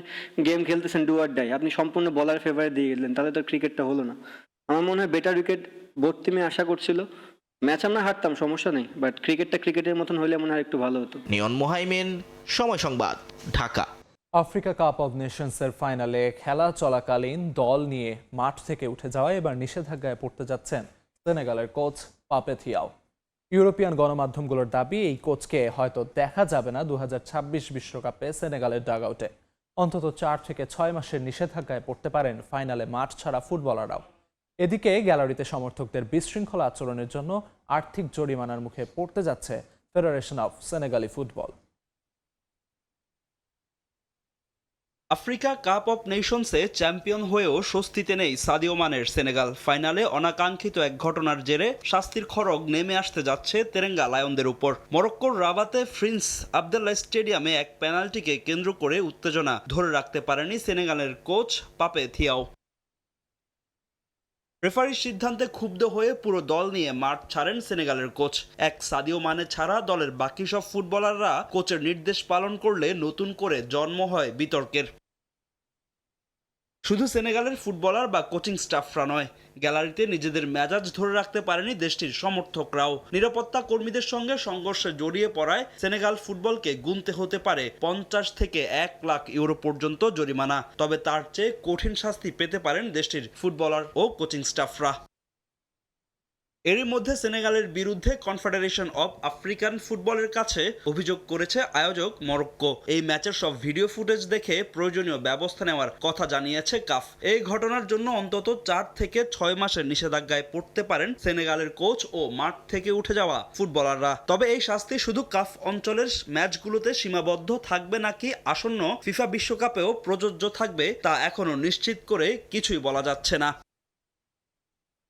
গেম খেলতেছেন, ডু অর ডাই, আপনি সম্পূর্ণ বলার ফেভারে দিয়ে গেলেন, তাহলে তো ক্রিকেটটা হলো না। আমার মনে হয় বেটার উইকেট বোর্ড টিমে আশা করছিল। ম্যাচ আমরা হারতাম, সমস্যা নেই, বাট ক্রিকেটটা ক্রিকেটের মতন হলে মনে হয় একটু ভালো হতো। নিয়ন মোহাইমিন, সময় Sangbad, Dhaka. Africa cup of নেশনসের ফাইনালে খেলা চলাকালীন দল নিয়ে মাঠ থেকে উঠে যাওয়ায় এবার নিষেধাজ্ঞায় পড়তে যাচ্ছেন সেনেগালের কোচ পাপে থিয়াও। ইউরোপিয়ান গণমাধ্যমগুলোর দাবি, এই কোচকে হয়তো দেখা যাবে না 2026 বিশ্বকাপে সেনেগালের ডাগআউটে। অন্তত 4 থেকে 6 মাসের নিষেধাজ্ঞায় পড়তে পারেন ফাইনালে মাঠ ছাড়া ফুটবলাররাও। এদিকে গ্যালারিতে সমর্থকদের বিশৃঙ্খলা আচরণের জন্য আর্থিক জরিমানার মুখে পড়তে যাচ্ছে federation of Senegalese football. Africa cup of নেশনসে চ্যাম্পিয়ন হয়েও স্বস্তিতে নেই সাদিও মানের সেনেগাল। ফাইনালে অনাকাঙ্ক্ষিত এক ঘটনার জেরে শাস্তির খড়গ নেমে আসতে যাচ্ছে তেরেঙ্গা লায়নদের উপর। মরক্কোর রাবাতে প্রিন্স আবদুল্লাহ স্টেডিয়ামে এক পেনাল্টিকে কেন্দ্র করে উত্তেজনা ধরে রাখতে পারেনি সেনেগালের কোচ পাপে থিয়াও। রেফারির সিদ্ধান্তে ক্ষুব্ধ হয়ে পুরো দল নিয়ে মাঠ ছাড়েন সেনেগালের কোচ। এক সাদিও মানে ছাড়া দলের বাকি সব ফুটবলাররা কোচের নির্দেশ পালন করলে নতুন করে জন্ম হয় বিতর্কের। শুধু সেনেগালের ফুটবলার বা কোচিং স্টাফরা নয়, গ্যালারিতে নিজেদের মেজাজ ধরে রাখতে পারেনি দেশটির সমর্থকরাও। নিরাপত্তা কর্মীদের সঙ্গে সংঘর্ষে জড়িয়ে পড়ায় সেনেগাল ফুটবলকে গুনতে হতে পারে 50 থেকে 1 লাখ ইউরো পর্যন্ত জরিমানা। তবে তার চেয়ে কঠিন শাস্তি পেতে পারেন দেশটির ফুটবলার ও কোচিং স্টাফরা। এরই মধ্যে সেনেগালের বিরুদ্ধে কনফেডারেশন অব আফ্রিকান ফুটবলের কাছে অভিযোগ করেছে আয়োজক মরক্কো। এই ম্যাচের সব ভিডিও ফুটেজ দেখে প্রয়োজনীয় ব্যবস্থা নেওয়ার কথা জানিয়েছে কাফ। এই ঘটনার জন্য অন্তত 4 থেকে 6 মাসের নিষেধাজ্ঞায় পড়তে পারেন সেনেগালের কোচ ও মাঠ থেকে উঠে যাওয়া ফুটবলাররা। তবে এই শাস্তি শুধু কাফ অঞ্চলের ম্যাচগুলোতে সীমাবদ্ধ থাকবে নাকি আসন্ন ফিফা বিশ্বকাপেও প্রযোজ্য থাকবে তা এখনো নিশ্চিত করে কিছুই বলা যাচ্ছে না।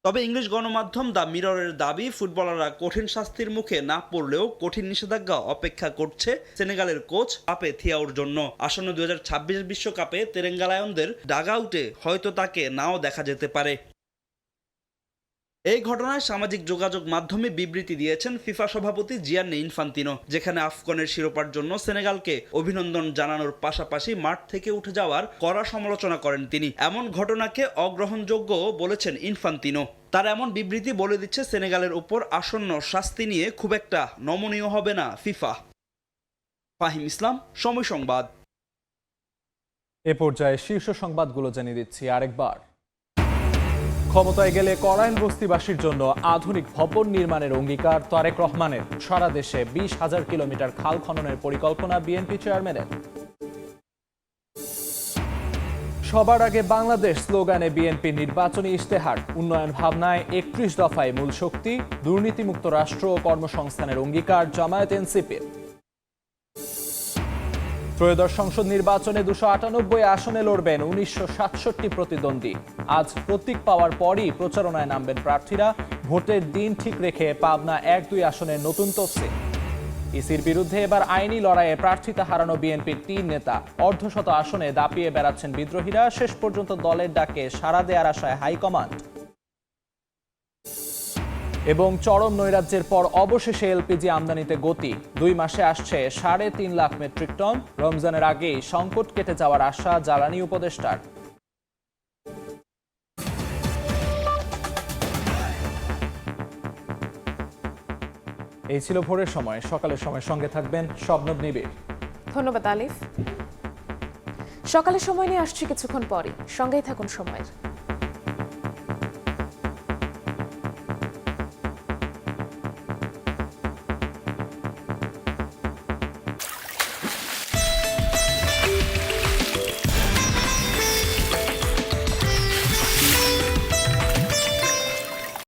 তবে ইংলিশ গণমাধ্যম দ্য মিররের দাবি, ফুটবলাররা কঠিন শাস্তির মুখে না পড়লেও কঠিন নিষেধাজ্ঞা অপেক্ষা করছে সেনেগালের কোচ পাপে থিয়াওর জন্য। আসন্ন 2026 বিশ্বকাপে তেরেঙ্গা লায়নদের ডাগআউটে হয়তো তাকে নাও দেখা যেতে পারে। এই ঘটনায় সামাজিক যোগাযোগ মাধ্যমে বিবৃতি দিয়েছেন ফিফা সভাপতি জিয়ান্নি ইনফান্তিনো, যেখানে আফকনের শিরোপার জন্য সেনেগালকে অভিনন্দন জানানোর পাশাপাশি মাঠ থেকে উঠে যাওয়ার কড়া সমালোচনা করেন তিনি। এমন ঘটনাকে অগ্রহণযোগ্য বলেছেন ইনফান্তিনো। তার এমন বিবৃতি বলে দিচ্ছে সেনেগালের উপর আসন্ন শাস্তি নিয়ে খুব একটা নমনীয় হবে না ফিফা। ফাহিম ইসলাম, সময় সংবাদ। এ পর্যায়ে শীর্ষ সংবাদগুলো জানিয়ে দিচ্ছি আরেকবার। ক্ষমতায় গেলে করাইল বস্তিবাসীর জন্য আধুনিক ভবন নির্মাণের অঙ্গীকার তারেক রহমানের। সারা দেশে 20,000 কিলোমিটার খাল খননের পরিকল্পনা বিএনপি চেয়ারম্যানের। সবার আগে বাংলাদেশ স্লোগানে বিএনপি নির্বাচনী ইশতেহার। উন্নয়ন ভাবনায় 31 দফায় মূল শক্তি। দুর্নীতিমুক্ত রাষ্ট্র ও কর্মসংস্থানের অঙ্গীকার জামায়াত এনসিপির। ত্রয়োদশ সংসদ নির্বাচনে 298 আসনে লড়বেন 1967 প্রতিদ্বন্দ্বী। আজ প্রতীক পাওয়ার পরই প্রচারণায় নামবেন প্রার্থীরা। ভোটের দিন ঠিক রেখে পাবনা 1-2 আসনের নতুন তফসিল। ইসির বিরুদ্ধে এবার আইনি লড়াইয়ে প্রার্থিতা হারানো বিএনপির 3 নেতা অর্ধশত আসনে দাপিয়ে বেড়াচ্ছেন বিদ্রোহীরা। শেষ পর্যন্ত দলের ডাকে সাড়া দেওয়ার আশায় হাইকমান্ড। এবং চরম নৈরাজ্যের পর অবশেষে এলপিজি আমদানিতে গতি। 2 মাসে আসছে 3.5 লাখ মেট্রিক টন। রমজানের আগেই সংকট কেটে যাওয়ার আশা জ্বালানি উপদেষ্টার। এই ছিল ভোরের সময়। সকালের সময় সঙ্গে থাকবেন শবনব নিবিড়। ধন্যবাদ আলিফ। সকালের সময় নিয়ে আসছি কিছুক্ষণ পরই, সঙ্গেই থাকুন সময়ের।